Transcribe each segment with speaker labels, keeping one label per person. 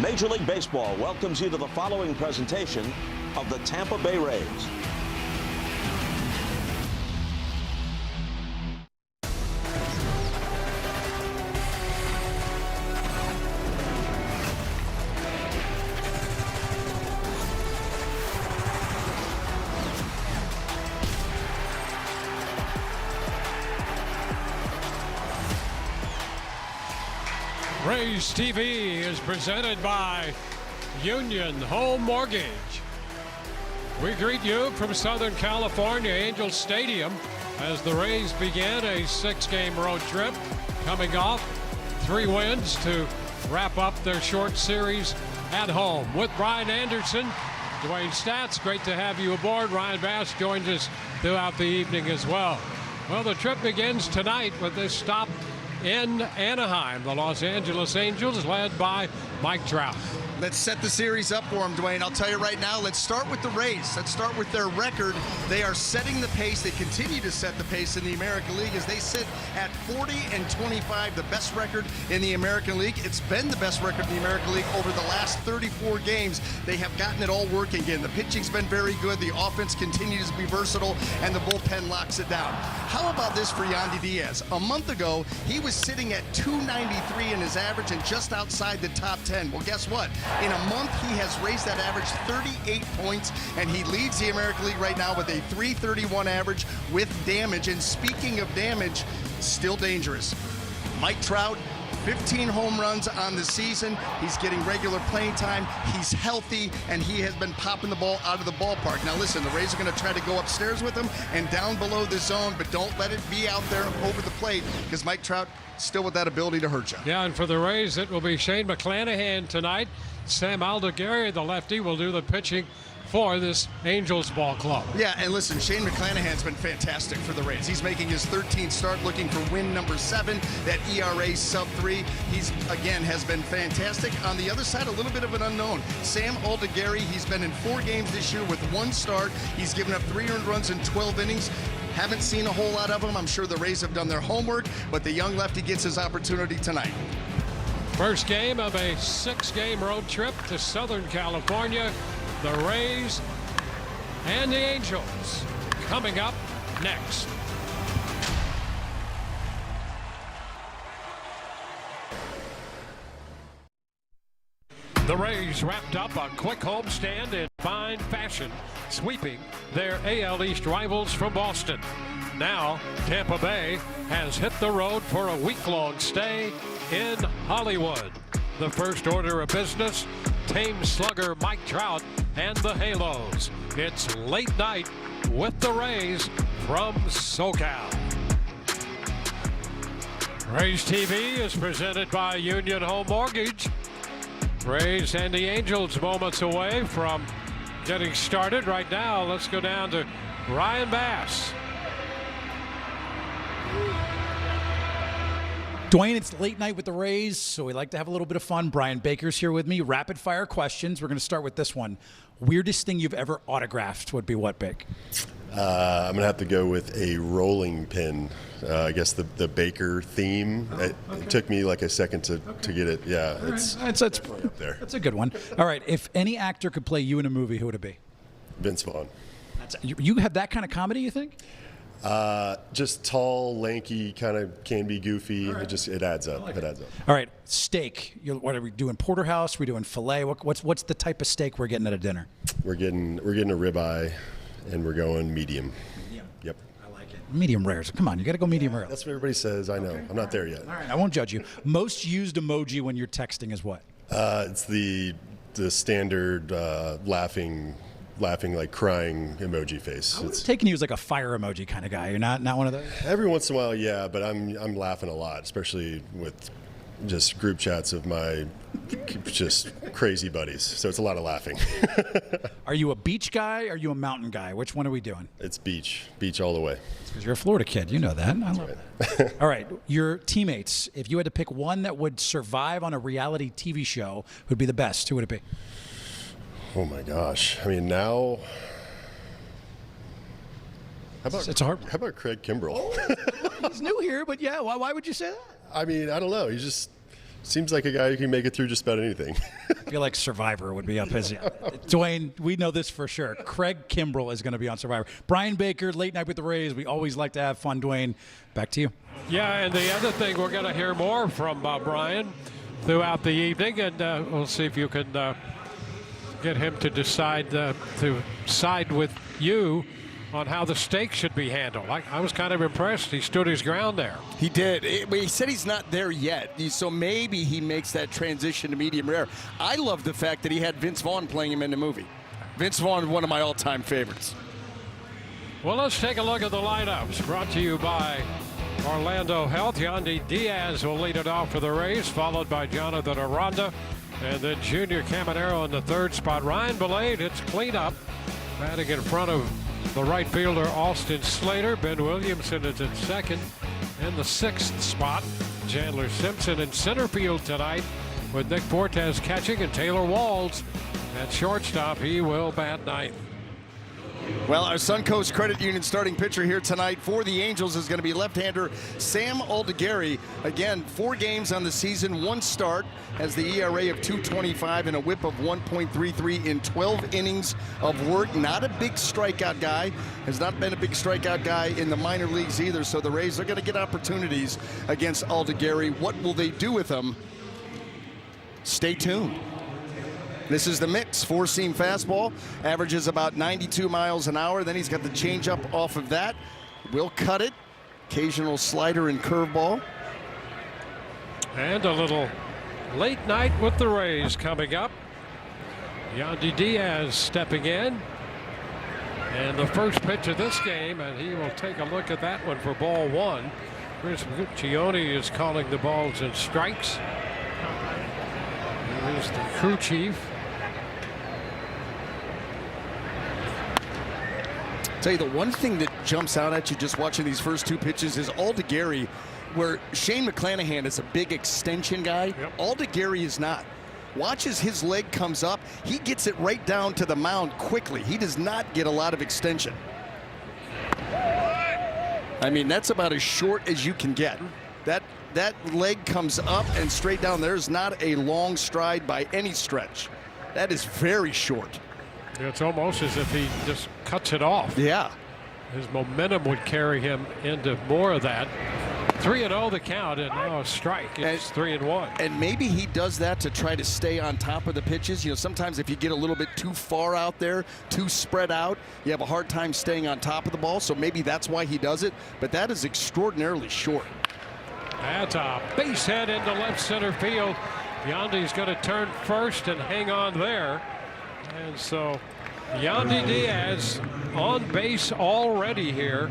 Speaker 1: Major League Baseball welcomes you to the following presentation of the Tampa Bay Rays.
Speaker 2: Rays TV is presented by Union Home Mortgage. We greet you from Southern California Angels Stadium as the Rays begin a 6-game road trip, coming off 3 wins to wrap up their short series at home. With Brian Anderson, Dwayne Stats, great to have you aboard. Ryan Bass joins us throughout the evening as well. Well, the trip begins tonight with this stop in Anaheim. The Los Angeles Angels led by Mike Trout.
Speaker 3: Let's set the series up for them, Dwayne. I'll tell you right now, let's start with the Rays. Let's start with their record. They are setting the pace. They continue to set the pace in the American League as they sit at 40-25, the best record in the American League. It's been the best record in the American League over the last 34 games. They have gotten it all working again. The pitching's been very good. The offense continues to be versatile, and the bullpen locks it down. How about this for Yandy Diaz? A month ago, he was sitting at 293 in his average and just outside the top 10. Well, guess what? In a month, he has raised that average 38 points, and he leads the American League right now with a 331 average with damage. And speaking of damage, still dangerous. Mike Trout, 15 home runs on the season. He's getting regular playing time. He's healthy, and he has been popping the ball out of the ballpark. Now listen, the Rays are going to try to go upstairs with him and down below the zone, but don't let it be out there over the plate because Mike Trout still with that ability to hurt you.
Speaker 2: Yeah, and for the Rays, it will be Shane McClanahan tonight. Sam Aldeguerri, the lefty, will do the pitching for this Angels ball club.
Speaker 3: Yeah, and listen, Shane McClanahan's been fantastic for the Rays. He's making his 13th start, looking for win number 7, that ERA sub-3. He's, again, has been fantastic. On the other side, a little bit of an unknown. Sam Aldeguerri, he's been in 4 games this year with 1 start. He's given up 3 earned runs in 12 innings. Haven't seen a whole lot of him. I'm sure the Rays have done their homework, but the young lefty gets his opportunity tonight.
Speaker 2: First game of a 6-game road trip to Southern California. The Rays and the Angels coming up next. The Rays wrapped up a quick homestand in fine fashion, sweeping their AL East rivals from Boston. Now, Tampa Bay has hit the road for a week-long stay in Hollywood. The first order of business, tame slugger Mike Trout and the Halos. It's late night with the Rays from SoCal. Rays TV is presented by Union Home Mortgage. Rays and the Angels moments away from getting started right now. Let's go down to Ryan Bass.
Speaker 4: Dwayne, it's late night with the Rays, so we like to have a little bit of fun. Brian Baker's here with me. Rapid fire questions. We're going to start with this one. Weirdest thing you've ever autographed would be what, Bake?
Speaker 5: I'm going to have to go with a rolling pin. I guess the Baker theme.
Speaker 4: Okay.
Speaker 5: It took me like a second to get it. Yeah, it's up there.
Speaker 4: That's a good one. All right, if any actor could play you in a movie, who would it be?
Speaker 5: Vince Vaughn.
Speaker 4: You have that kind of comedy, you think?
Speaker 5: Just tall, lanky, kind of can be goofy.
Speaker 4: Right.
Speaker 5: It adds up. It adds up.
Speaker 4: All right, steak. What are we doing? Porterhouse? We're doing filet. What's the type of steak we're getting at a dinner?
Speaker 5: We're getting a ribeye, and we're going medium.
Speaker 4: Medium.
Speaker 5: Yep.
Speaker 4: I like it. Medium rare. So come on, you got to go medium rare.
Speaker 5: That's what everybody says. I know. Okay. I'm not there yet.
Speaker 4: All right, I won't judge you. Most used emoji when you're texting is what?
Speaker 5: It's the standard laughing like crying emoji face.
Speaker 4: It's taking you as like a fire emoji kind of guy. You're not one of those?
Speaker 5: Every once in a while, yeah, but I'm laughing a lot, especially with just group chats of my just crazy buddies. So it's a lot of laughing.
Speaker 4: Are you a beach guy? Or are you a mountain guy? Which one are we doing?
Speaker 5: It's beach all the way.
Speaker 4: It's because you're a Florida kid. You know that. I love that. All right, your teammates. If you had to pick one that would survive on a reality TV show, who'd be the best? Who would it be?
Speaker 5: Oh my gosh! I mean, now, how about Craig Kimbrell?
Speaker 4: He's new here, but yeah. Why would you say that?
Speaker 5: I mean, I don't know. He's just Seems like a guy who can make it through just about anything.
Speaker 4: I feel like Survivor would be up his. Dwayne, we know this for sure. Craig Kimbrell is going to be on Survivor. Brian Baker, Late Night with the Rays. We always like to have fun, Dwayne. Back to you.
Speaker 2: Yeah, and the other thing, we're going to hear more from Brian throughout the evening, and we'll see if you can get him to decide to side with you on how the steak should be handled. I was kind of impressed. He stood his ground there.
Speaker 6: He did. He said he's not there yet, so maybe he makes that transition to medium rare. I love the fact that he had Vince Vaughn playing him in the movie. Vince Vaughn, one of my all-time favorites.
Speaker 2: Well, let's take a look at the lineups. Brought to you by Orlando Health. Yandy Diaz will lead it off for the Rays, followed by Jonathan Aranda, and then Junior Caminero in the third spot. Ryan Belaid hits cleanup, batting in front of the right fielder Austin Slater. Ben Williamson is at second. In the sixth spot, Chandler Simpson in center field tonight, with Nick Fortes catching and Taylor Walls at shortstop. He will bat ninth.
Speaker 6: Well, our Suncoast Credit Union starting pitcher here tonight for the Angels is going to be left-hander Sam Aldegari. Again, 4 games on the season, 1 start, has the ERA of 2.25 and a whip of 1.33 in 12 innings of work. Not a big strikeout guy, has not been a big strikeout guy in the minor leagues either, so the Rays are going to get opportunities against Aldegari. What will they do with him? Stay tuned. This is the mix, 4-seam fastball, averages about 92 miles an hour. Then he's got the changeup off of that. Will cut it. Occasional slider and curveball.
Speaker 2: And a little late night with the Rays coming up. Yandy Diaz stepping in. And the first pitch of this game, and he will take a look at that one for ball 1. Chris Guccione is calling the balls and strikes. Here's the crew chief.
Speaker 6: Tell you, the one thing that jumps out at you just watching these first 2 pitches is Aldegari, where Shane McClanahan is a big extension guy.
Speaker 2: Yep.
Speaker 6: Aldegari is not. Watch as his leg comes up. He gets it right down to the mound quickly. He does not get a lot of extension. I mean, that's about as short as you can get. That leg comes up and straight down. There's not a long stride by any stretch. That is very short.
Speaker 2: It's almost as if he just cuts it off.
Speaker 6: Yeah.
Speaker 2: His momentum would carry him into more of that. 3-0 the count, and now a strike. It's 3-1.
Speaker 6: And maybe he does that to try to stay on top of the pitches. You know, sometimes if you get a little bit too far out there, too spread out, you have a hard time staying on top of the ball. So maybe that's why he does it. But that is extraordinarily short.
Speaker 2: That's a base hit into left center field. Yandy's going to turn first and hang on there. And so Yandy Diaz on base already here.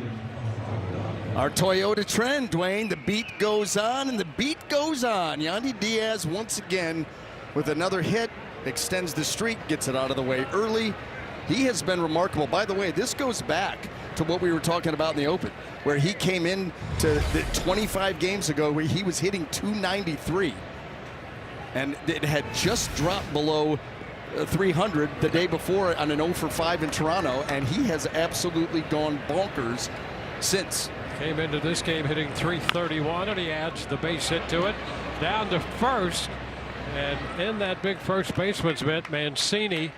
Speaker 6: Our Toyota trend, Dwayne. The beat goes on and the beat goes on. Yandy Diaz once again with another hit, extends the streak, gets it out of the way early. He has been remarkable. By the way, this goes back to what we were talking about in the Open, where he came in to the 25 games ago where he was hitting 293. And it had just dropped below 300 the day before on an 0 for 5 in Toronto, and he has absolutely gone bonkers since.
Speaker 2: Came into this game hitting 331, and he adds the base hit to it. Down to first, and in that big first baseman's mitt, Mancini.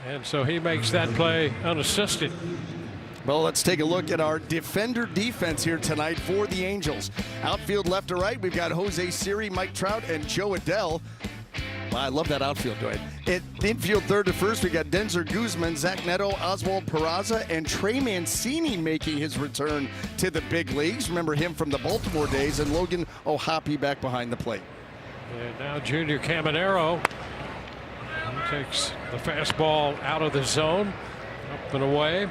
Speaker 2: And so he makes that play unassisted.
Speaker 6: Well, let's take a look at our defender defense here tonight for the Angels. Outfield left to right, we've got Jose Siri, Mike Trout, and Joe Adell. Wow, I love that outfield, Dwayne. Infield third to first, we got Denzer Guzman, Zach Neto, Oswald Peraza, and Trey Mancini making his return to the big leagues. Remember him from the Baltimore days, and Logan O'Hoppe back behind the plate.
Speaker 2: And now Junior Caminero. He takes the fastball out of the zone, up and away.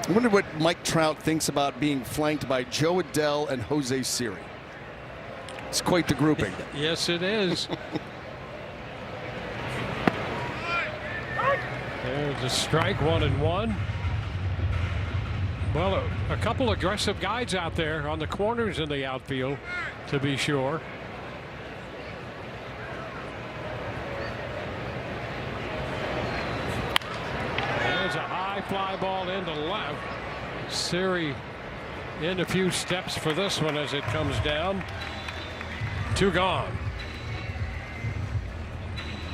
Speaker 6: I wonder what Mike Trout thinks about being flanked by Joe Adell and Jose Siri. It's quite the grouping.
Speaker 2: Yes, it is. There's a strike, 1-1. Well, a couple aggressive guys out there on the corners in the outfield, to be sure. There's a high fly ball into left. Siri in a few steps for this one as it comes down. 2 gone.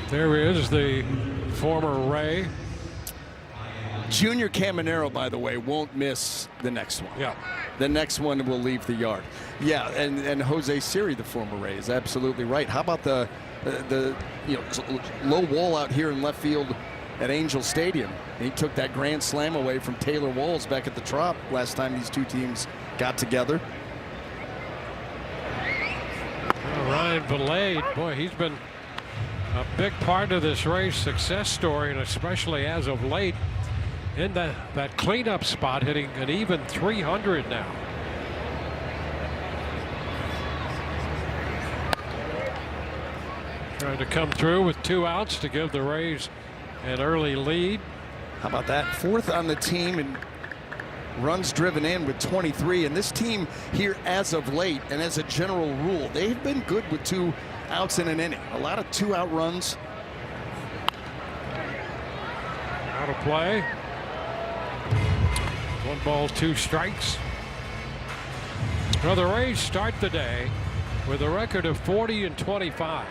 Speaker 2: There is the former Ray.
Speaker 6: Junior Caminero, by the way, won't miss the next one.
Speaker 2: Yeah.
Speaker 6: The next one will leave the yard. Yeah, and Jose Siri, the former Ray, is absolutely right. How about the low wall out here in left field at Angel Stadium? He took that grand slam away from Taylor Walls back at the Trop last time these two teams got together.
Speaker 2: Ryan Vilade, boy, he's been a big part of this Rays success story, and especially as of late in that cleanup spot, hitting an even 300 now. Trying to come through with 2 outs to give the Rays an early lead.
Speaker 6: How about that? 4th on the team and runs driven in with 23. And this team here, as of late, and as a general rule, they've been good with 2 outs in an inning. A lot of 2-out runs.
Speaker 2: Out of play. 1 ball, 2 strikes. Well, the Rays start the day with a record of 40-25.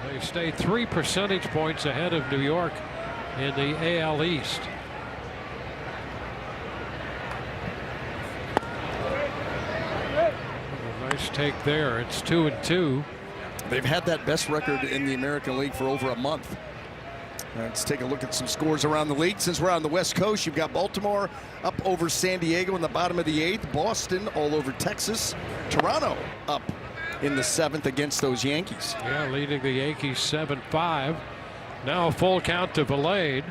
Speaker 2: They stay 3 percentage points ahead of New York in the AL East. A nice take there. It's 2-2.
Speaker 6: They've had that best record in the American League for over a month. Let's take a look at some scores around the league. Since we're on the West Coast, you've got Baltimore up over San Diego in the bottom of the 8th. Boston all over Texas. Toronto up in the 7th against those Yankees.
Speaker 2: Yeah, leading the Yankees 7-5. Now a full count to Vilade.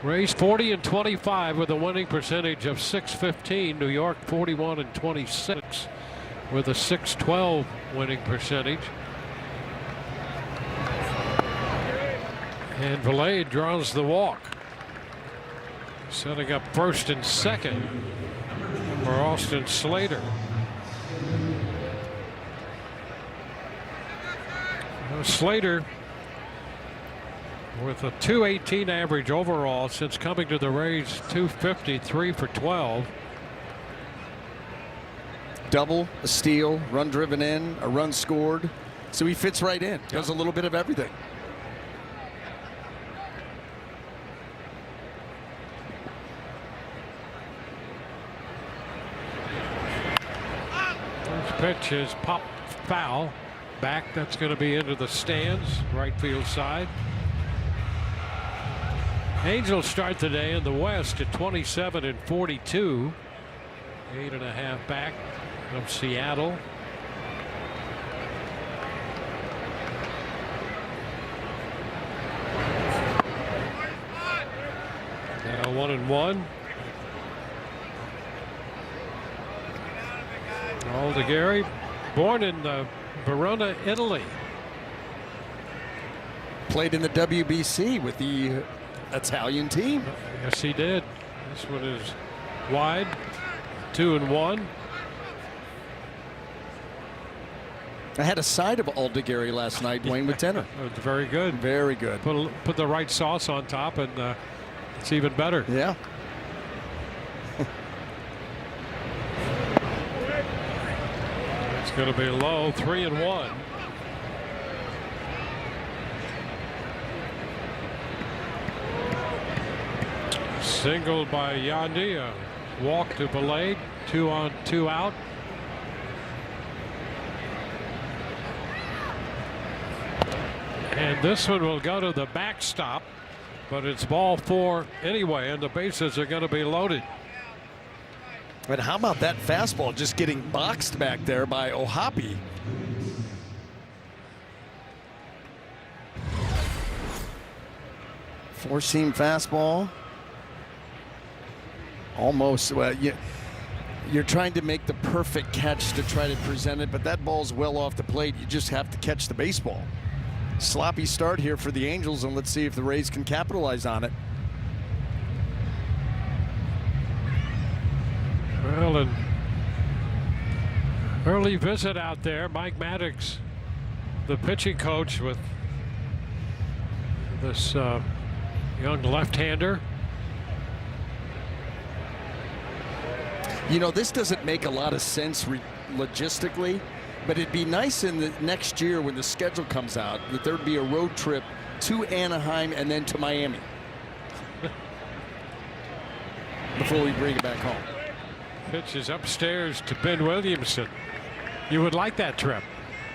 Speaker 2: Rays 40-25 with a winning percentage of .615. New York 41-26 with a .612 winning percentage. And Vilade draws the walk. Setting up first and second for Austin Slater. Slater with a .218 average overall since coming to the Rays. .250, 3 for 12.
Speaker 6: Double, a steal, run driven in, a run scored. So he fits right in. Does a little bit of everything.
Speaker 2: First pitch is pop foul. Back, that's going to be into the stands, right field side. Angels start the day in the West at 27-42. 8.5 back of Seattle. Now 1-1. Aldegari, born in Verona, Italy.
Speaker 6: Played in the WBC with the Italian team.
Speaker 2: Yes, he did. This one is wide. 2-1.
Speaker 6: I had a side of Aldegari last night, Dwayne, with dinner.
Speaker 2: Very good.
Speaker 6: Very good.
Speaker 2: Put the right sauce on top, and it's even better.
Speaker 6: Yeah.
Speaker 2: It's going to be low. 3-1. Single by Yandia. Walk to Vilade. 2 on, 2 out. And this one will go to the backstop, but it's ball 4 anyway, and the bases are going to be loaded.
Speaker 6: But how about that fastball just getting boxed back there by Ohapi? Four-seam fastball. Almost. Well, you're trying to make the perfect catch to try to present it, but that ball's well off the plate. You just have to catch the baseball. Sloppy start here for the Angels, and let's see if the Rays can capitalize on it.
Speaker 2: Well, an early visit out there. Mike Maddox, the pitching coach, with this young left-hander.
Speaker 6: You know, this doesn't make a lot of sense logistically, But it'd be nice in the next year when the schedule comes out that there'd be a road trip to Anaheim and then to Miami before we bring it back home.
Speaker 2: Pitch is upstairs to Ben Williamson. You would like that trip.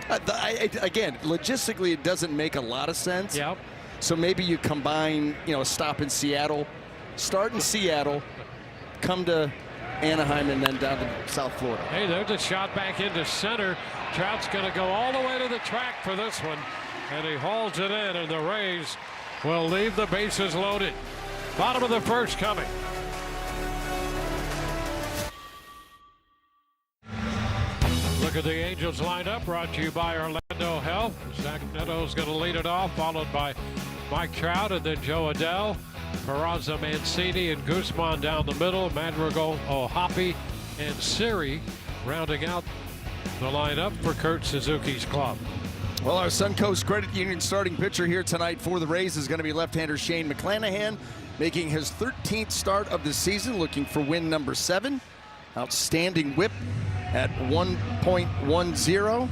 Speaker 6: Again, logistically, it doesn't make a lot of sense.
Speaker 2: Yep.
Speaker 6: So maybe you combine, a stop in Seattle, start in Seattle, come to Anaheim, and then down to South Florida.
Speaker 2: Hey, there's a shot back into center. Trout's going to go all the way to the track for this one, and he hauls it in, and the Rays will leave the bases loaded. Bottom of the first coming. Look at the Angels lineup, brought to you by Orlando Health. Zach Neto's going to lead it off, followed by Mike Trout, and then Joe Adell, Peraza, Mancini, and Guzman down the middle. Madrigal, O'Hoppe, and Siri rounding out the lineup for Kurt Suzuki's club.
Speaker 6: Well, our Suncoast Credit Union starting pitcher here tonight for the Rays is going to be left-hander Shane McClanahan, making his 13th start of the season, looking for win number 7. Outstanding whip at 1.10.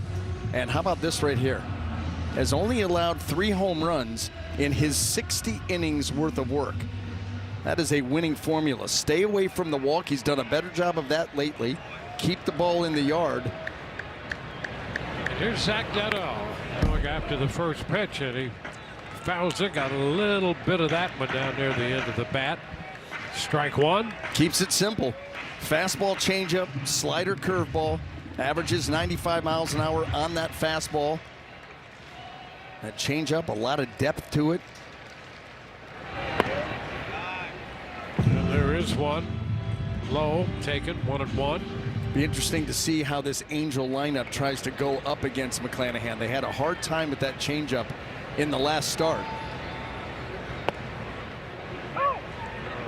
Speaker 6: And how about this right here? Has only allowed 3 home runs in his 60 innings worth of work. That is a winning formula. Stay away from the walk. He's done a better job of that lately. Keep the ball in the yard.
Speaker 2: Here's Zach Neto going after the first pitch, and he fouls it. Got a little bit of that one down near the end of the bat. Strike one.
Speaker 6: Keeps it simple. Fastball, changeup, slider, curveball. Averages 95 miles an hour on that fastball. That changeup, a lot of depth to it.
Speaker 2: And there is one. Low, taken, 1-1.
Speaker 6: Be interesting to see how this Angel lineup tries to go up against McClanahan. They had a hard time with that changeup in the last start.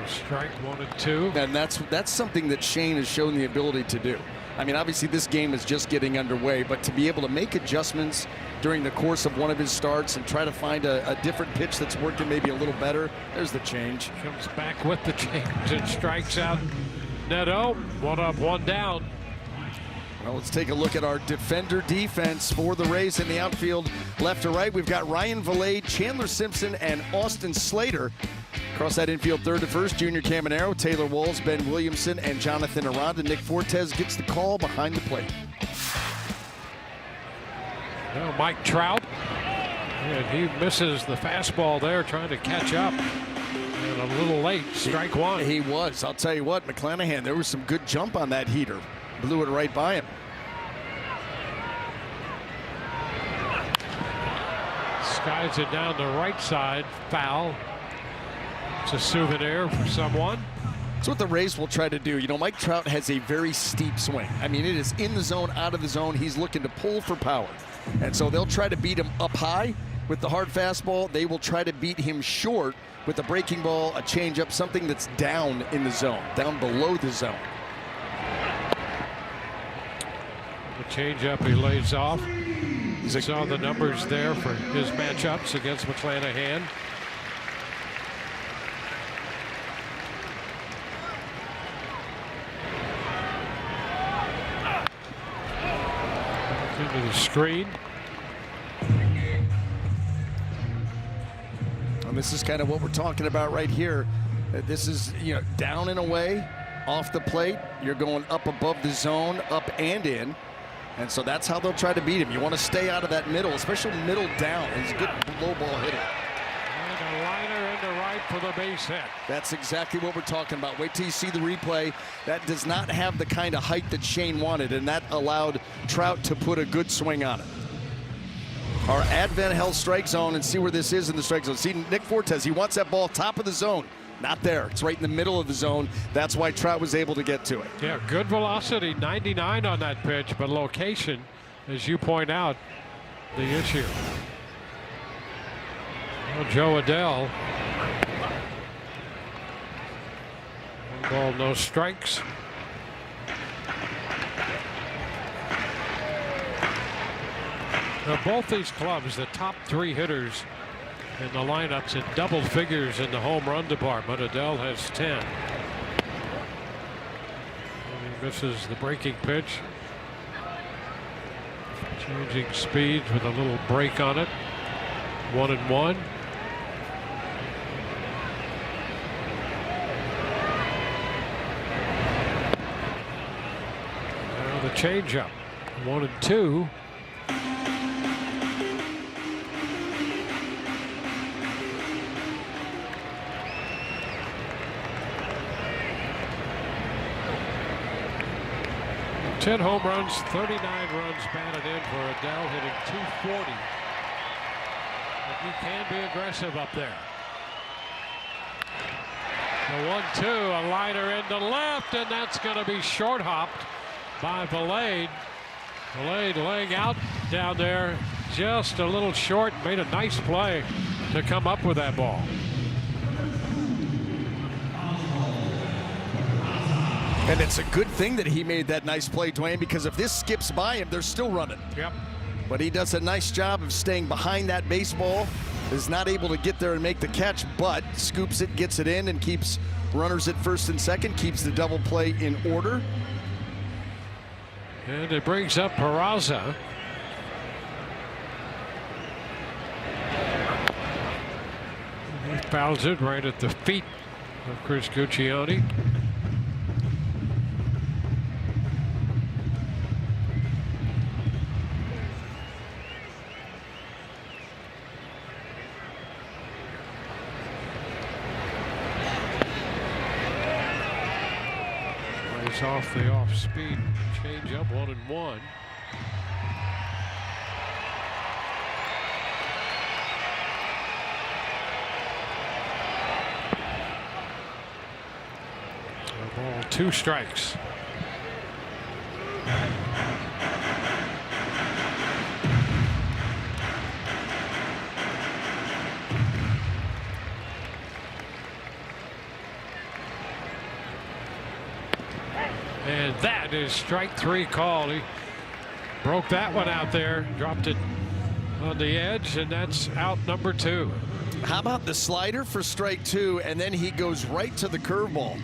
Speaker 2: Strike 1 and 2.
Speaker 6: And that's something that Shane has shown the ability to do. I mean, obviously this game is just getting underway, but to be able to make adjustments during the course of one of his starts and try to find a different pitch that's working maybe a little better. There's the change.
Speaker 2: Comes back with the change and strikes out Neto. 1 up, 1 down.
Speaker 6: Well, let's take a look at our defender defense for the Rays in the outfield. Left to right, we've got Ryan Valade, Chandler Simpson, and Austin Slater. Across that infield, third to first, Junior Caminero, Taylor Walls, Ben Williamson, and Jonathan Aranda. Nick Fortes gets the call behind the plate.
Speaker 2: Now Mike Trout, and he misses the fastball there, trying to catch up. And a little late, strike 1.
Speaker 6: He was. I'll tell you what, McClanahan, there was some good jump on that heater. Blew it right by him.
Speaker 2: Skies it down the right side, foul. It's a souvenir for someone.
Speaker 6: That's what the Rays will try to do. You know, Mike Trout has a very steep swing. I mean, it is in the zone, out of the zone. He's looking to pull for power. And so they'll try to beat him up high with the hard fastball. They will try to beat him short with a breaking ball, a changeup, something that's down in the zone, down below the zone.
Speaker 2: The changeup he lays off. You saw the numbers there for his matchups against McClanahan. Into the screen.
Speaker 6: And this is kind of what we're talking about right here. This is, down and away, off the plate. You're going up above the zone, up and in. And so that's how they'll try to beat him. You want to stay out of that middle, especially middle down. He's a good low ball hitter.
Speaker 2: And a liner into right for the base hit.
Speaker 6: That's exactly what we're talking about. Wait till you see the replay. That does not have the kind of height that Shane wanted, and that allowed Trout to put a good swing on it. Our Advent Health strike zone, and see where this is in the strike zone. See Nick Fortes, he wants that ball top of the zone. Not there. It's right in the middle of the zone. That's why Trout was able to get to it.
Speaker 2: Yeah, good velocity, 99 on that pitch, but location, as you point out, the issue. Well, Joe Adell. 1 ball, no strikes. Now, both these clubs, the top 3 hitters in the lineups in double figures in the home run department. Adell has 10. And he misses the breaking pitch. Changing speeds with a little break on it. 1-1. Now the changeup. 1-2. Ten home runs, 39 runs batted in for Adele, hitting .240. But he can be aggressive up there. The 1-2, a liner into left, and that's going to be short hopped by Valade. Valade laying out down there, just a little short, made a nice play to come up with that ball.
Speaker 6: And it's a good thing that he made that nice play, Dwayne, because if this skips by him, they're still running.
Speaker 2: Yep.
Speaker 6: But he does a nice job of staying behind that baseball, is not able to get there and make the catch, but scoops it, gets it in, and keeps runners at first and second, keeps the double play in order.
Speaker 2: And it brings up Peraza. He fouls it right at the feet of Chris Guccione. Off the off-speed change up, 1-1. A ball, 2 strikes. And that is strike 3 call. He broke that one out there, dropped it on the edge, and that's out number 2.
Speaker 6: How about the slider for strike 2, and then he goes right to the curveball.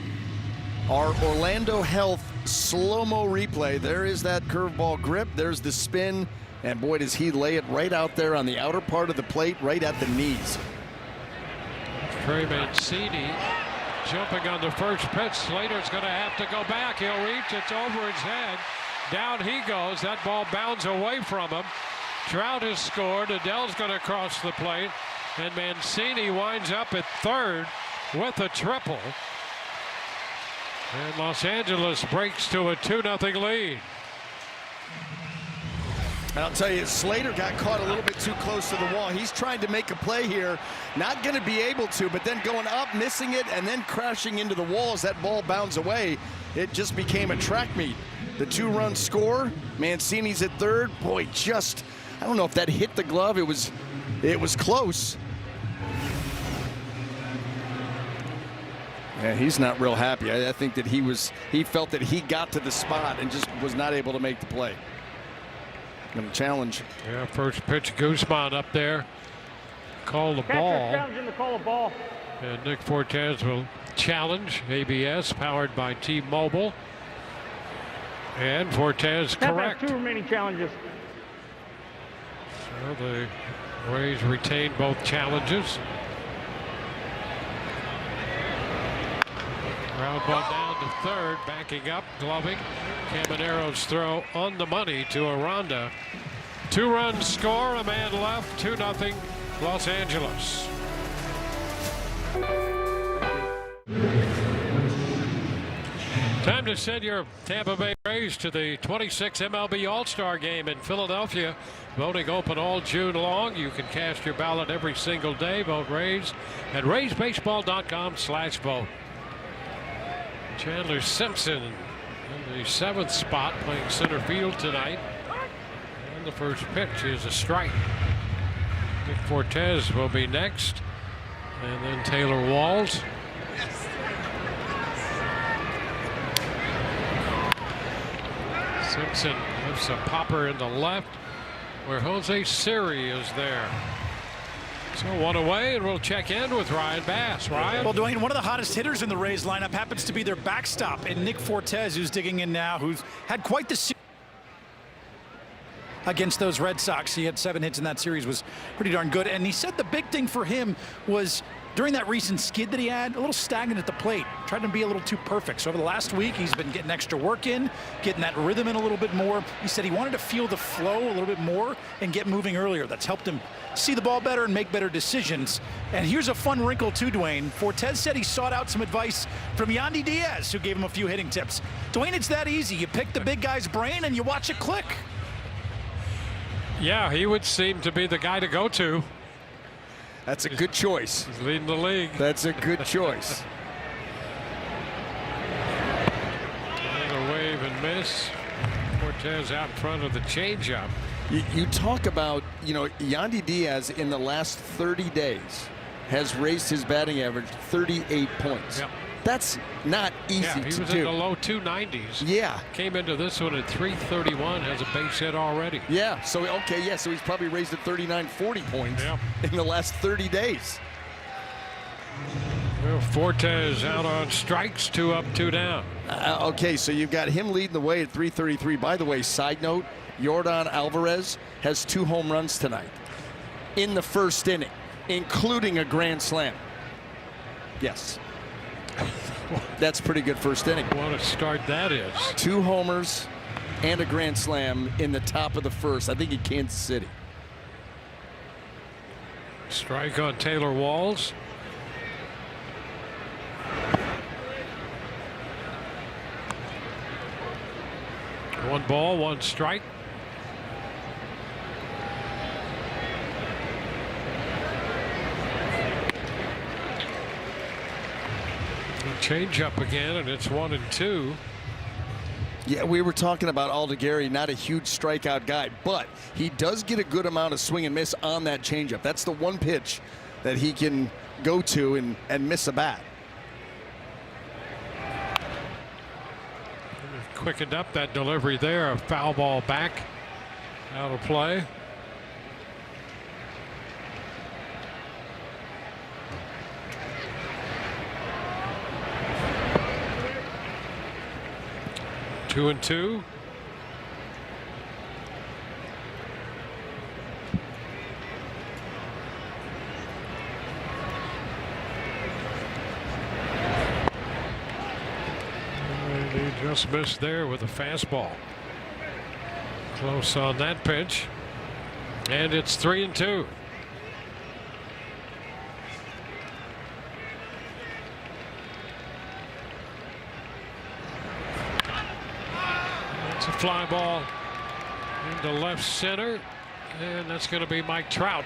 Speaker 6: Our Orlando Health slow-mo replay. There is that curveball grip. There's the spin, and boy, does he lay it right out there on the outer part of the plate, right at the knees.
Speaker 2: Trey Mancini jumping on the first pitch. Slater's going to have to go back. He'll reach. It's over his head. Down he goes. That ball bounds away from him. Trout has scored. Adele's going to cross the plate. And Mancini winds up at third with a triple. And Los Angeles breaks to a 2-0 lead.
Speaker 6: And I'll tell you, Slater got caught a little bit too close to the wall. He's trying to make a play here, not going to be able to, but then going up, missing it, and then crashing into the wall as that ball bounds away. It just became a track meet. The 2-run score, Mancini's at third. Boy, just, I don't know if that hit the glove. It was close. Yeah, he's not real happy. I think that he felt that he got to the spot and just was not able to make the play. Going to challenge.
Speaker 2: Yeah, first pitch, Guzman up there. Call the ball. And Nick Fortes will challenge. ABS powered by T-Mobile. And Fortes correct.
Speaker 7: 2 remaining challenges.
Speaker 2: So the Rays retain both challenges. Ground ball down to third, backing up, gloving. Camanero's throw on the money to Aranda. 2-run score, a man left, 2-0 Los Angeles. Time to send your Tampa Bay Rays to the 26th MLB All-Star Game in Philadelphia. Voting open all June long. You can cast your ballot every single day. Vote Rays at raysbaseball.com/vote. Chandler Simpson in the 7th spot, playing center field tonight. And the first pitch is a strike. Nick Fortes will be next. And then Taylor Walls. Simpson lifts a popper in the left where Jose Siri is there. So 1 away, and we'll check in with Ryan Bass. Ryan?
Speaker 8: Well, Dwayne, one of the hottest hitters in the Rays lineup happens to be their backstop, and Nick Fortes, who's digging in now, who's had quite the season. against those Red Sox. He had 7 hits in that series, was pretty darn good. And he said the big thing for him was during that recent skid that he had, a little stagnant at the plate, tried to be a little too perfect. So over the last week, he's been getting extra work in, getting that rhythm in a little bit more. He said he wanted to feel the flow a little bit more and get moving earlier. That's helped him see the ball better and make better decisions. And here's a fun wrinkle too, Dwayne. Fortes said he sought out some advice from Yandy Diaz, who gave him a few hitting tips. Dwayne, it's that easy. You pick the big guy's brain and you watch it click.
Speaker 2: Yeah, he would seem to be the guy to go to.
Speaker 6: That's a good choice.
Speaker 2: He's leading the league.
Speaker 6: That's a good choice.
Speaker 2: And a wave and miss. Fortes out in front of the changeup.
Speaker 6: You talk about, Yandy Diaz in the last 30 days has raised his batting average 38 points.
Speaker 2: Yep.
Speaker 6: That's not easy
Speaker 2: Yeah, he
Speaker 6: to
Speaker 2: was
Speaker 6: do.
Speaker 2: in the low 290s.
Speaker 6: Yeah.
Speaker 2: Came into this one at 331, has a base hit already.
Speaker 6: Yeah, so he's probably raised it 39, 40 points in the last 30 days.
Speaker 2: Well, Fortes out on strikes, 2 up, 2 down.
Speaker 6: Okay, so you've got him leading the way at 333. By the way, side note, Yordan Alvarez has 2 home runs tonight in the first inning, including a grand slam. Yes. That's pretty good first inning.
Speaker 2: What a start that is. 2
Speaker 6: homers and a grand slam in the top of the first, I think in Kansas City.
Speaker 2: Strike on Taylor Walls. One ball, 1 strike. Change up again, and it's 1-2.
Speaker 6: Yeah, we were talking about Aldegari, not a huge strikeout guy, but he does get a good amount of swing and miss on that changeup. That's the one pitch that he can go to and miss a bat.
Speaker 2: Quickened up that delivery there, a foul ball back, out of play. Two and two. And he just missed there with a fastball. Close on that pitch. And it's 3-2. It's a fly ball into left center, and that's going to be Mike Trout.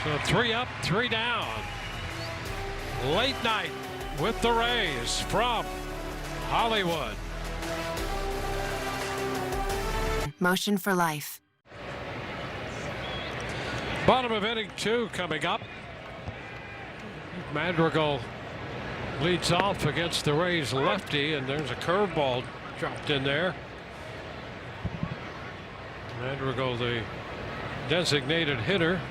Speaker 2: So 3 up, 3 down. Late night with the Rays from Hollywood.
Speaker 7: Motion for life.
Speaker 2: Bottom of inning 2 coming up. Madrigal leads off against the Rays lefty, and there's a curveball dropped in there. Madrigal, the designated hitter,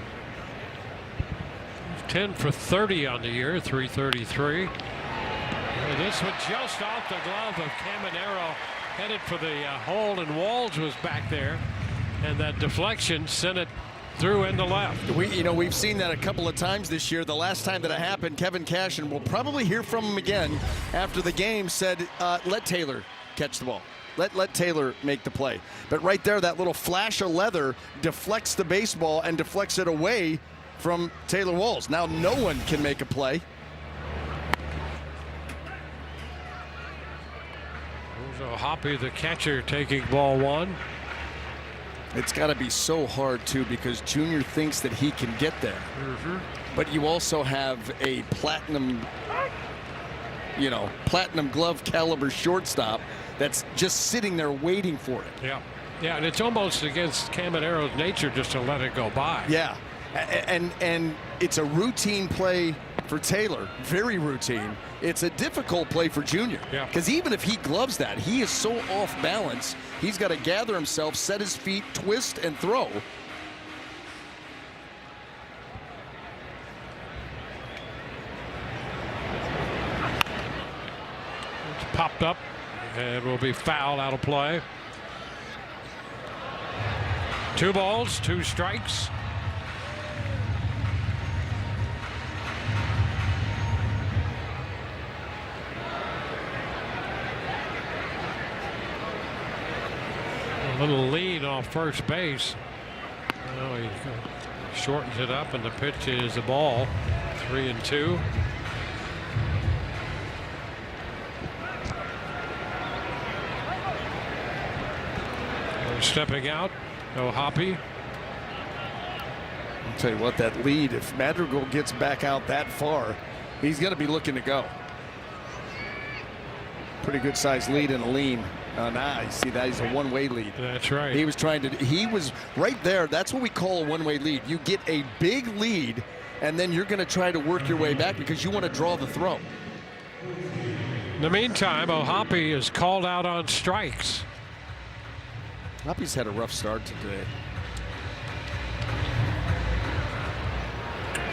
Speaker 2: 10 for 30 on the year, 333. And this one just off the glove of Caminero, headed for the hole, and Walls was back there, and that deflection sent it through into left.
Speaker 6: We've seen that a couple of times this year. The last time that it happened, Kevin Cash, and we'll probably hear from him again after the game, said, let Taylor catch the ball. Let Taylor make the play. But right there, that little flash of leather deflects the baseball and deflects it away from Taylor Walls. Now no one can make a play.
Speaker 2: So Hoppy, the catcher, taking ball 1.
Speaker 6: It's got to be so hard, too, because Junior thinks that he can get there. But you also have a platinum glove caliber shortstop that's just sitting there waiting for it.
Speaker 2: Yeah, and it's almost against Caminero's nature just to let it go by.
Speaker 6: Yeah, and it's a routine play for Taylor, very routine. It's a difficult play for Junior.
Speaker 2: Yeah.
Speaker 6: Because even if he gloves that, he is so off balance. He's got to gather himself, set his feet, twist, and throw.
Speaker 2: It's popped up and will be fouled out of play. 2 balls, 2 strikes. A little lead off first base. Now he shortens it up, and the pitch is a ball. 3-2. Stepping out, Hoppy.
Speaker 6: I'll tell you what, that lead, if Madrigal gets back out that far, he's going to be looking to go. Pretty good sized lead in a lean. Nah, you see that he's a one-way lead.
Speaker 2: That's right.
Speaker 6: He was right there. That's what we call a one-way lead. You get a big lead, and then you're going to try to work your way back because you want to draw the throw.
Speaker 2: In the meantime, Hoppy is called out on strikes.
Speaker 6: Hoppy's had a rough start today.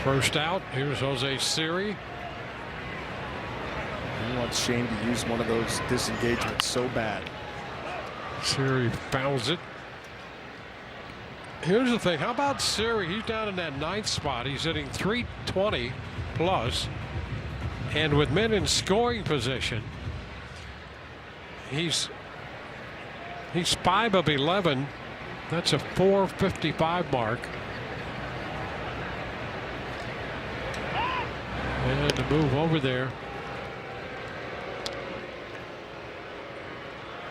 Speaker 2: First out. Here's Jose Siri.
Speaker 6: He wants Shane to use one of those disengagements so bad.
Speaker 2: Siri fouls it. Here's the thing. How about Siri? He's down in that 9th spot. He's hitting .320 plus. And with men in scoring position, he's 5 of 11. That's a .455 mark. And the move over there.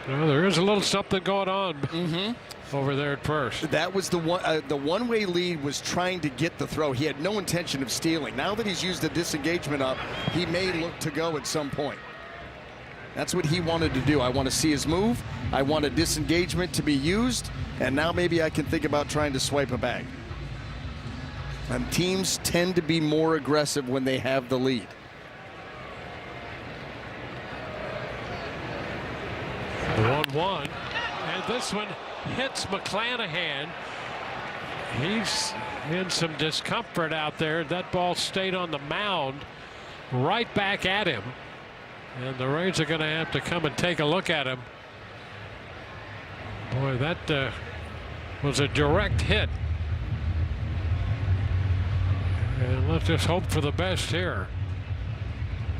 Speaker 2: Well, there is a little something going on over there at first.
Speaker 6: That was the one-way lead was trying to get the throw. He had no intention of stealing. Now that he's used the disengagement up, he may look to go at some point. That's what he wanted to do. I want to see his move. I want a disengagement to be used. And now maybe I can think about trying to swipe a bag. And teams tend to be more aggressive when they have the lead.
Speaker 2: 1-1. And this one hits McClanahan. He's in some discomfort out there. That ball stayed on the mound right back at him. And the Rays are going to have to come and take a look at him. Boy, that was a direct hit. And let's just hope for the best here.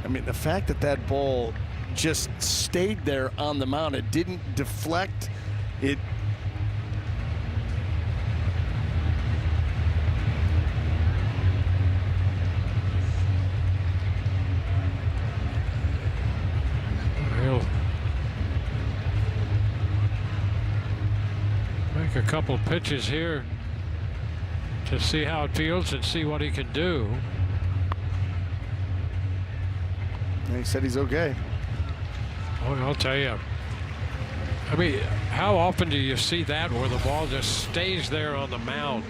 Speaker 6: I mean, the fact that that ball just stayed there on the mound, it didn't deflect. It
Speaker 2: make a couple pitches here to see how it feels and see what he can do.
Speaker 6: And he said he's okay.
Speaker 2: Boy, I'll tell you. I mean, how often do you see that where the ball just stays there on the mound?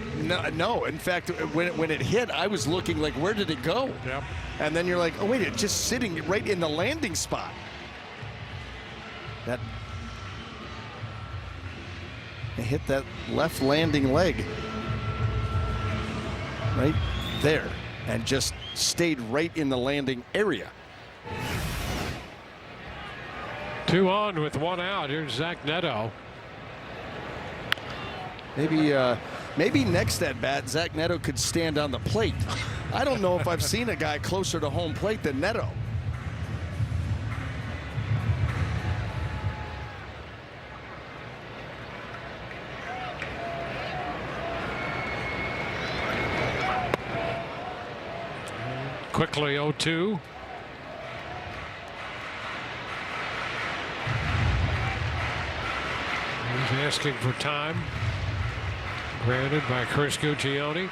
Speaker 6: No. In fact, when it hit, I was looking like, where did it go?
Speaker 2: Yep.
Speaker 6: And then you're like, oh wait, it's just sitting right in the landing spot. It hit that left landing leg right there and just stayed right in the landing area.
Speaker 2: 2 on with 1 out. Here's Zach Neto.
Speaker 6: Maybe next at bat, Zach Neto could stand on the plate. I don't know if I've seen a guy closer to home plate than Neto.
Speaker 2: Quickly 0-2. He's asking for time. Granted by Chris Guccione.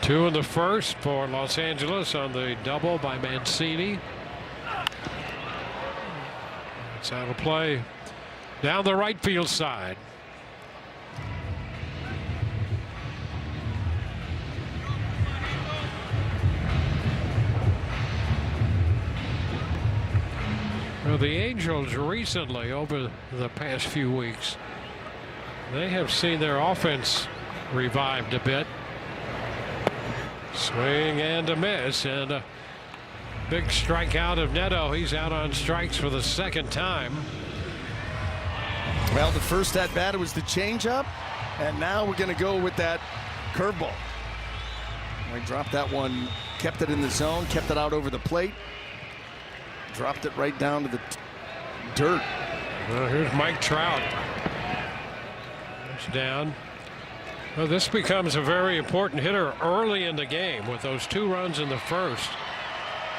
Speaker 2: Two in the first for Los Angeles on the double by Mancini. It's out of play down the right field side. Well, the Angels recently, over the past few weeks, they have seen their offense revived a bit. Swing and a miss, and big strikeout of Neto. He's out on strikes for the second time.
Speaker 6: Well, the first at bat was the changeup, and now we're going to go with that curveball. We dropped that one, kept it in the zone, kept it out over the plate, dropped it right down to the dirt.
Speaker 2: Well, here's Mike Trout. It's down. Well, this becomes a very important hitter early in the game with those 2 runs in the first.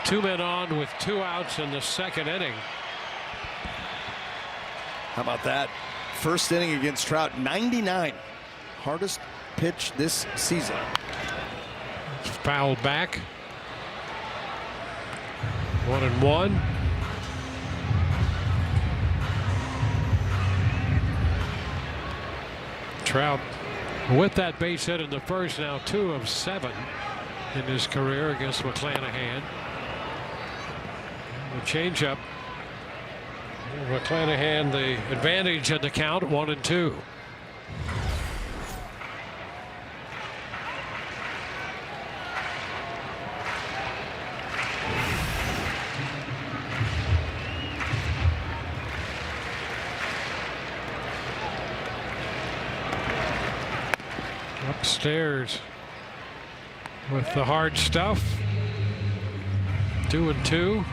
Speaker 2: 2 men on with 2 outs in the second inning.
Speaker 6: How about that? First inning against Trout, 99. Hardest pitch this season.
Speaker 2: It's fouled back. 1-1. Trout with that base hit in the first, now 2 of 7 in his career against McClanahan. The changeup. McClanahan the advantage in the count, 1-2. Upstairs with the hard stuff. 2-2.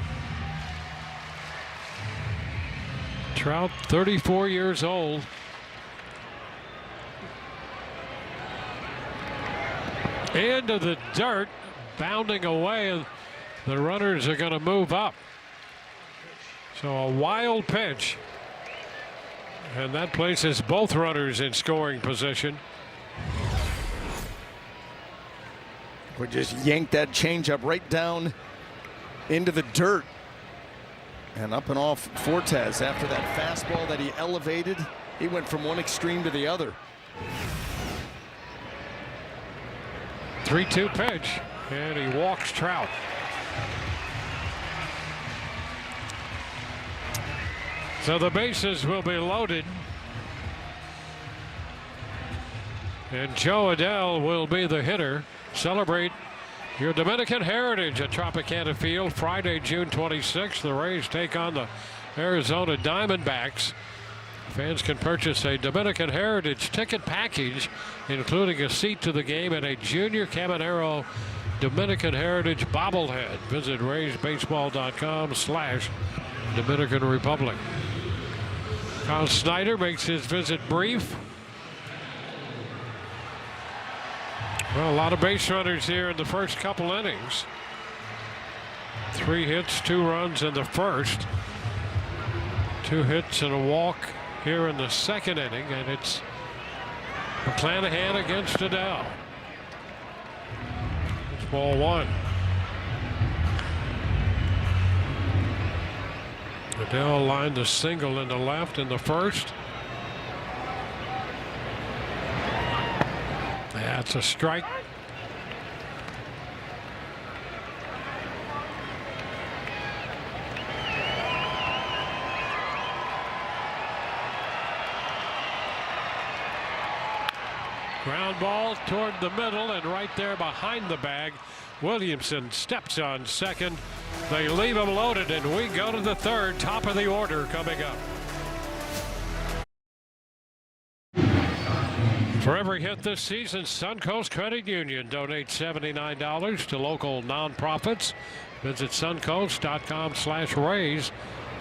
Speaker 2: Trout, 34 years old. Into the dirt, bounding away, and the runners are going to move up. So a wild pitch, and that places both runners in scoring position.
Speaker 6: We just yanked that changeup right down into the dirt. And up and off Fortes after that fastball that he elevated. He went from one extreme to the other.
Speaker 2: 3-2 pitch, and he walks Trout. So the bases will be loaded. And Joe Adell will be the hitter. Celebrate your Dominican heritage at Tropicana Field Friday, June 26th. The Rays take on the Arizona Diamondbacks. Fans can purchase a Dominican heritage ticket package, including a seat to the game and a Junior Caminero Dominican Heritage bobblehead. Visit RaysBaseball.com/Dominican Republic. Kyle Snyder makes his visit brief. Well, a lot of base runners here in the first couple innings. 3 hits, 2 runs in the first. 2 hits and a walk here in the second inning, and it's McClanahan against Adell. It's ball 1. Adell lined the single in the left in the first. That's a strike. Ground ball toward the middle, and right there behind the bag, Williamson steps on second. They leave him loaded, and we go to the third. Top of the order coming up. For every hit this season, Suncoast Credit Union donates $79 to local nonprofits. Visit suncoast.com/raise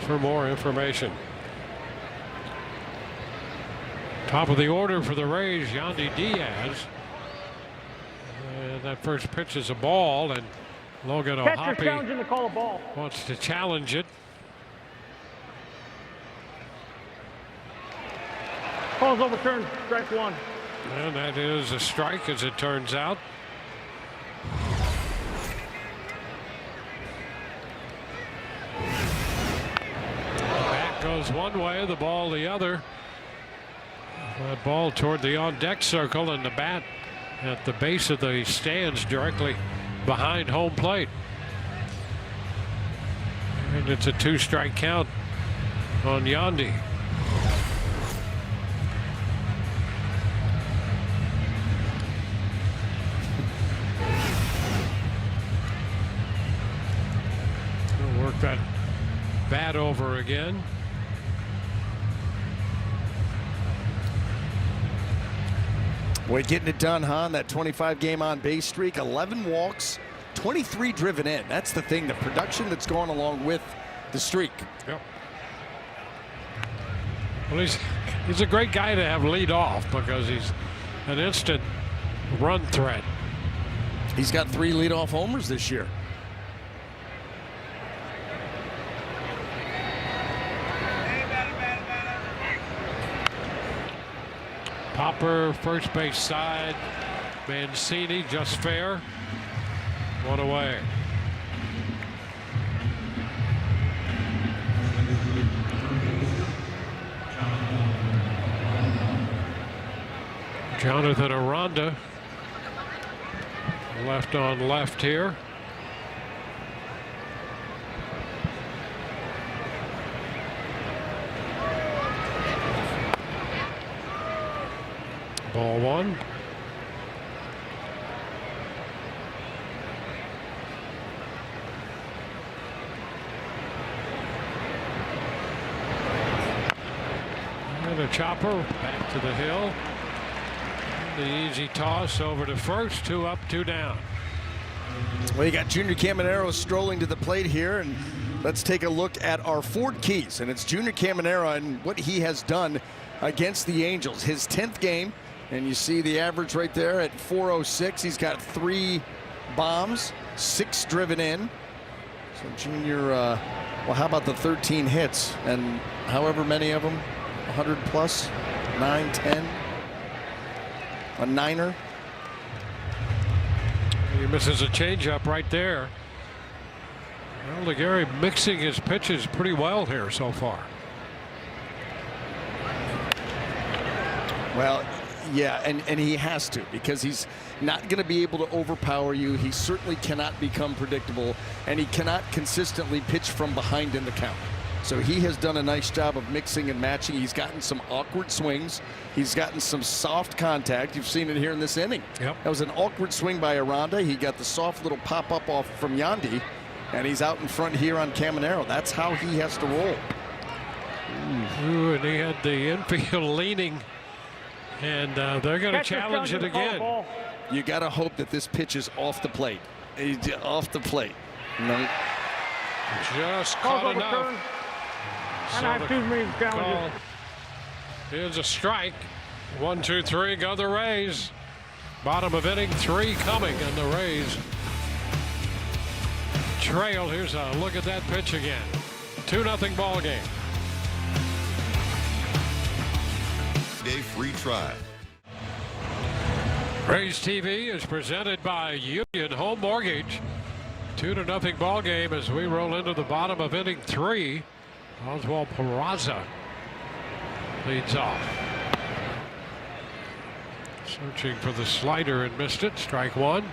Speaker 2: for more information. Top of the order for the Rays, Yandy Diaz. And that first pitch is a ball, and Logan O'Hoppe
Speaker 9: challenging to call a ball.
Speaker 2: Wants to challenge it.
Speaker 9: Call's overturned, strike 1.
Speaker 2: And that is a strike, as it turns out. Bat goes one way, the ball the other. That ball toward the on-deck circle, and the bat at the base of the stands directly behind home plate. And it's a 2-strike count on Yandy. work that bat over again.
Speaker 6: Boy, getting it done, huh? That 25-game on-base streak, 11 walks, 23 driven in. That's the thing, the production that's gone along with the streak.
Speaker 2: Yep. Well, he's a great guy to have lead off because he's an instant run threat.
Speaker 6: He's got 3 leadoff homers this year.
Speaker 2: Popper, first base side. Mancini, just fair. 1 away. Jonathan Aranda, left on left here. Ball 1. And a chopper back to the hill. The easy toss over to first. 2 up, 2 down.
Speaker 6: Well, you got Junior Caminero strolling to the plate here, and let's take a look at our Ford Keys. And it's Junior Caminero and what he has done against the Angels. His 10th game, and you see the average right there at 406. He's got 3 bombs, 6 driven in. So Junior, well, how about the 13 hits? And however many of them, 100 plus, 9, 10. A 9er.
Speaker 2: He misses a changeup right there. Well, Legary mixing his pitches pretty well here so far.
Speaker 6: Well, yeah, and he has to, because he's not going to be able to overpower you. He certainly cannot become predictable, and he cannot consistently pitch from behind in the count. So he has done a nice job of mixing and matching. He's gotten some awkward swings. He's gotten some soft contact. You've seen it here in this inning.
Speaker 2: Yep.
Speaker 6: That was an awkward swing by Aranda. He got the soft little pop-up off from Yandy, and he's out in front here on Caminero. That's how he has to roll.
Speaker 2: Ooh, and he had the infield leaning, and they're going to challenge it again.
Speaker 6: You got to hope that this pitch is off the plate. Off the plate. No.
Speaker 2: Just caught enough.
Speaker 9: Challenges.
Speaker 2: Here's a strike. 1, 2, 3, go the Rays. Bottom of inning 3 coming, and the Rays trail. Here's a look at that pitch again. 2-0 ball game.
Speaker 10: Day free trial.
Speaker 2: Rays TV is presented by Union Home Mortgage. 2-0 ball game as we roll into the bottom of inning 3. Oswald Peraza leads off. Searching for the slider and missed it. Strike 1.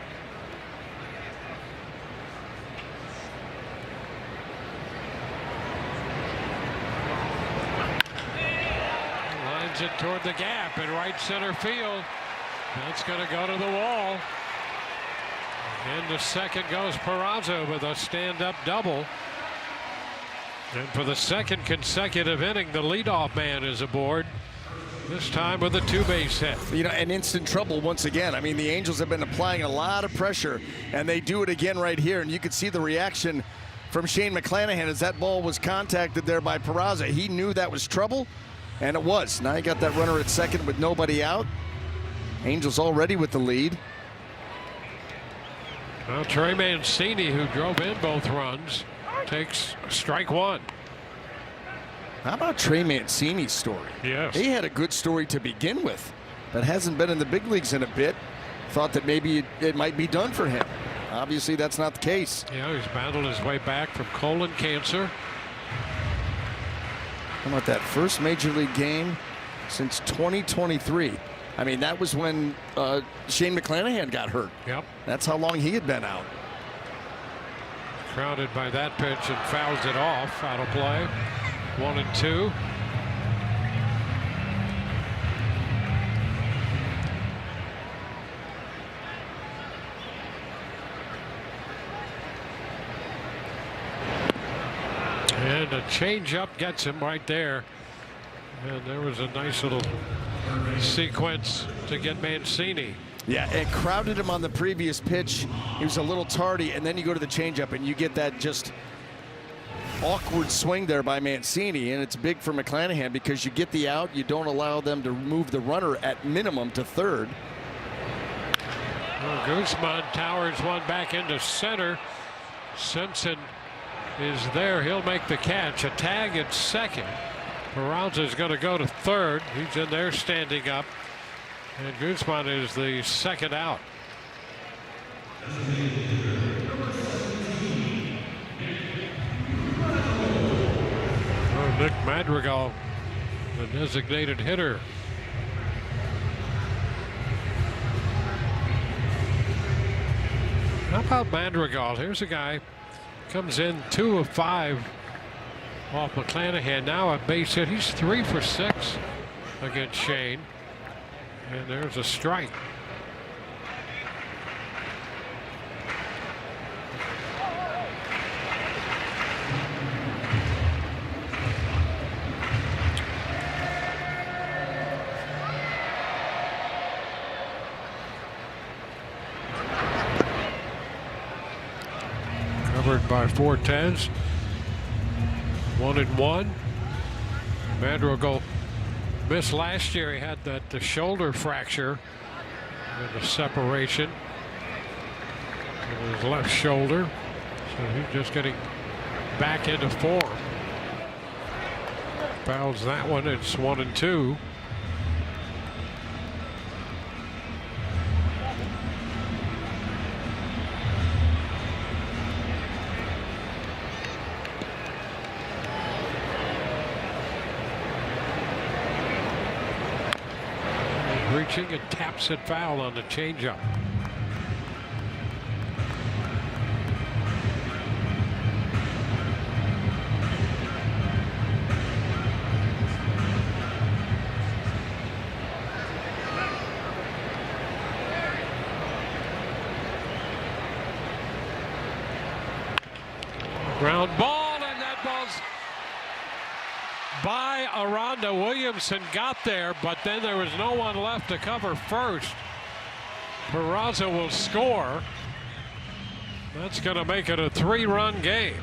Speaker 2: Lines it toward the gap in right center field. That's going to go to the wall. Into second goes Peraza with a stand-up double. And for the second consecutive inning, the leadoff man is aboard. This time with a 2-base hit.
Speaker 6: You know, and instant trouble once again. I mean, the Angels have been applying a lot of pressure, and they do it again right here. And you could see the reaction from Shane McClanahan as that ball was contacted there by Peraza. He knew that was trouble, and it was. Now you got that runner at second with nobody out. Angels already with the lead.
Speaker 2: Well, Trey Mancini, who drove in both runs, takes strike 1.
Speaker 6: How about Trey Mancini's story?
Speaker 2: Yes.
Speaker 6: He had a good story to begin with, but hasn't been in the big leagues in a bit. Thought that maybe it might be done for him. Obviously, that's not the case.
Speaker 2: Yeah, he's battled his way back from colon cancer.
Speaker 6: How about that first major league game since 2023? I mean, that was when Shane McClanahan got hurt.
Speaker 2: Yep.
Speaker 6: That's how long he had been out.
Speaker 2: Crowded by that pitch and fouls it off. Out of play. 1 and 2. And a changeup gets him right there. And there was a nice little sequence to get Mancini.
Speaker 6: Yeah, and crowded him on the previous pitch. He was a little tardy, and then you go to the changeup, and you get that just awkward swing there by Mancini, and it's big for McClanahan because you get the out. You don't allow them to move the runner at minimum to third.
Speaker 2: Well, Guzman towers one back into center. Simpson is there. He'll make the catch. A tag at second. Carranza's going to go to third. He's in there standing up. And Guzman is the second out. Oh, Nick Madrigal, the designated hitter. How about Madrigal? Here's a guy comes in 2 of 5 off McClanahan. Now a base hit. He's 3 for 6 against Shane. And there's a strike. Covered by 4-10s. 1-1. Madrigal missed last year. He had the shoulder fracture and the separation in his left shoulder. So he's just getting back into form. Fouls that one. It's 1-2. Reaching and taps it foul on the changeup. Ground ball, and that ball's by Aranda. Williamson got there, but then there was no one left to cover first. Peraza will score. That's going to make it a 3-run game.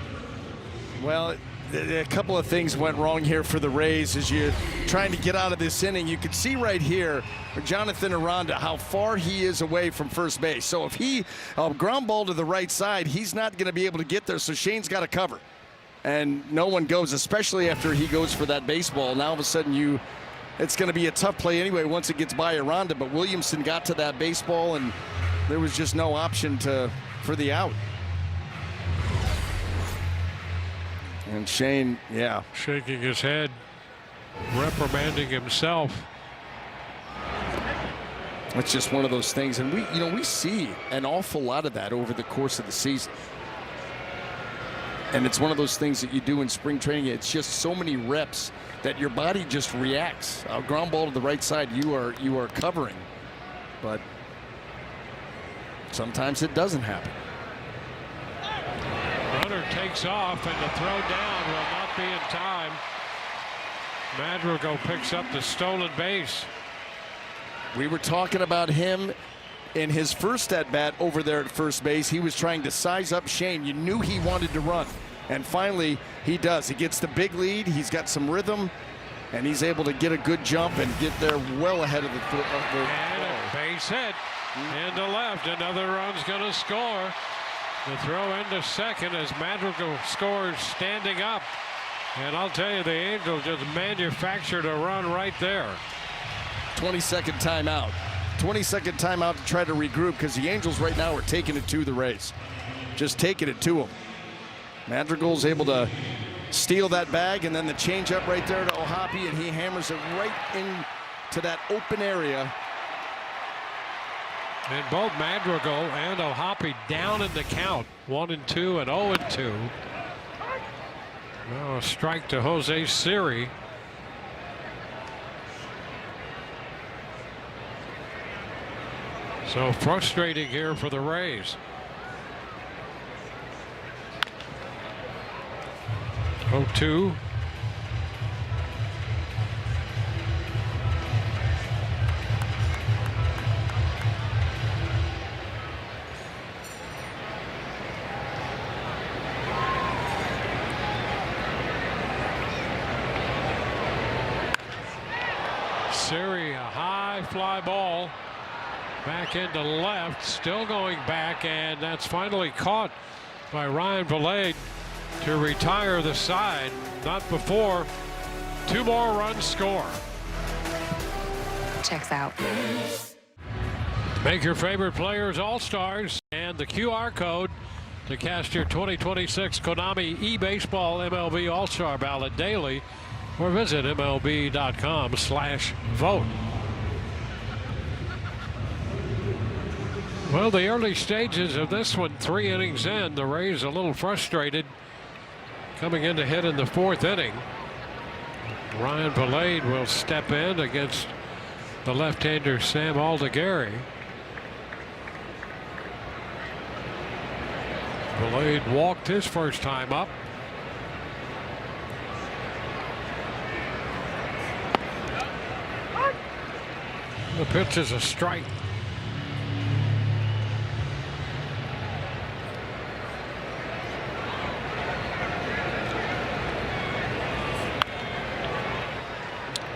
Speaker 6: Well, a couple of things went wrong here for the Rays as you're trying to get out of this inning. You can see right here for Jonathan Aranda how far he is away from first base. So if he ground ball to the right side, he's not going to be able to get there. So Shane's got to cover. And no one goes, especially after he goes for that baseball. Now all of a sudden it's going to be a tough play anyway once it gets by Aranda. But Williamson got to that baseball, and there was just no option for the out. And Shane, yeah,
Speaker 2: shaking his head, reprimanding himself.
Speaker 6: It's just one of those things, and we see an awful lot of that over the course of the season. And it's one of those things that you do in spring training. It's just so many reps that your body just reacts. A ground ball to the right side, you are covering, but sometimes it doesn't happen.
Speaker 2: Runner takes off, and the throw down will not be in time. Madrigal picks up the stolen base.
Speaker 6: We were talking about him in his first at-bat over there at first base. He was trying to size up Shane. You knew he wanted to run, and finally he does. He gets the big lead. He's got some rhythm, and he's able to get a good jump and get there well ahead of the
Speaker 2: and a base hit into left. Another run's going to score. The throw into second as Madrigal scores standing up. And I'll tell you, the Angels just manufactured a run right there.
Speaker 6: 22nd timeout. 22nd timeout to try to regroup, because the Angels right now are taking it to the Rays. Just taking it to them. Madrigal's able to steal that bag, and then the changeup right there to O'Hoppe, and he hammers it right into that open area.
Speaker 2: And both Madrigal and O'Hoppe down in the count. 1-2 and 0-2. Now a strike to Jose Siri. So frustrating here for the Rays. 0-2. Siri, a high fly ball back into left, still going back, and that's finally caught by Ryan Valade to retire the side. Not before 2 more runs score.
Speaker 7: Checks out.
Speaker 2: Make your favorite players all-stars and the QR code to cast your 2026 Konami eBaseball MLB All-Star ballot daily, or visit MLB.com/vote. Well, the early stages of this one, 3 innings in, the Rays a little frustrated coming in to hit in the 4th inning. Ryan Valade will step in against the left-hander Sam Aldegari. Valade walked his first time up. The pitch is a strike.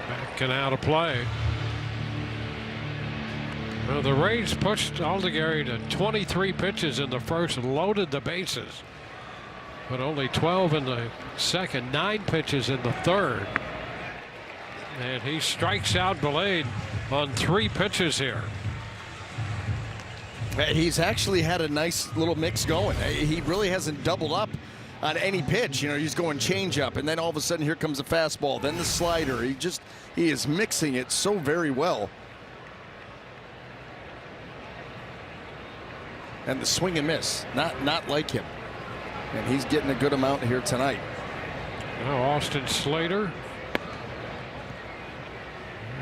Speaker 2: Back and out of play. Well, the Rays pushed Aldegari to 23 pitches in the first and loaded the bases, but only 12 in the second, 9 pitches in the third. And he strikes out Valade on 3 pitches here.
Speaker 6: He's actually had a nice little mix going. He really hasn't doubled up on any pitch. You know, he's going changeup, and then all of a sudden here comes a fastball, then the slider. He is mixing it so very well. And the swing and miss, not like him. And he's getting a good amount here tonight.
Speaker 2: Now Austin Slater.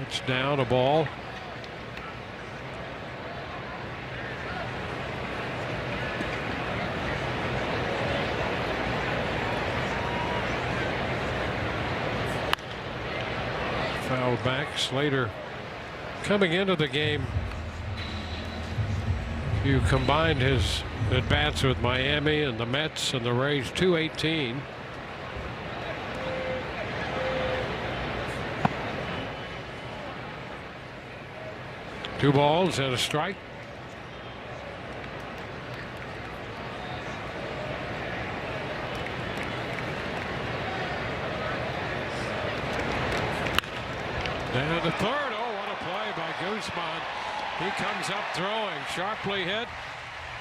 Speaker 2: It's down, a ball. Foul back. Slater coming into the game. You combined his at-bats with Miami and the Mets and the Rays, 218. Two balls and a strike. Down to third. Oh, what a play by Guzman. He comes up throwing, sharply hit,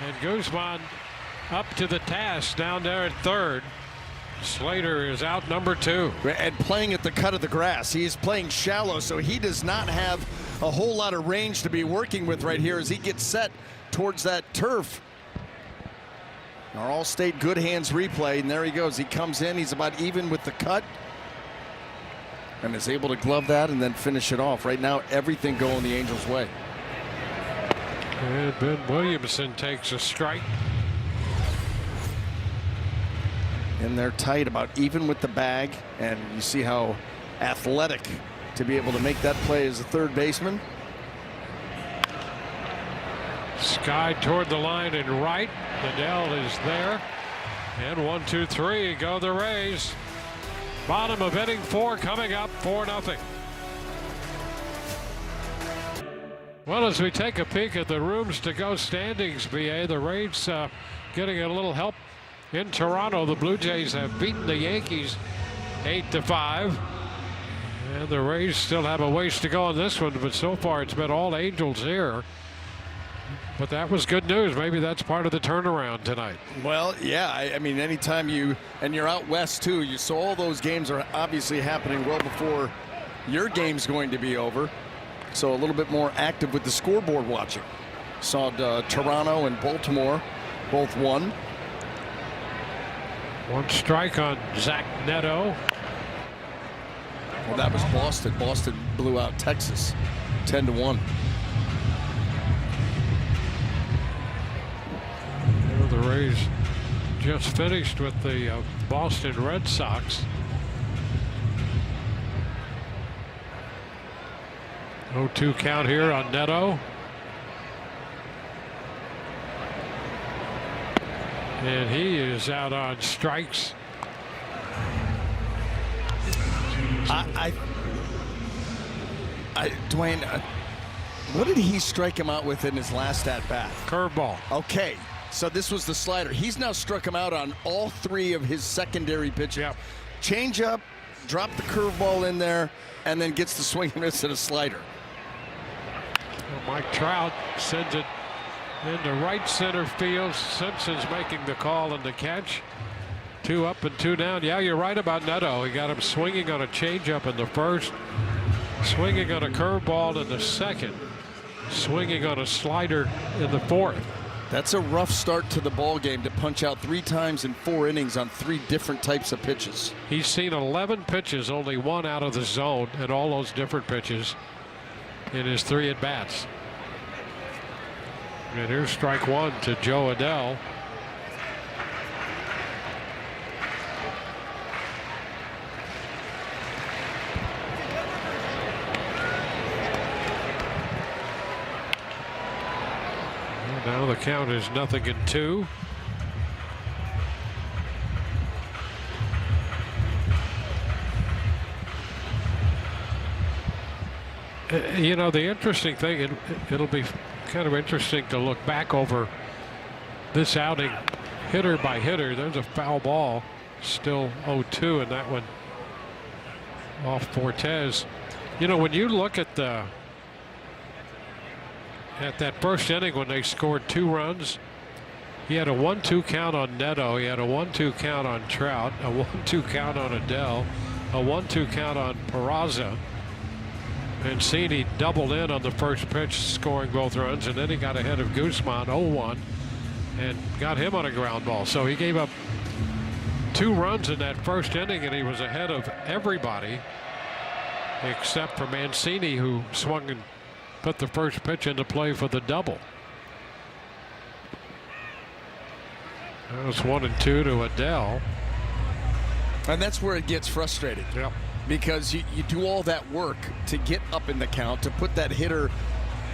Speaker 2: and Guzman up to the task down there at third. Slater is out number 2.
Speaker 6: And playing at the cut of the grass. He is playing shallow, so he does not have a whole lot of range to be working with right here as he gets set towards that turf. Our All-State good hands replay, and there he goes. He comes in, he's about even with the cut, and is able to glove that and then finish it off. Right now, everything going the Angels' way.
Speaker 2: And Ben Williamson takes a strike.
Speaker 6: And they're tight, about even with the bag, and you see how athletic to be able to make that play as a third baseman.
Speaker 2: Sky toward the line and right. Liddell is there. And 1-2-3 go the Rays. Bottom of inning 4 coming up, 4-0. Well, as we take a peek at the rooms to go standings, BA, the Rays getting a little help in Toronto. The Blue Jays have beaten the Yankees 8-5. And the Rays still have a ways to go on this one, but so far it's been all Angels here. But that was good news. Maybe that's part of the turnaround tonight.
Speaker 6: Well, yeah, I mean, anytime you're out west too, so all those games are obviously happening well before your game's going to be over. So a little bit more active with the scoreboard watching. Saw Toronto and Baltimore both won.
Speaker 2: 1 strike on Zach Neto.
Speaker 6: Well, that was Boston. Boston blew out Texas 10-1.
Speaker 2: The Rays just finished with the Boston Red Sox. 0-2 count here on Neto. And he is out on strikes.
Speaker 6: Dwayne, what did he strike him out with in his last at bat?
Speaker 2: Curveball.
Speaker 6: Okay, so this was the slider. He's now struck him out on all 3 of his secondary pitches.
Speaker 2: Yep.
Speaker 6: Change up, drop the curveball in there, and then gets the swing and miss at a slider.
Speaker 2: Well, Mike Trout sends it into right center field. Simpson's making the call and the catch. 2 up and 2 down. Yeah, you're right about Neto. He got him swinging on a changeup in the first, swinging on a curveball in the second, swinging on a slider in the fourth.
Speaker 6: That's a rough start to the ball game to punch out 3 times in 4 innings on 3 different types of pitches.
Speaker 2: He's seen 11 pitches, only 1 out of the zone, and all those different pitches in his 3 at bats. And here's strike 1 to Joe Adell. Now the count is 0-2. You know, the interesting thing, it'll be kind of interesting to look back over this outing hitter by hitter. There's a foul ball, still 0-2, and that one off Fortes. You know, when you look at that first inning when they scored 2 runs, he had a 1-2 count on Neto, he had a 1-2 count on Trout, a 1-2 count on Adell, a 1-2 count on Peraza. Mancini doubled in on the first pitch, scoring both runs, and then he got ahead of Guzman 0-1 and got him on a ground ball. So he gave up 2 runs in that first inning, and he was ahead of everybody except for Mancini, who swung and put the first pitch into play for the double. That was 1-2 to Adell.
Speaker 6: And that's where it gets frustrating.
Speaker 2: Yep.
Speaker 6: Because you do all that work to get up in the count, to put that hitter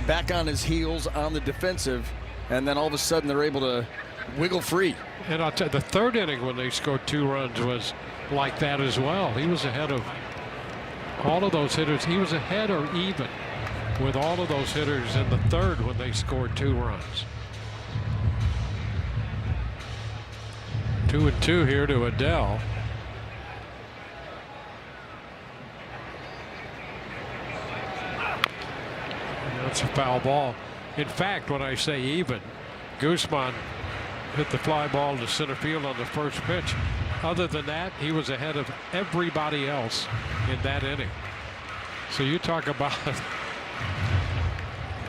Speaker 6: back on his heels on the defensive, and then all of a sudden they're able to wiggle free.
Speaker 2: And I'll tell you, the third inning when they scored 2 runs was like that as well. He was ahead of all of those hitters. He was ahead or even with all of those hitters in the third when they scored 2 runs. 2-2 here to Adell. That's a foul ball. In fact, when I say even, Guzman hit the fly ball to center field on the first pitch. Other than that, he was ahead of everybody else in that inning. So you talk about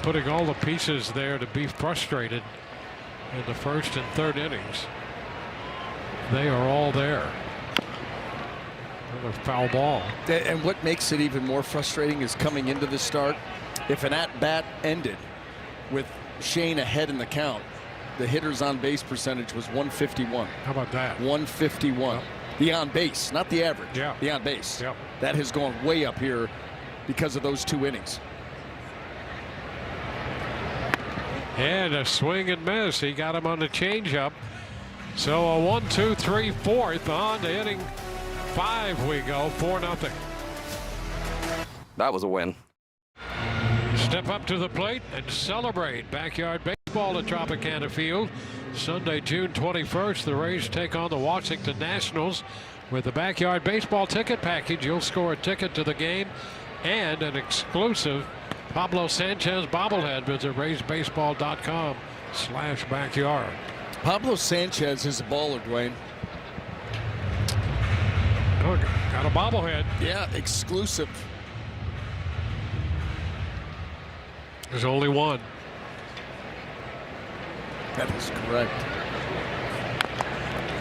Speaker 2: putting all the pieces there to be frustrated in the first and third innings. They are all there. Another foul ball.
Speaker 6: And what makes it even more frustrating is coming into the start, if an at-bat ended with Shane ahead in the count, the hitter's on-base percentage was 151.
Speaker 2: How about that?
Speaker 6: 151. Yep. The on-base, not the average.
Speaker 2: Yeah.
Speaker 6: The on-base.
Speaker 2: Yep.
Speaker 6: That has gone way up here because of those 2 innings.
Speaker 2: And a swing and miss. He got him on the changeup. So a 1-2-3-4 on to inning 5 we go. 4-0.
Speaker 11: That was a win.
Speaker 2: Step up to the plate and celebrate. Backyard baseball at Tropicana Field. Sunday, June 21st, the Rays take on the Washington Nationals. With the backyard baseball ticket package, you'll score a ticket to the game and an exclusive Pablo Sanchez bobblehead. Visit RaysBaseball.com/backyard.
Speaker 6: Pablo Sanchez is a baller, Dwayne.
Speaker 2: Oh, got a bobblehead.
Speaker 6: Yeah, exclusive.
Speaker 2: There's only one.
Speaker 6: That is correct.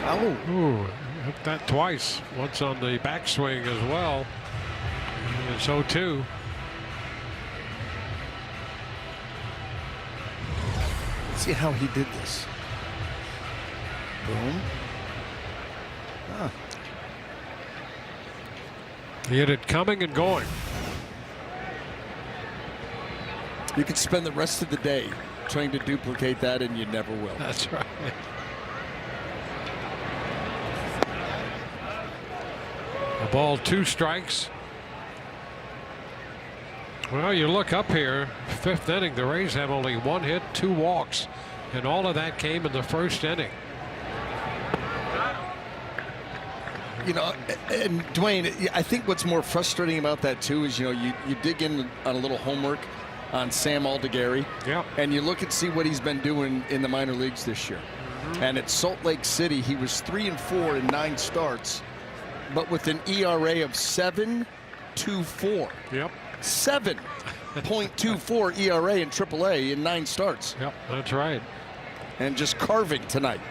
Speaker 6: Oh.
Speaker 2: Ooh, hit that twice. Once on the backswing as well. And it's 0-2.
Speaker 6: See how he did this. Boom.
Speaker 2: He had it coming and going.
Speaker 6: You could spend the rest of the day trying to duplicate that, and you never will.
Speaker 2: That's right. A ball, 2 strikes. Well, you look up here, 5th inning, the Rays have only 1 hit, 2 walks, and all of that came in the 1st inning.
Speaker 6: You know, and Dwayne, I think what's more frustrating about that too is, you dig in on a little homework on Sam Aldegheri.
Speaker 2: Yeah.
Speaker 6: And you look and see what he's been doing in the minor leagues this year. And at Salt Lake City, he was 3-4 in 9 starts, but with an ERA of 7.24.
Speaker 2: Yep.
Speaker 6: 7.24 ERA in AAA in 9 starts.
Speaker 2: Yep, that's right.
Speaker 6: And just carving tonight.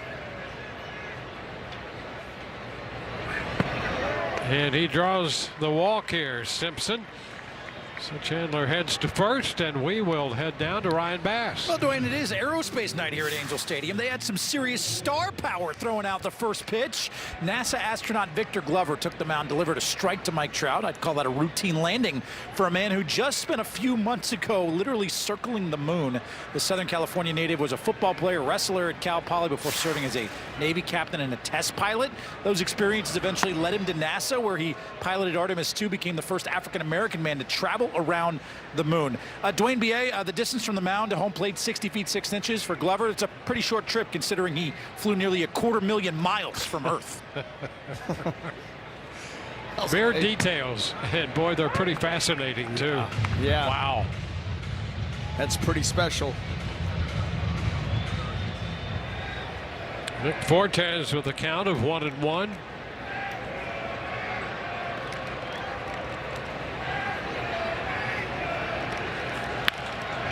Speaker 2: And he draws the walk here, Simpson. So Chandler heads to first, and we will head down to Ryan Bass.
Speaker 8: Well, Dwayne, it is aerospace night here at Angel Stadium. They had some serious star power throwing out the first pitch. NASA astronaut Victor Glover took the mound, delivered a strike to Mike Trout. I'd call that a routine landing for a man who just spent a few months ago literally circling the moon. The Southern California native was a football player, wrestler at Cal Poly before serving as a Navy captain and a test pilot. Those experiences eventually led him to NASA, where he piloted Artemis II, became the first African-American man to travel around the moon. Dwayne B.A., the distance from the mound to home plate, 60 feet 6 inches. For Glover, it's a pretty short trip considering he flew nearly 250,000 miles from Earth.
Speaker 2: Bare details, and boy, they're pretty fascinating too.
Speaker 6: Yeah.
Speaker 2: Wow.
Speaker 6: That's pretty special.
Speaker 2: Nick Fortes with a count of 1-1.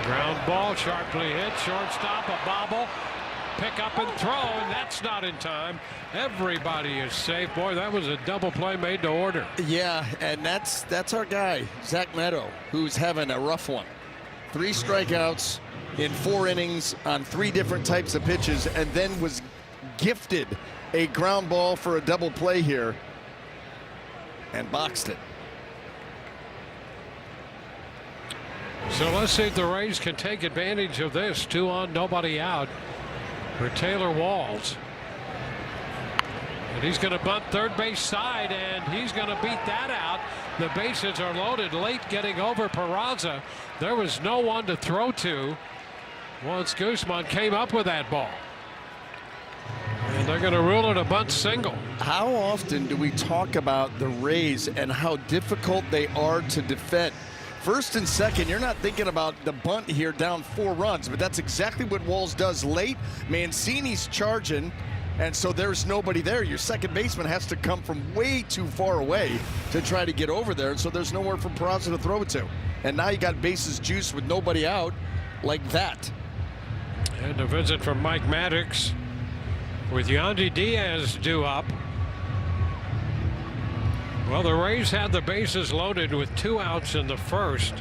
Speaker 2: Ground ball, sharply hit, shortstop, a bobble, pick up and throw, and that's not in time. Everybody is safe. Boy, that was a double play made to order.
Speaker 6: Yeah, and that's our guy, Zach Meadow, who's having a rough one. 3 strikeouts in 4 innings on 3 different types of pitches, and then was gifted a ground ball for a double play here and boxed it.
Speaker 2: So let's see if the Rays can take advantage of this. 2 on, nobody out for Taylor Walls. And he's going to bunt third base side, and he's going to beat that out. The bases are loaded late, getting over Peraza. There was no one to throw to once Guzman came up with that ball. And they're going to rule it a bunt single.
Speaker 6: How often do we talk about the Rays and how difficult they are to defend? First and second, you're not thinking about the bunt here down 4 runs, but that's exactly what Walls does late. Mancini's charging, and so there's nobody there. Your second baseman has to come from way too far away to try to get over there, and so there's nowhere for Peraza to throw it to. And now you got bases juiced with nobody out like that.
Speaker 2: And a visit from Mike Maddox with Yandy Diaz due up. Well, the Rays had the bases loaded with 2 outs in the first,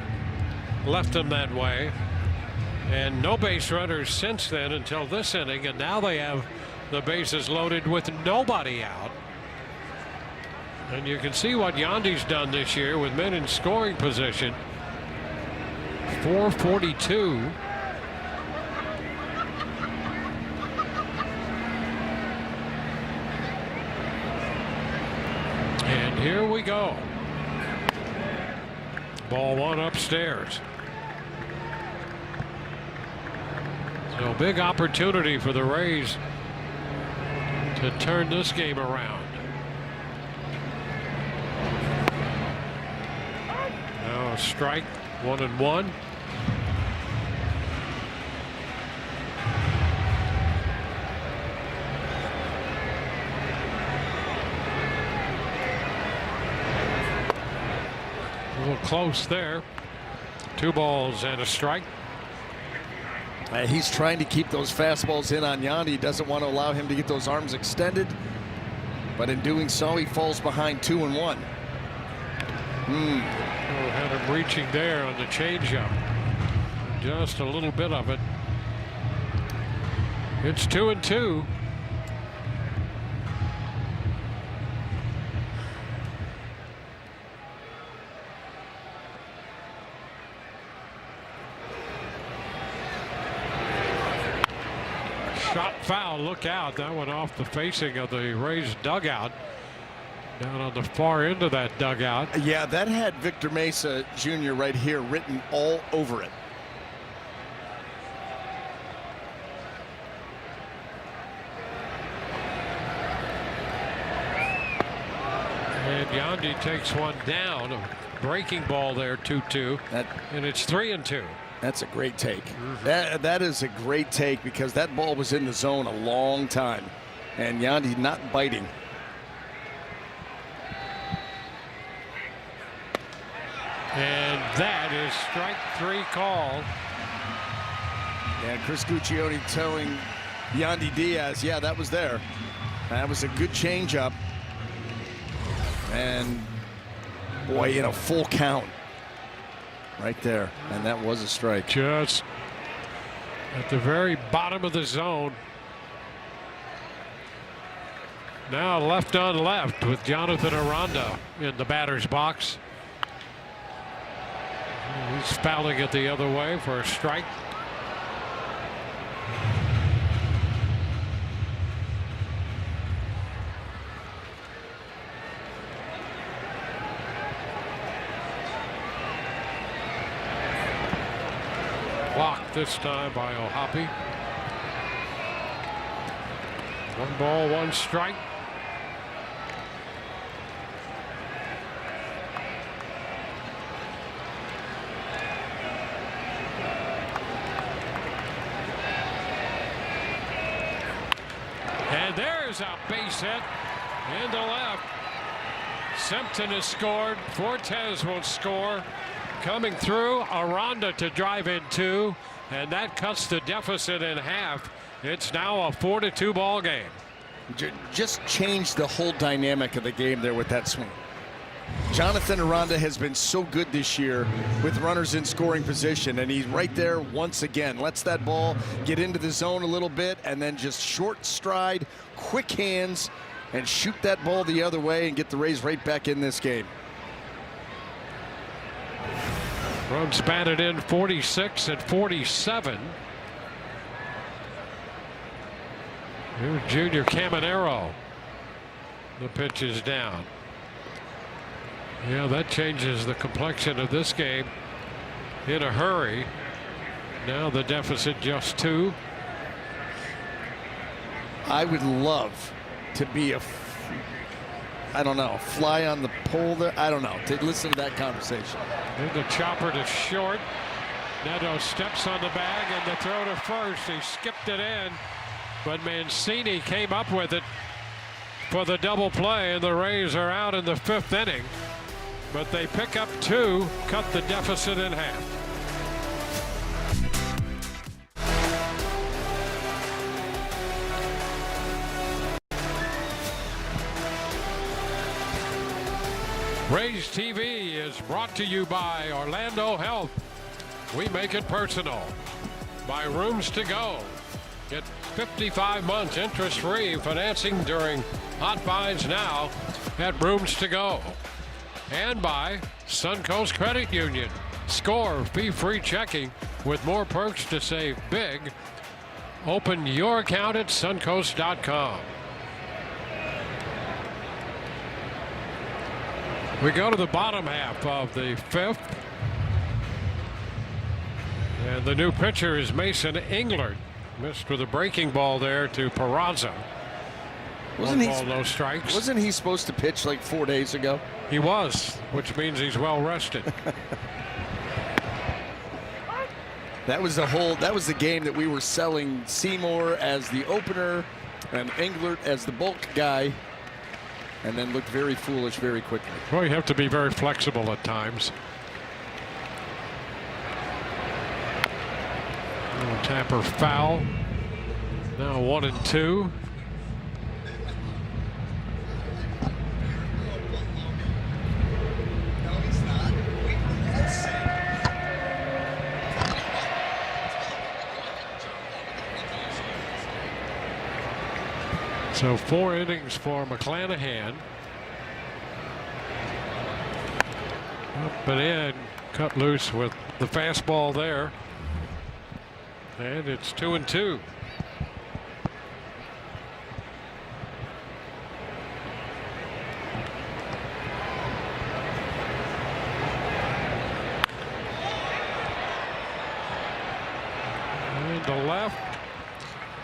Speaker 2: left them that way, and no base runners since then until this inning, and now they have the bases loaded with nobody out. And you can see what Yandy's done this year with men in scoring position. 442. And here we go. Ball 1 upstairs. So big opportunity for the Rays to turn this game around. Now a strike, 1-1. A little close there. 2 balls and a strike.
Speaker 6: He's trying to keep those fastballs in on Yandy. He doesn't want to allow him to get those arms extended. But in doing so, he falls behind 2-1.
Speaker 2: Had him reaching there on the changeup. Just a little bit of it. It's 2-2. Shot foul. Look out. That went off the facing of the Rays dugout. Down on the far end of that dugout.
Speaker 6: Yeah, that had Victor Mesa Jr. right here written all over it.
Speaker 2: And Yandy takes one down. A breaking ball there, 2-2. And it's 3-2.
Speaker 6: That's a great take. That is a great take because that ball was in the zone a long time. And Yandy not biting.
Speaker 2: And that is strike 3 call.
Speaker 6: And Chris Guccione telling Yandy Diaz, yeah, that was there. That was a good changeup. And boy, in a full count right there. And that was a strike.
Speaker 2: Just at the very bottom of the zone. Now left on left with Jonathan Aranda in the batter's box. He's fouling it the other way for a strike. Blocked this time by O'Hoppe. 1 ball, 1 strike. And there's a base hit into left. Simpson has scored. Fortes will score. Coming through, Aranda to drive in 2, and that cuts the deficit in half. It's now a 4-2 ball game.
Speaker 6: Just changed the whole dynamic of the game there with that swing. Jonathan Aranda has been so good this year with runners in scoring position, and he's right there once again. Lets that ball get into the zone a little bit, and then just short stride, quick hands, and shoot that ball the other way and get the Rays right back in this game.
Speaker 2: Runs batted in 46 and 47. Here's Junior Caminero. The pitch is down. Yeah, that changes the complexion of this game in a hurry. Now the deficit just 2.
Speaker 6: I would love to be I don't know, fly on the pole there. I don't know. To listen to that conversation.
Speaker 2: And the chopper to short. Neto steps on the bag and the throw to first. He skipped it in, but Mancini came up with it for the double play, and the Rays are out in the 5th inning. But they pick up 2, cut the deficit in half. Rays TV is brought to you by Orlando Health. We make it personal. By Rooms to Go. Get 55 months interest-free financing during Hot Buys now at Rooms to Go. And by Suncoast Credit Union. Score fee-free checking with more perks to save big. Open your account at suncoast.com. We go to the bottom half of the 5th. And the new pitcher is Mason Englert. Missed with a breaking ball there to Peraza.
Speaker 6: Wasn't he,
Speaker 2: 1 ball, no strikes.
Speaker 6: Wasn't he supposed to pitch like 4 days ago?
Speaker 2: He was, which means he's well rested.
Speaker 6: That was the game that we were selling Seymour as the opener and Englert as the bulk guy, and then looked very foolish very quickly.
Speaker 2: Well, you have to be very flexible at times. Tapper foul. Now 1-2. So 4 innings for McClanahan. Up and in, cut loose with the fastball there. And it's 2-2.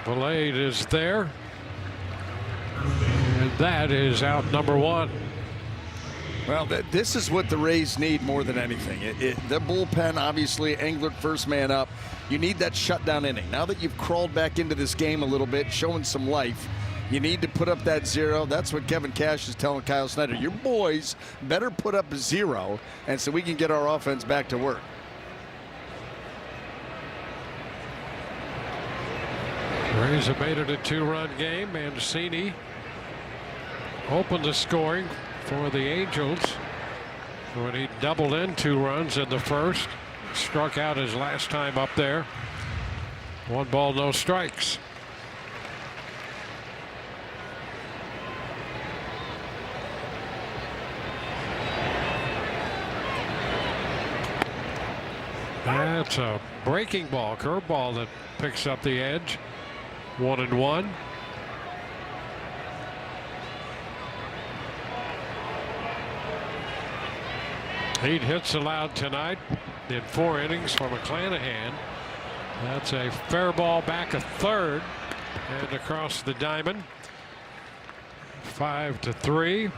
Speaker 2: Blade is there. And that is out number one.
Speaker 6: Well, this is what the Rays need more than anything. The bullpen, obviously, Englert first man up. You need that shutdown inning. Now that you've crawled back into this game a little bit, showing some life, you need to put up that 0. That's what Kevin Cash is telling Kyle Snyder. Your boys better put up a 0, and so we can get our offense back to work.
Speaker 2: Rays have made it a 2-run game. Mancini opened the scoring for the Angels when he doubled in 2 runs in the first. Struck out his last time up there. 1 ball, no strikes. That's a breaking ball, curveball that picks up the edge. 1-1. Eight hits allowed tonight in 4 innings for McClanahan. That's a fair ball back a third and across the diamond. 5-3.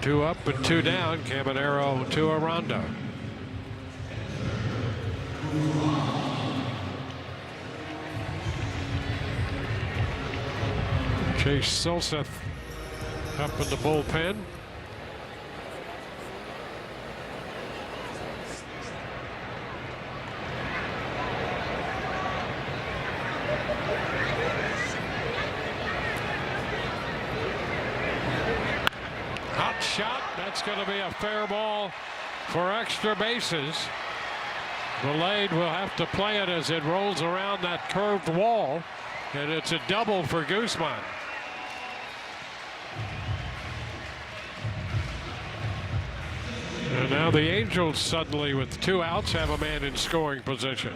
Speaker 2: 2 up and 2 down. Caminero to Aranda. Chase Silseth up in the bullpen. Hot shot. That's going to be a fair ball for extra bases. Blade will have to play it as it rolls around that curved wall, and it's a double for Guzman. And now the Angels suddenly, with 2 outs, have a man in scoring position.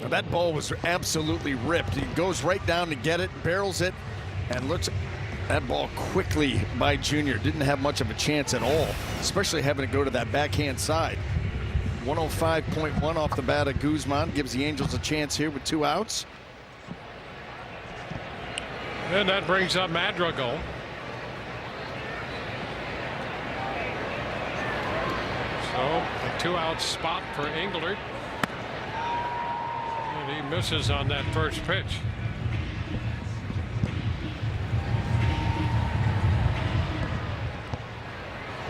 Speaker 6: Now that ball was absolutely ripped. He goes right down to get it, barrels it, and looks at that ball quickly by Junior. Didn't have much of a chance at all, especially having to go to that backhand side. 105.1 off the bat of Guzman gives the Angels a chance here with 2 outs.
Speaker 2: And that brings up Madrigal. So a 2-out spot for Englert. And he misses on that first pitch.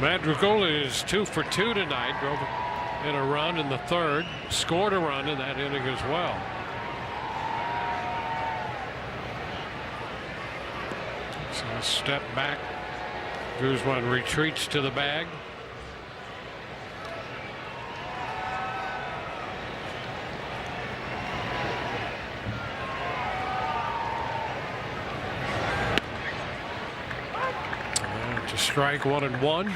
Speaker 2: Madrigal is 2 for 2 tonight. Drove in a run in the third. Scored a run in that inning as well. So a step back. Guzman retreats to the bag. To strike 1-1.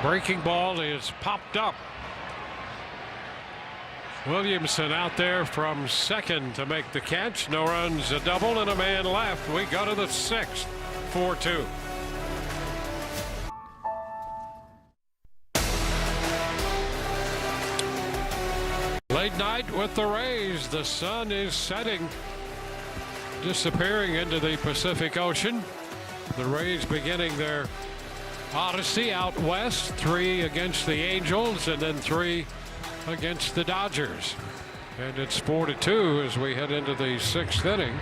Speaker 2: Breaking ball is popped up. Williamson out there from second to make the catch. No runs, a double, and a man left. We go to the 6th. 4-2. Late night with the Rays. The sun is setting, disappearing into the Pacific Ocean. The Rays beginning their odyssey out west. 3 against the Angels and then 3 against the Dodgers. And it's 4-2 as we head into the 6th inning.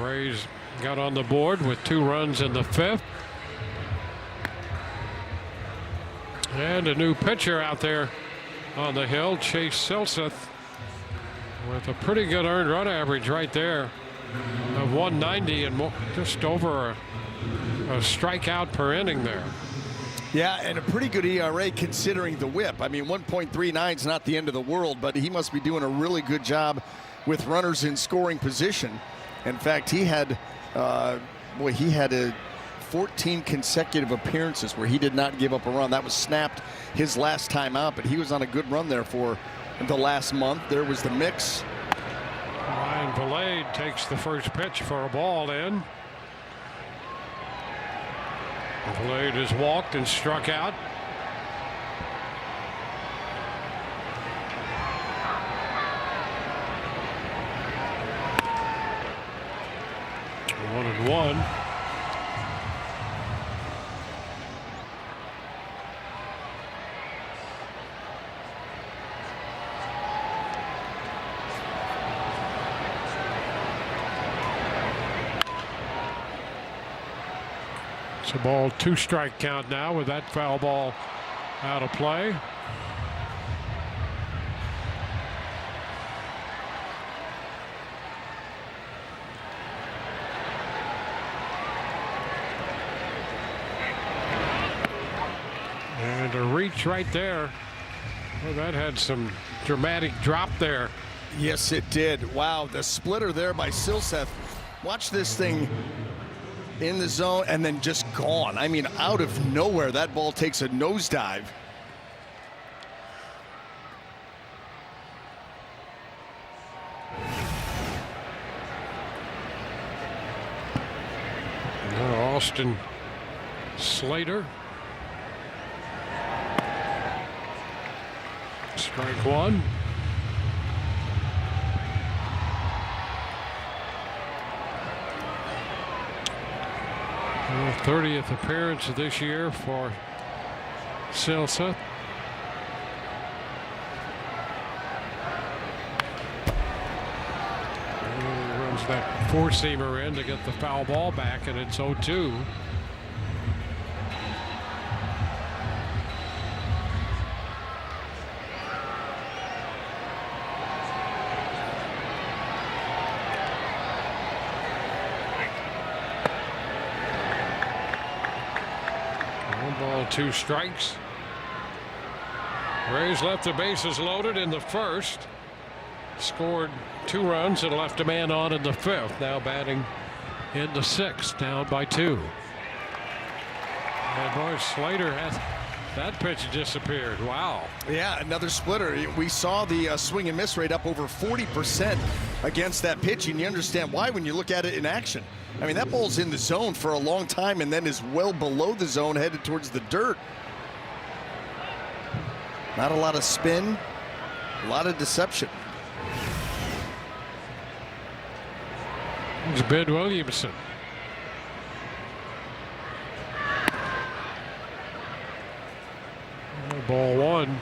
Speaker 2: Rays got on the board with 2 runs in the 5th. And a new pitcher out there on the hill, Chase Silseth, with a pretty good earned run average right there of 190 and just over a strikeout per inning there.
Speaker 6: Yeah, and a pretty good ERA considering the whip. I mean, 1.39 is not the end of the world, but he must be doing a really good job with runners in scoring position. In fact, he had 14 consecutive appearances where he did not give up a run. That was snapped his last time out, but he was on a good run there for the last month. There was the mix
Speaker 2: Ryan Valade takes the first pitch for a ball in. Valade has walked and struck out. One and one. It's a ball, 2-strike count now with that foul ball out of play. And a reach right there. Well, that had some dramatic drop there.
Speaker 6: Yes, it did. Wow, the splitter there by Silseth. Watch this thing in the zone and then just gone. I mean, out of nowhere, that ball takes a nosedive.
Speaker 2: Austin Slater. Strike one. 30th appearance this year for Silseth. Runs that four-seamer in to get the foul ball back, and it's 0-2. Ball, 2 strikes. Rays left the bases loaded in the first. Scored 2 runs and left a man on in the 5th. Now batting in the 6th, down by 2. And boy, Slater has that pitch disappeared. Wow.
Speaker 6: Yeah, another splitter. We saw the swing and miss rate up over 40% against that pitch, and you understand why when you look at it in action. I mean, that ball's in the zone for a long time and then is well below the zone, headed towards the dirt. Not a lot of spin, a lot of deception.
Speaker 2: It's Ben Williamson. Ball 1.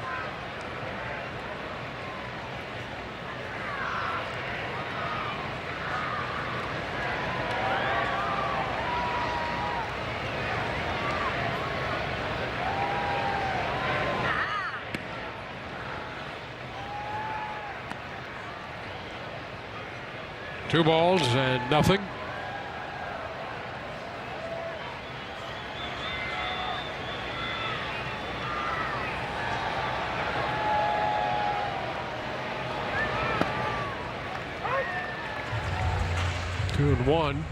Speaker 2: Two balls and nothing. Two and one.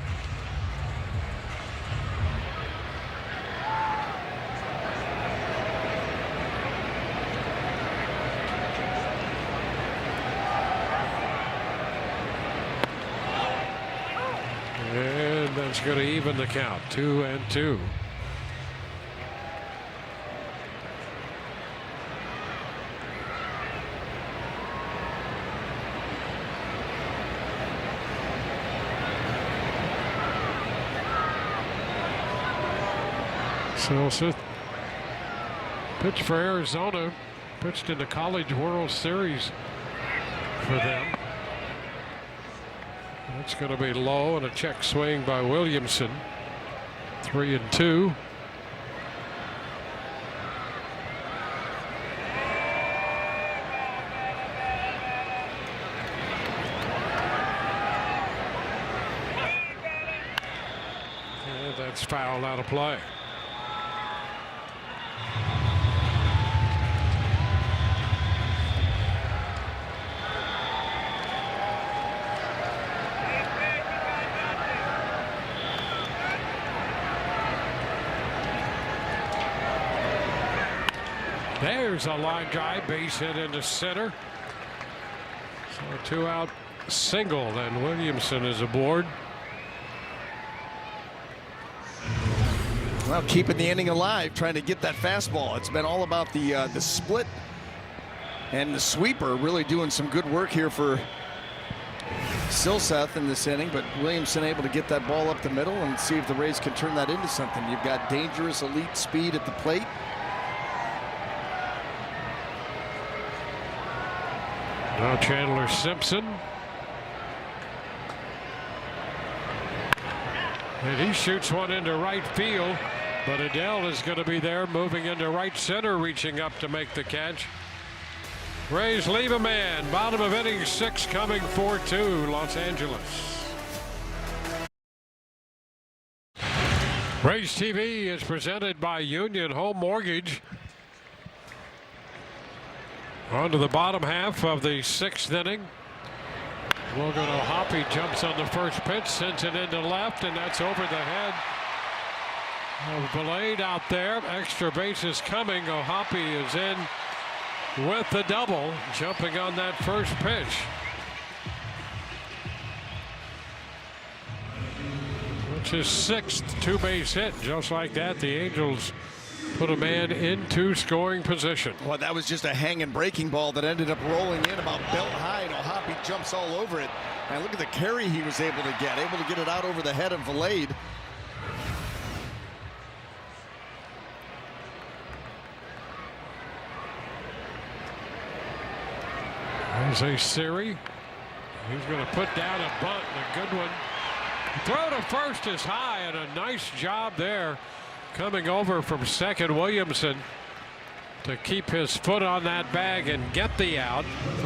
Speaker 2: And that's going to even the count. 2-2. Silseth pitched for Arizona, pitched in the College World Series for them. That's going to be low, and a check swing by Williamson. 3-2. And that's fouled out of play. There's a line drive, base hit into center. So 2 out single, and Williamson is aboard.
Speaker 6: Well, keeping the inning alive, trying to get that fastball. It's been all about the split and the sweeper, really doing some good work here for Silseth in this inning, but Williamson able to get that ball up the middle and see if the Rays can turn that into something. You've got dangerous elite speed at the plate.
Speaker 2: Now Chandler Simpson. And he shoots one into right field, but Adele is going to be there, moving into right center, reaching up to make the catch. Rays leave a man. Bottom of inning 6 coming 4-2 Los Angeles. Rays TV is presented by Union Home Mortgage. On to the bottom half of the 6th inning. Logan O'Hoppe jumps on the first pitch, sends it into left, and that's over the head of Valade out there. Extra bases coming. O'Hoppe is in with the double, jumping on that first pitch. Which is 6th two-base hit. Just like that, the Angels put a man into scoring position.
Speaker 6: Well, that was just a hanging breaking ball that ended up rolling in about belt high, and O'Hoppe jumps all over it. And look at the carry he was able to get it out over the head of Valade.
Speaker 2: There's a Siri. He's going to put down a bunt, and a good one. Throw to first is high, and a nice job there. Coming over from second, Williamson, to keep his foot on that bag and get the out,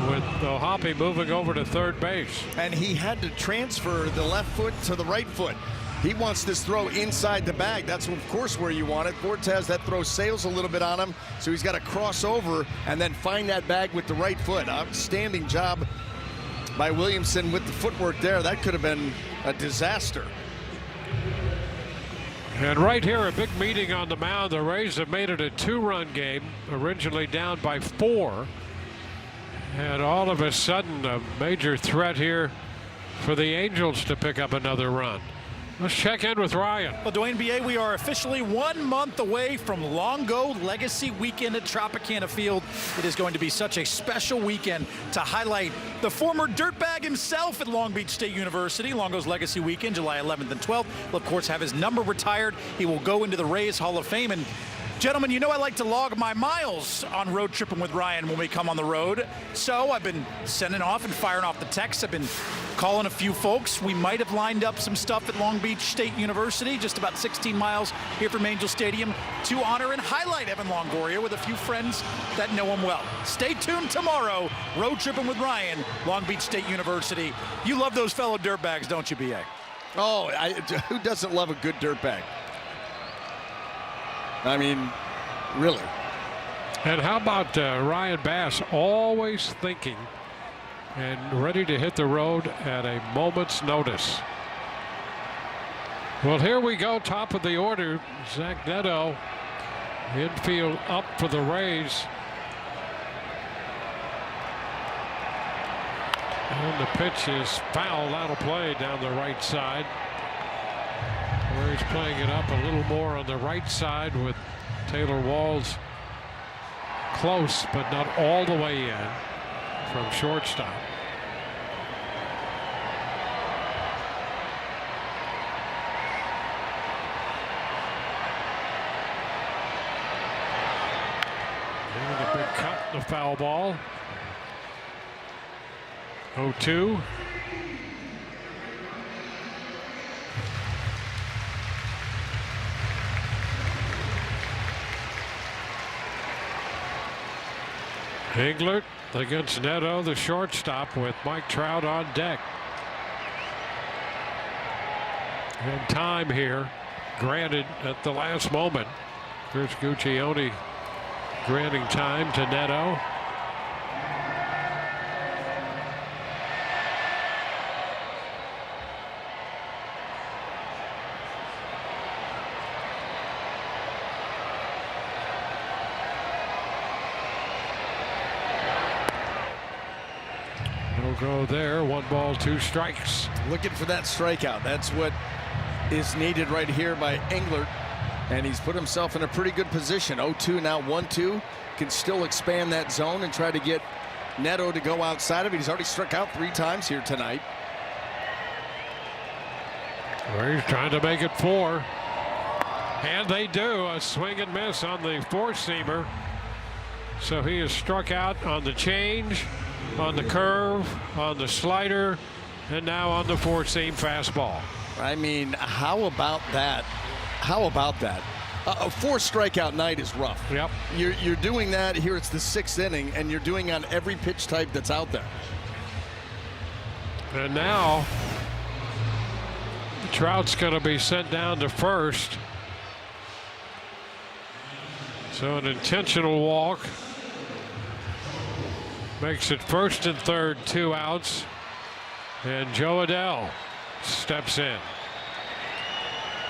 Speaker 2: with O'Hoppe moving over to third base.
Speaker 6: And he had to transfer the left foot to the right foot. He wants this throw inside the bag. That's, of course, where you want it. Fortes, that throw sails a little bit on him, so he's got to cross over and then find that bag with the right foot. Outstanding job by Williamson with the footwork there. That could have been a disaster.
Speaker 2: And right here, a big meeting on the mound. The Rays have made it a 2-run game, originally down by 4. And all of a sudden, a major threat here for the Angels to pick up another run. Let's check in with Ryan.
Speaker 8: Well, Dwayne B.A., we are officially 1 month away from Longo Legacy Weekend at Tropicana Field. It is going to be such a special weekend to highlight the former dirtbag himself at Long Beach State University. Longo's Legacy Weekend, July 11th and 12th. Will, of course, have his number retired. He will go into the Rays Hall of Fame. And gentlemen, you know I like to log my miles on road tripping with Ryan when we come on the road. So I've been sending off and firing off the texts. I've been calling a few folks. We might have lined up some stuff at Long Beach State University, just about 16 miles here from Angel Stadium, to honor and highlight Evan Longoria with a few friends that know him well. Stay tuned tomorrow. Road tripping with Ryan, Long Beach State University. You love those fellow dirtbags, don't you, B.A.?
Speaker 6: Oh, who doesn't love a good dirtbag? I mean, really.
Speaker 2: And how about Ryan Bass, always thinking and ready to hit the road at a moment's notice. Well, here we go, top of the order. Zach Neto, infield up for the Rays. And the pitch is foul. That'll play down the right side. Rays playing it up a little more on the right side with Taylor Walls close, but not all the way in from shortstop. And a big cut, the foul ball. 0-2. Englert against Neto, the shortstop, with Mike Trout on deck. And time here granted at the last moment. Chris Guccione granting time to Neto. go there. 1 ball, 2 strikes.
Speaker 6: Looking for that strikeout. That's what is needed right here by Englert. And he's put himself in a pretty good position. 0-2 now 1-2. Can still expand that zone and try to get Neto to go outside of it. He's already struck out 3 times here tonight.
Speaker 2: He's trying to make it 4. And they do. A swing and miss on the 4-seamer. So he is struck out on the change, on the curve, on the slider, and now on the 4-seam fastball.
Speaker 6: I mean, how about that? How about that? A 4 strikeout night is rough.
Speaker 2: Yep.
Speaker 6: You're doing that here. It's the 6th inning, and you're doing on every pitch type that's out there.
Speaker 2: And now Trout's going to be sent down to first. So an intentional walk makes it 1st and 3rd, 2 outs. And Joe Adell steps in.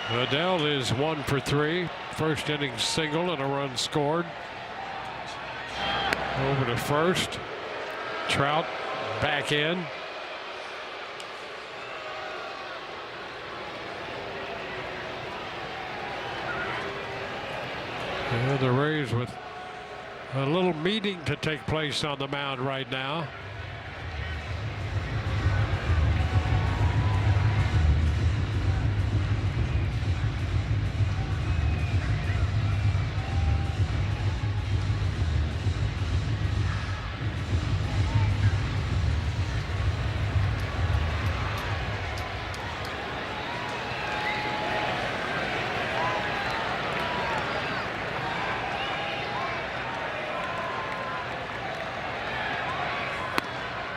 Speaker 2: Adell is 1 for 3. 1st inning single and a run scored. Over to first. Trout back in. And the Rays with a little meeting to take place on the mound right now.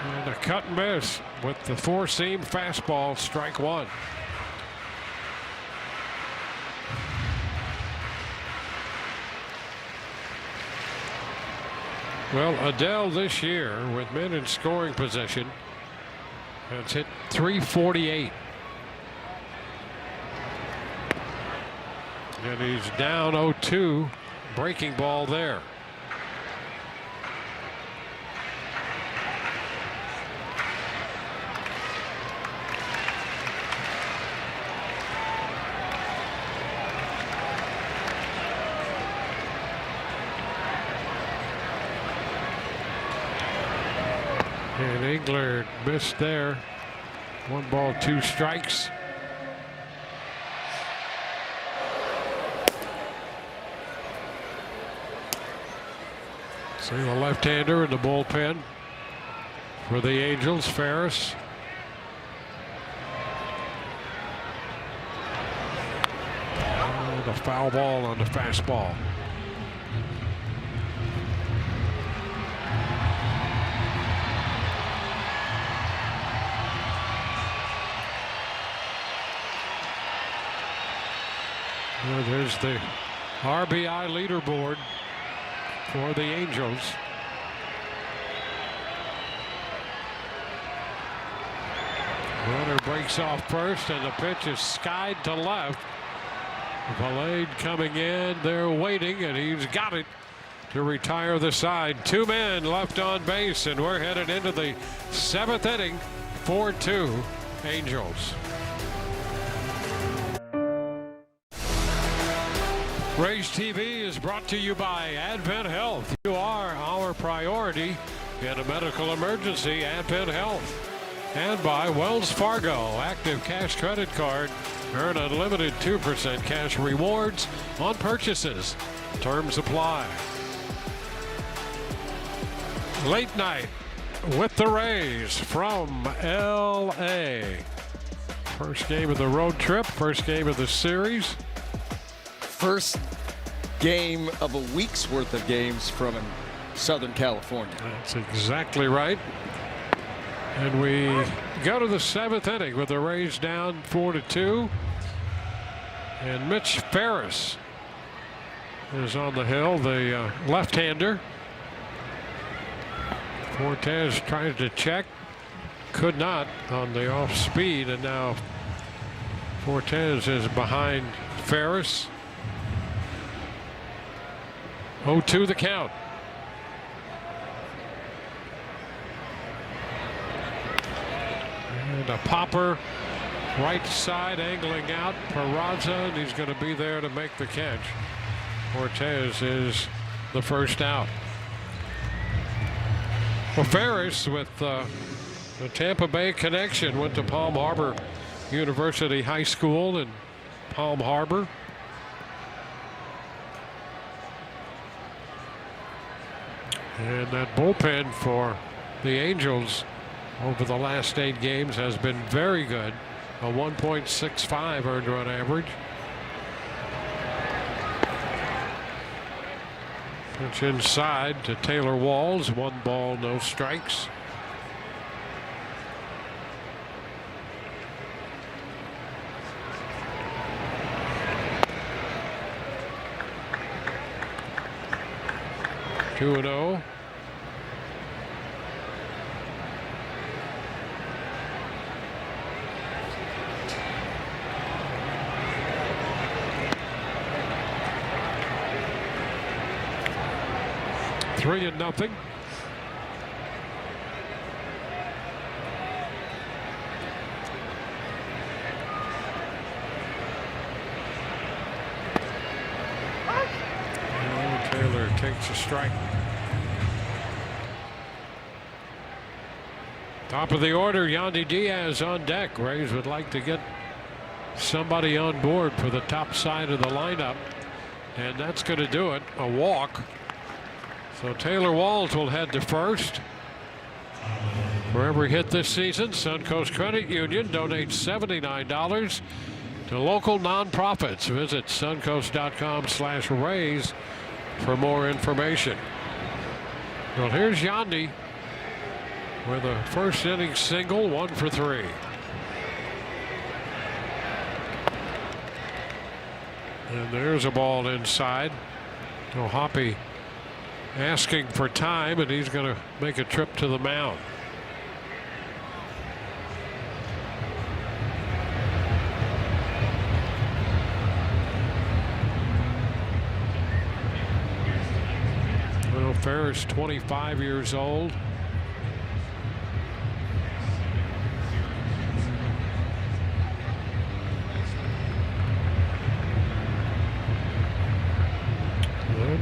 Speaker 2: And a cut and miss with the 4-seam fastball, strike 1. Well, Adell this year with men in scoring position has hit .348. And he's down 0-2, breaking ball there. And Englert missed there. 1 ball, 2 strikes. See the left-hander in the bullpen for the Angels, Ferris. Oh, the foul ball on the fastball. Well, there's the RBI leaderboard for the Angels. Runner breaks off first, and the pitch is skied to left. Valade coming in, they're waiting, and he's got it to retire the side. 2 men left on base, and we're headed into the 7th inning. 4-2 Angels. Rays TV is brought to you by Advent Health. You are our priority in a medical emergency. Advent Health. And by Wells Fargo Active Cash Credit Card. Earn unlimited 2% cash rewards on purchases. Terms apply. Late night with the Rays from L.A. First game of the road trip. First game of the series.
Speaker 6: First game of a week's worth of games from Southern California.
Speaker 2: That's exactly right. And we go to the 7th inning with the Rays down 4-2. And Mitch Ferris is on the hill, the left-hander. Fortes tries to check, could not on the off speed, and now Fortes is behind Ferris. 0-2 the count. And a popper, right side, angling out. Peraza, and he's going to be there to make the catch. Cortez is the first out. Well, Ferris with the Tampa Bay connection went to Palm Harbor University High School in Palm Harbor. And that bullpen for the Angels over the last 8 games has been very good. A 1.65 earned run average. Pitch inside to Taylor Walls. 1 ball, no strikes. Two and 0. Three and nothing. Taylor takes a strike. Top of the order, Yandy Diaz on deck. Rays would like to get somebody on board for the top side of the lineup, and that's going to do it. A walk. So Taylor Walls will head to first. For every hit this season, Suncoast Credit Union donates $79 to local nonprofits. Visit suncoast.com/raise for more information. Well, here's Yandy with a first inning single, 1 for 3. And there's a ball inside. Hoppy asking for time, and he's going to make a trip to the mound. Well, Ferris, 25 years old.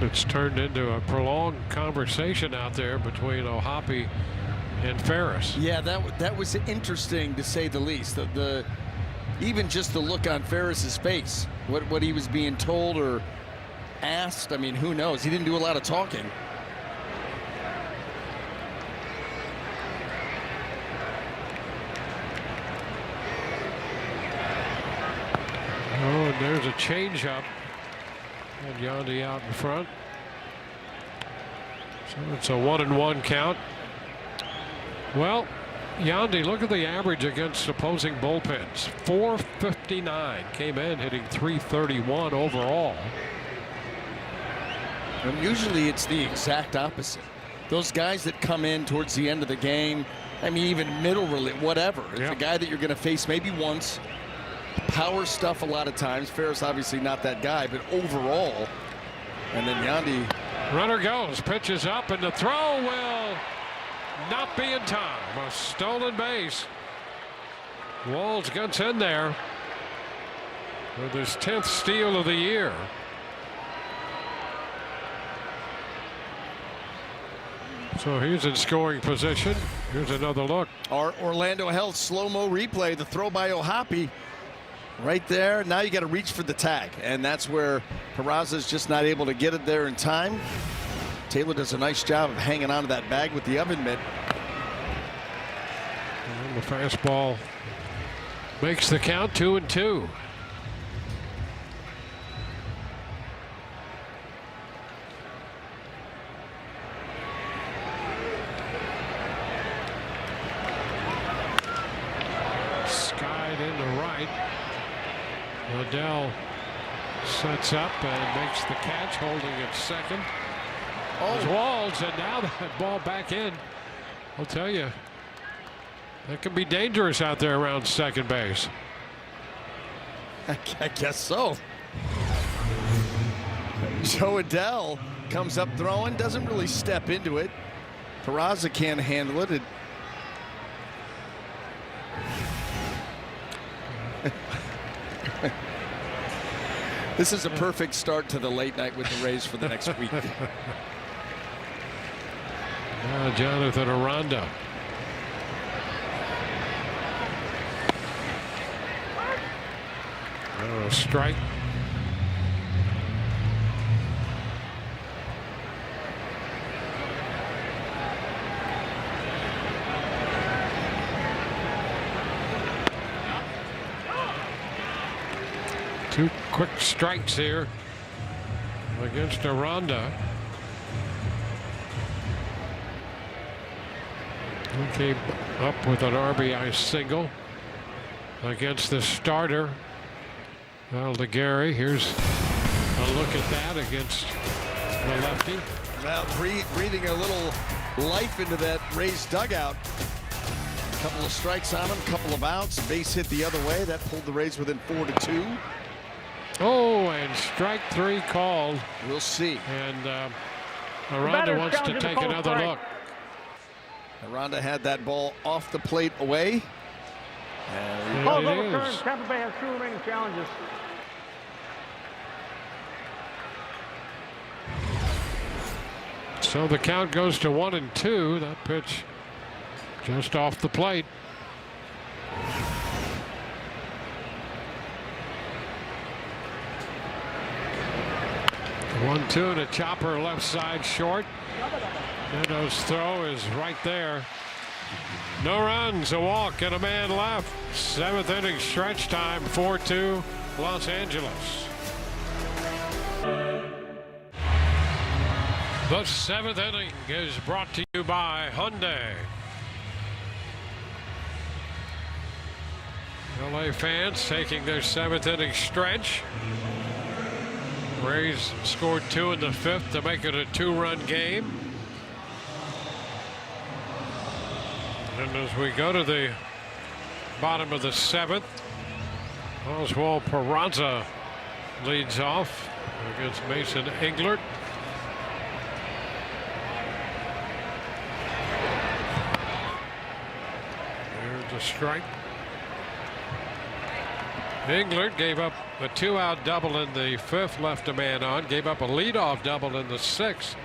Speaker 2: It's turned into a prolonged conversation out there between O'Hoppe and Ferris.
Speaker 6: Yeah, that was interesting to say the least. Even just the look on Ferris's face, what he was being told or asked. I mean, who knows? He didn't do a lot of talking.
Speaker 2: Oh, and there's a changeup. And Yandy out in front. So it's a 1-1 count. Well, Yandy, look at the average against opposing bullpens. .459. Came in hitting .331 overall.
Speaker 6: And usually it's the exact opposite. Those guys that come in towards the end of the game, I mean, even middle relief, whatever. It's a guy that you're going to face maybe once. Power stuff a lot of times. Ferris obviously not that guy, but overall. And then Yandy.
Speaker 2: Runner goes, pitches up, and the throw will not be in time. A stolen base. Walls gets in there with his 10th steal of the year. So he's in scoring position. Here's another look.
Speaker 6: Our Orlando Health slow-mo replay, the throw by O'Hoppe. Right there. Now you got to reach for the tag, and that's where Peraza's just not able to get it there in time. Taylor does a nice job of hanging onto that bag with the oven mitt.
Speaker 2: And the fastball makes the count 2-2. Skied into right. Liddell sets up and makes the catch, holding at second. Oh, Walls, and now that ball back in. I'll tell you, that can be dangerous out there around second base.
Speaker 6: I guess so. Joe Adell comes up throwing, doesn't really step into it. Peraza can't handle it. This is a perfect start to the late night with the Rays for the next week.
Speaker 2: Jonathan Aranda. Strike. Two quick strikes here against Aranda. He came up with an RBI single against the starter, Aldegari. Here's a look at that against the lefty.
Speaker 6: Well, breathing a little life into that Rays dugout. A couple of strikes on him, couple of outs, base hit the other way. That pulled the Rays within 4-2.
Speaker 2: Oh, and strike 3 called.
Speaker 6: We'll see.
Speaker 2: And Aranda wants to take another look.
Speaker 6: Aranda had that ball off the plate away. And
Speaker 9: Ball's overturned. Tampa Bay has 2 remaining challenges.
Speaker 2: So the count goes to 1-2. That pitch just off the plate. 1-2 and a chopper left side short. Neno's throw is right there. No runs, a walk, and a man left. 7th inning stretch time, 4-2 Los Angeles. The 7th inning is brought to you by Hyundai. LA fans taking their 7th inning stretch. Rays scored 2 in the 5th to make it a 2-run game. And as we go to the bottom of the 7th, Oswald Peraza leads off against Mason Englert. There's a strike. Englert gave up a 2-out double in the 5th, left a man on, gave up a leadoff double in the 6th.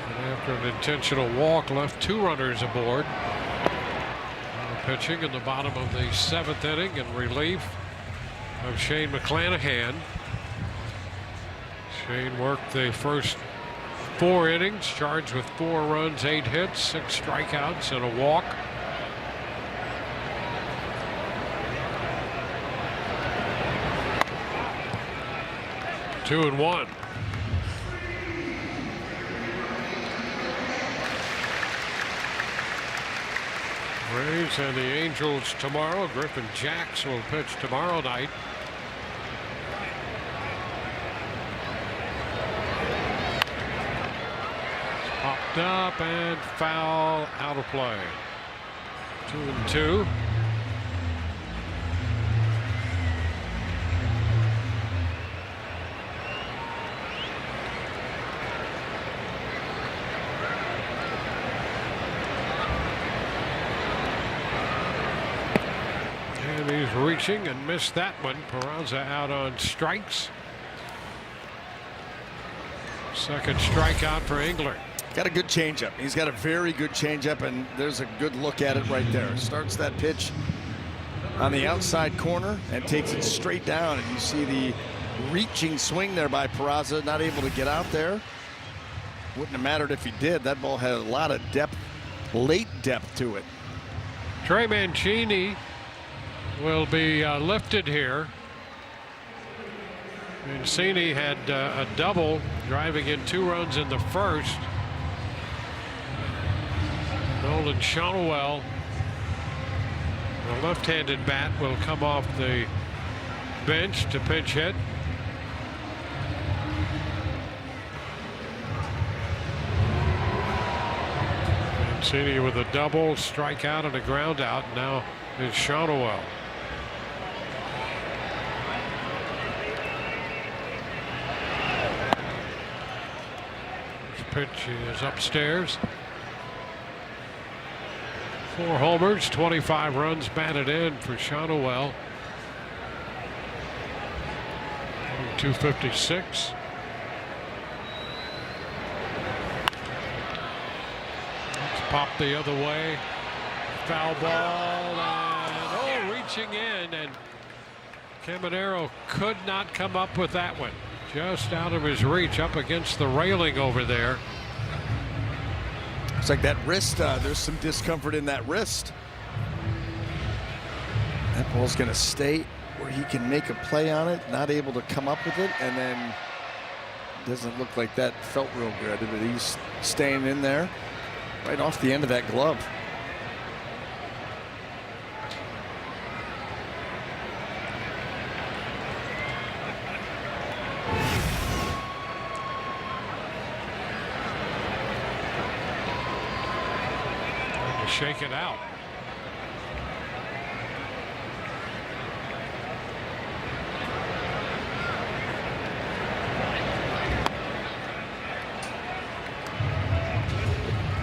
Speaker 2: And after an intentional walk, left 2 runners aboard. Pitching in the bottom of the 7th inning in relief of Shane McClanahan. Shane worked the first 4 innings, charged with 4 runs, 8 hits, 6 strikeouts, and a walk. Two and 1. Rays and the Angels tomorrow. Griffin Jacks will pitch tomorrow night. Popped up and foul, out of play. 2-2. He's reaching and missed that one. Peraza out on strikes. Second strikeout for Englert.
Speaker 6: Got a good changeup. He's got a very good changeup, and there's a good look at it right there. Starts that pitch on the outside corner and takes it straight down, and you see the reaching swing there by Peraza, not able to get out there. Wouldn't have mattered if he did. That ball had a lot of depth, late depth to it.
Speaker 2: Trey Mancini will be lifted here. Mancini had a double, driving in 2 runs in the 1st. Nolan Shonowell, a left-handed bat, will come off the bench to pinch hit. Mancini with a double, strikeout, and a ground out. Now is Shonowell. Pitch is upstairs. 4 homers, 25 runs batted in for Shonowell. 256. It's popped the other way. Foul ball, and reaching in, and Caminero could not come up with that one. Just out of his reach, up against the railing over there.
Speaker 6: It's like that wrist, there's some discomfort in that wrist. That ball's going to stay where he can make a play on it, not able to come up with it, and then doesn't look like that felt real good, but he's staying in there right off the end of that glove.
Speaker 2: Shake it out.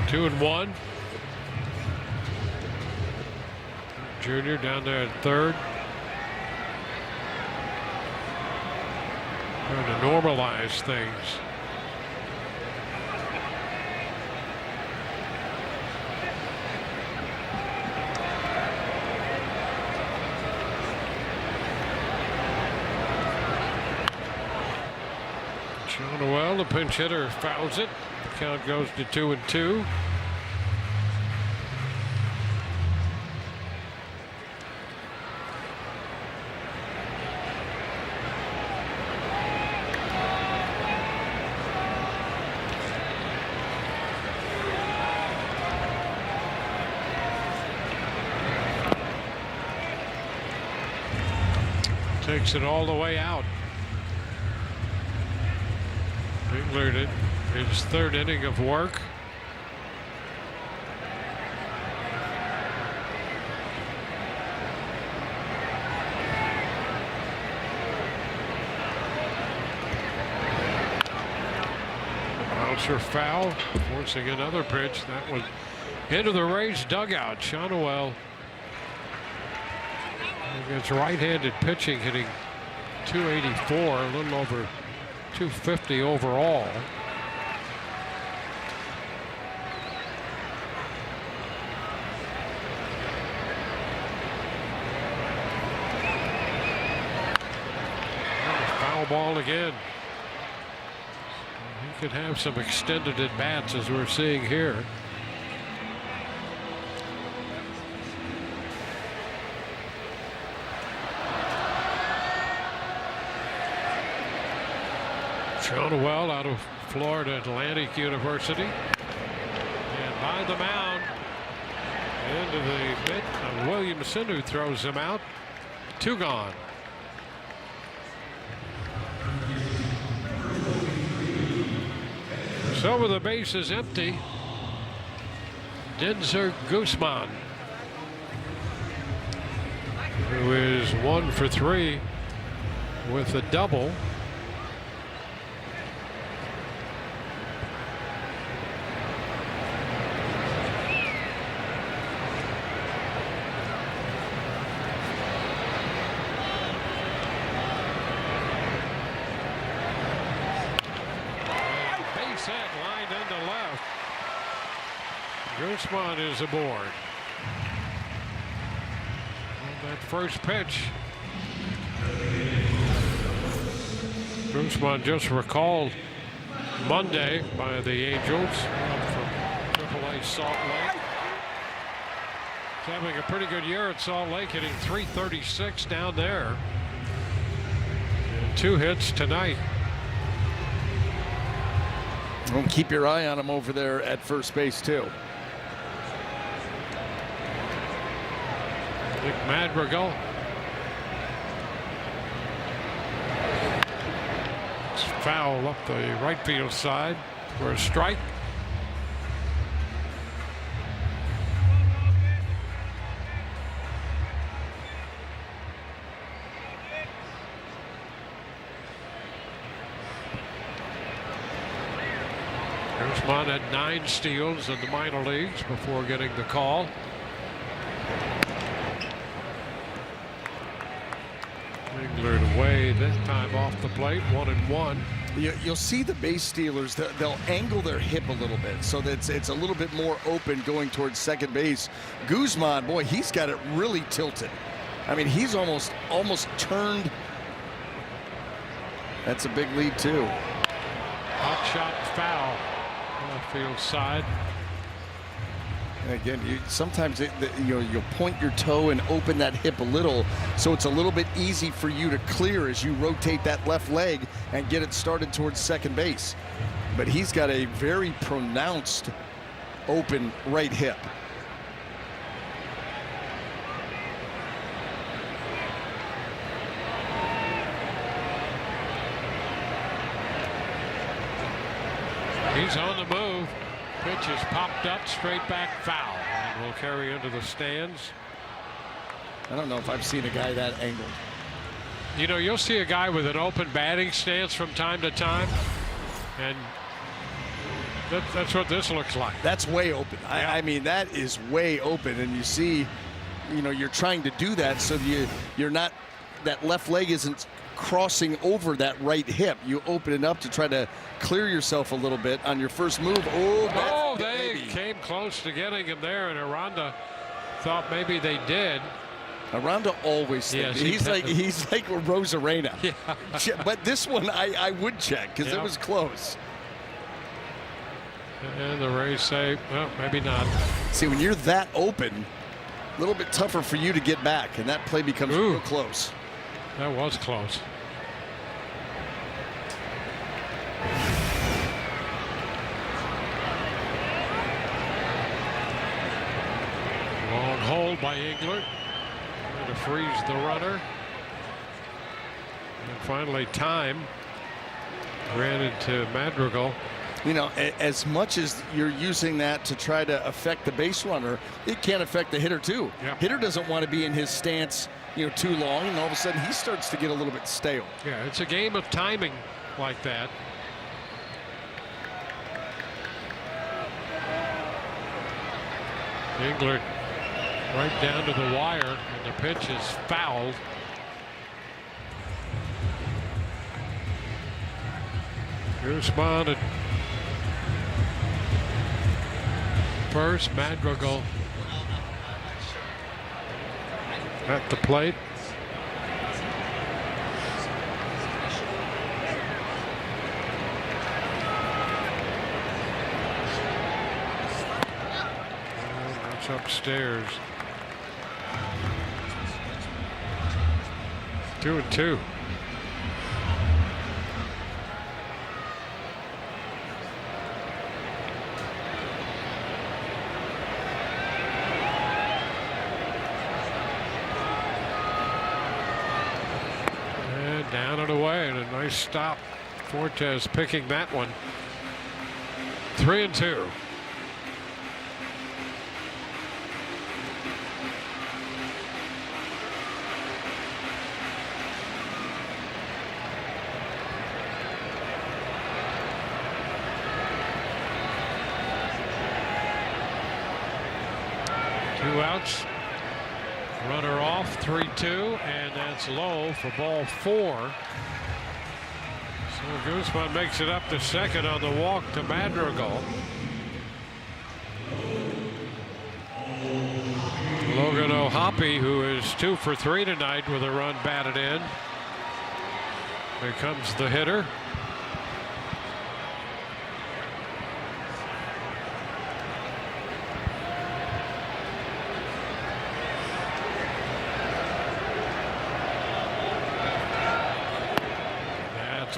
Speaker 2: Two and one. Junior down there at third. Trying to normalize things. Well, the pinch hitter fouls it. The count goes to 2-2. Takes it all the way out. Included his third inning of work. Bouncer foul, forcing another pitch. That one into the Rays dugout. Shonowell against right-handed pitching, hitting .284, a little over .250 overall. Foul ball again. He could have some extended at bats as we're seeing here. Shonowell out of Florida Atlantic University, and by the mound into the mitt of Williamson, who throws him out. 2 gone. So with the bases empty, Denzer Guzman, who is 1 for 3 with a double. Guzman is aboard. On that first pitch, Guzman just recalled Monday by the Angels from AAA Salt Lake. He's having a pretty good year at Salt Lake, hitting .336 down there. And 2 hits tonight.
Speaker 6: Well, keep your eye on him over there at first base too.
Speaker 2: Nick Madrigal. It's foul up the right field side for a strike. Guzman had 9 steals in the minor leagues before getting the call. Engler away this time off the plate, 1-1.
Speaker 6: You'll see the base stealers, they'll angle their hip a little bit so that it's a little bit more open going towards second base. Guzman, boy, he's got it really tilted. I mean, he's almost turned. That's a big lead, too.
Speaker 2: Hot shot foul. Left field side.
Speaker 6: And again, sometimes you'll point your toe and open that hip a little, so it's a little bit easy for you to clear as you rotate that left leg and get it started towards second base. But he's got a very pronounced open right hip.
Speaker 2: He's on the move. Pitch is popped up, straight back, foul, and will carry into the stands.
Speaker 6: I don't know if I've seen a guy that angled.
Speaker 2: You know, you'll see a guy with an open batting stance from time to time, and that's what this looks like.
Speaker 6: That's way open.
Speaker 2: Yeah.
Speaker 6: I mean, that is way open, and you see, you're trying to do that so you're not, that left leg isn't crossing over that right hip. You open it up to try to clear yourself a little bit on your first move.
Speaker 2: They came close to getting him there, and Aranda thought maybe they did.
Speaker 6: Aranda always thinks. He's like Rosarena.
Speaker 2: Yeah.
Speaker 6: But this one I would check because it was close.
Speaker 2: And the Rays say, well, maybe not.
Speaker 6: See, when you're that open, a little bit tougher for you to get back, and that play becomes real close.
Speaker 2: That was close. Long hold by Engler. Trying to freeze the runner. And finally time granted to Madrigal.
Speaker 6: As much as you're using that to try to affect the base runner, it can affect the hitter too.
Speaker 2: Yep.
Speaker 6: Hitter doesn't want to be in his stance too long, and all of a sudden he starts to get a little bit stale.
Speaker 2: Yeah, it's a game of timing like that. Engler right down to the wire, and the pitch is fouled. Guzman at first, Madrigal at the plate. That's upstairs. 2-2. Down and away, and a nice stop. Fortes picking that one. 3-2. Two outs. Runner off, 3-2, and that's low for ball 4. So Guzman makes it up to second on the walk to Madrigal. Logan O'Hoppe, who is 2 for 3 tonight with a run batted in, becomes the hitter.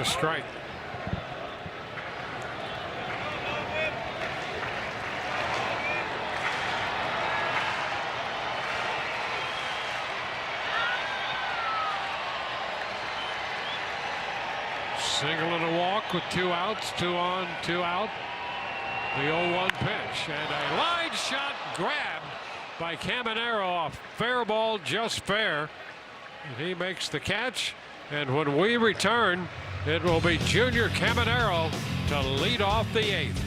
Speaker 2: A strike. Single and a walk with 2 outs, 2 on, 2 out. The 0-1 pitch, and a line shot grabbed by Caminero off fair ball, just fair. And he makes the catch, and when we return, it will be Junior Caminero to lead off the 8th.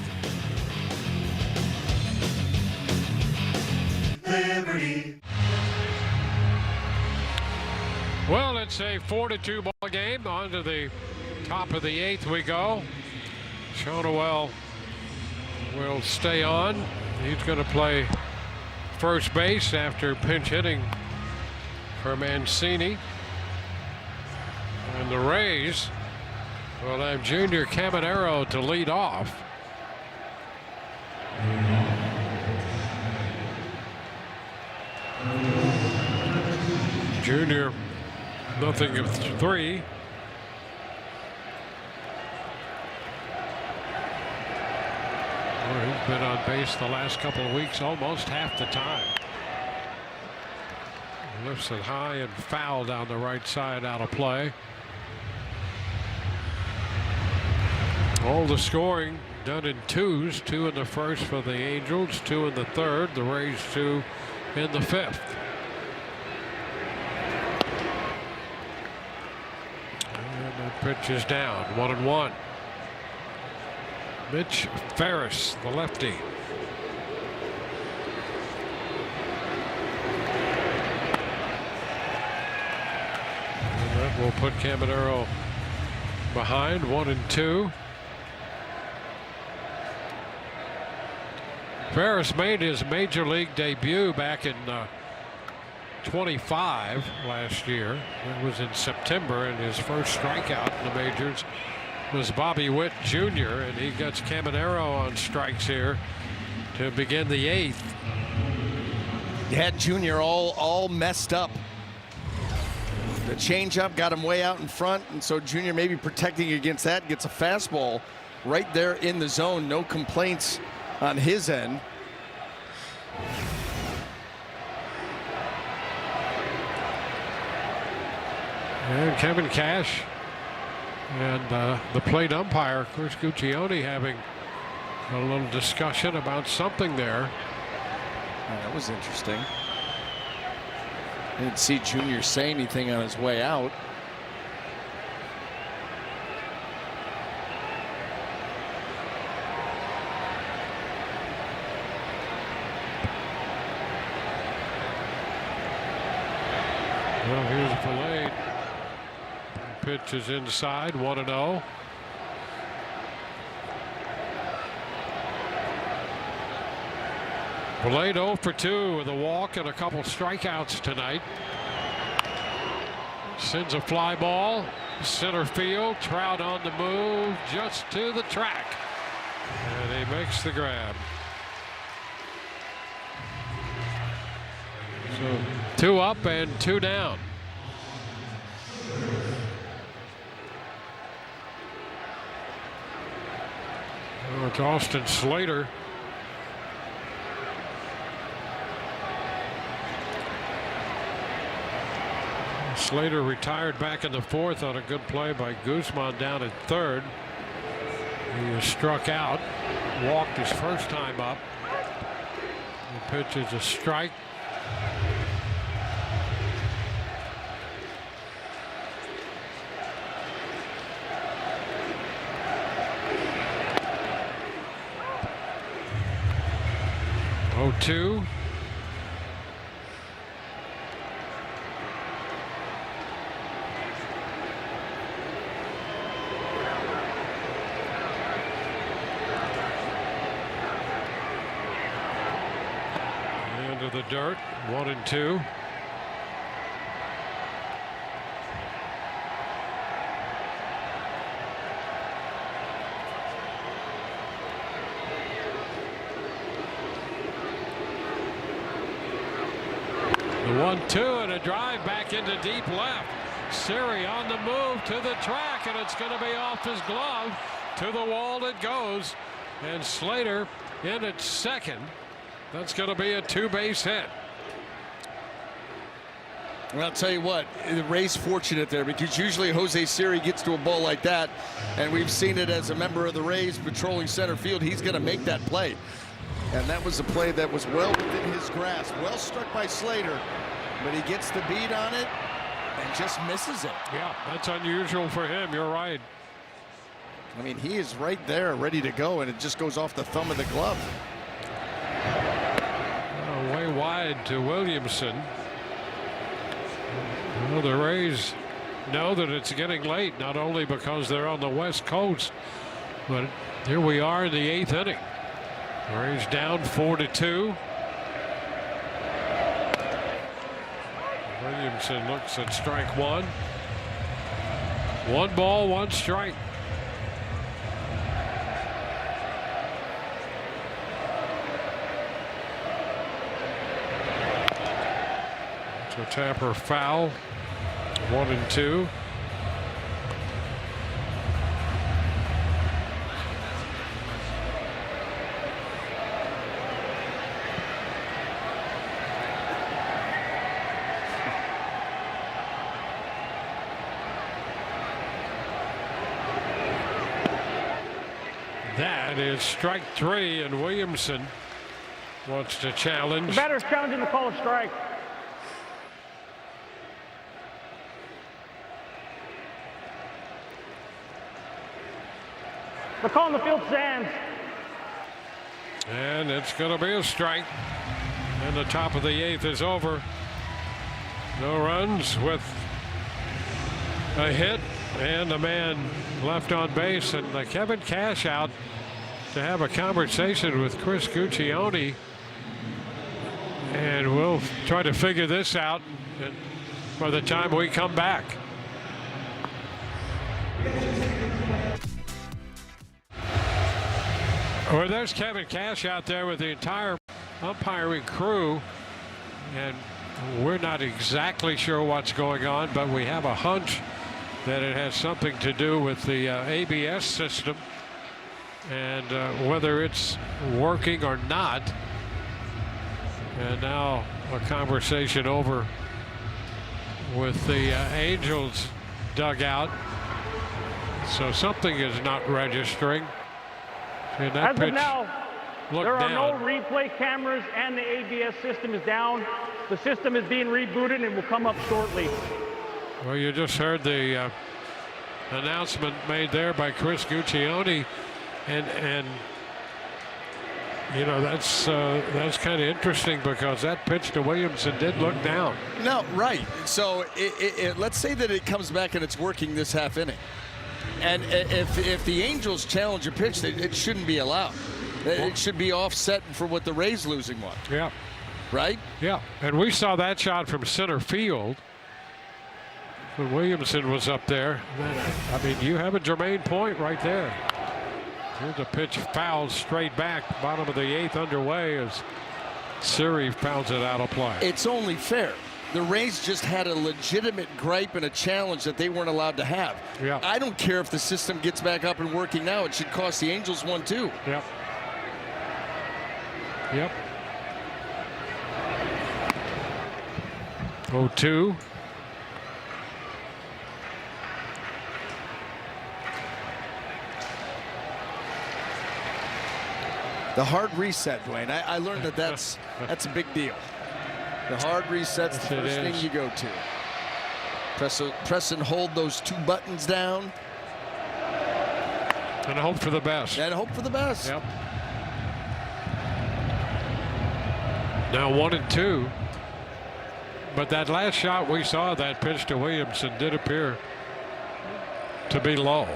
Speaker 2: Liberty. Well, it's a 4-2 ball game. On to the top of the 8th we go. Shonowell will stay on. He's going to play first base after pinch hitting for Mancini. And the Rays will have Junior Caminero to lead off. Junior, nothing of 3. Well, he's been on base the last couple of weeks almost half the time. Lifts it high and foul down the right side, out of play. All the scoring done in 2s, 2 in the first for the Angels, 2 in the third, the Rays 2 in the 5th. And the pitch is down, 1-1. Mitch Ferris, the lefty. And that will put Caminero behind, 1-2. Ferris made his major league debut back in 25 last year. It was in September, and his first strikeout in the majors was Bobby Witt Jr., and he gets Caminero on strikes here to begin the 8th.
Speaker 6: He had Junior all messed up. The changeup got him way out in front, and so Junior maybe protecting against that, gets a fastball right there in the zone. No complaints on his end.
Speaker 2: And Kevin Cash and the plate umpire, Chris Guccione, having a little discussion about something there.
Speaker 6: That was interesting. I didn't see Junior say anything on his way out.
Speaker 2: Well, here's Valade. Pitch is inside, 1-0. Valade 0 for 2 with a walk and a couple strikeouts tonight. Sends a fly ball, center field. Trout on the move, just to the track. And he makes the grab. So 2 up and 2 down. Oh, it's Austin Slater. Slater retired back in the 4th on a good play by Guzman down at 3rd. He was struck out, walked his first time up. The pitch is a strike. Oh, 2. Into the dirt, 1-2. The 1-2 and a drive back into deep left. Siri on the move to the track, and it's going to be off his glove. To the wall it goes, and Slater in at second. That's going to be a 2-base hit.
Speaker 6: Well, I'll tell you what, the Rays fortunate there, because usually Jose Siri gets to a ball like that, and we've seen it as a member of the Rays patrolling center field. He's going to make that play. And that was a play that was well within his grasp. Well struck by Slater, but he gets the beat on it and just misses it.
Speaker 2: Yeah, that's unusual for him. You're right.
Speaker 6: I mean, he is right there ready to go, and it just goes off the thumb of the glove.
Speaker 2: Way wide to Williamson. Well, Well, the Rays know that it's getting late, not only because they're on the West Coast, but here we are in the 8th inning. The Rays down 4-2. Williamson looks at strike one. 1 ball, 1 strike. So Tampa foul. 1-2. That is strike 3, and Williamson wants to challenge.
Speaker 9: The batter's challenging the call of strike. The call on the field stands.
Speaker 2: And it's going to be a strike. And the top of the 8th is over. No runs with a hit and a man left on base, and Kevin Cash out to have a conversation with Chris Guccione, and we'll try to figure this out by the time we come back. Well, there's Kevin Cash out there with the entire umpiring crew, and we're not exactly sure what's going on, but we have a hunch that it has something to do with the ABS system, and whether it's working or not. And now a conversation over with the Angels dugout. So something is not registering. And that
Speaker 9: As
Speaker 2: pitch
Speaker 9: of now, there are no replay cameras and the ABS system is down. The system is being rebooted and will come up shortly.
Speaker 2: Well, you just heard the announcement made there by Chris Guccione, and you know, that's kind of interesting because that pitch to Williamson did look down.
Speaker 6: No, right. So let's say that it comes back and it's working this half inning. And if the Angels challenge a pitch, it shouldn't be allowed. It should be offset for what the Rays losing one.
Speaker 2: Yeah.
Speaker 6: Right?
Speaker 2: Yeah. And we saw that shot from center field when Williamson was up there. I mean, you have a germane point right there. Here's a pitch fouled straight back, bottom of the 8th underway as Siri pounds it out of play.
Speaker 6: It's only fair. The Rays just had a legitimate gripe and a challenge that they weren't allowed to have.
Speaker 2: Yeah.
Speaker 6: I don't care if the system gets back up and working now. It should cost the Angels one too.
Speaker 2: Yep. Yep. 0-2.
Speaker 6: The hard reset, Dwayne. I learned that's a big deal. The hard reset's the first thing you go to. Press and hold those 2 buttons down.
Speaker 2: And hope for the best.
Speaker 6: And hope for the best.
Speaker 2: Yep. Now 1-2. But that last shot we saw, that pitch to Williamson, did appear to be low.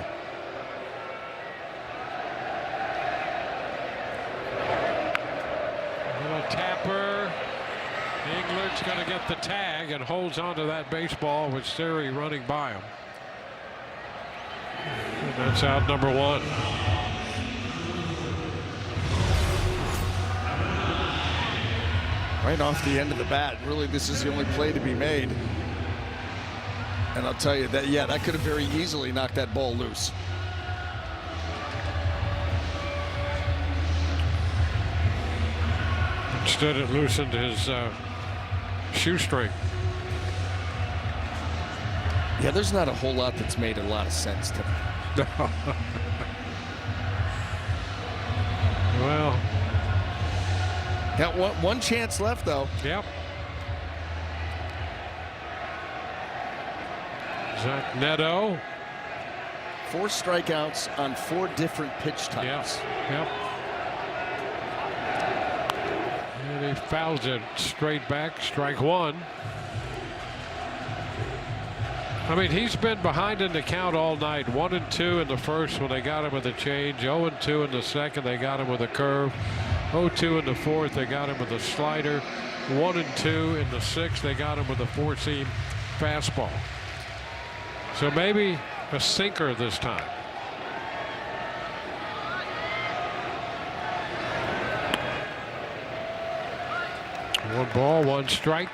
Speaker 2: Little tapper. Englert's going to get the tag and holds onto that baseball with Siri running by him. And that's out number 1.
Speaker 6: Right off the end of the bat. Really, this is the only play to be made. And I'll tell you that, yeah, that could have very easily knocked that ball loose.
Speaker 2: Instead, it loosened his shoestring.
Speaker 6: Yeah, there's not a whole lot that's made a lot of sense to me.
Speaker 2: Well,
Speaker 6: got one chance left, though.
Speaker 2: Yep. Zach Neto.
Speaker 6: 4 strikeouts on 4 different pitch types.
Speaker 2: Yep. And he fouls it straight back, strike 1. I mean, he's been behind in the count all night. 1-2 in the first when they got him with a change. 0-2 in the second. They got him with a curve. 0-2 in the fourth. They got him with a slider. 1-2 in the sixth. They got him with a four-seam fastball. So maybe a sinker this time. One ball, one strike.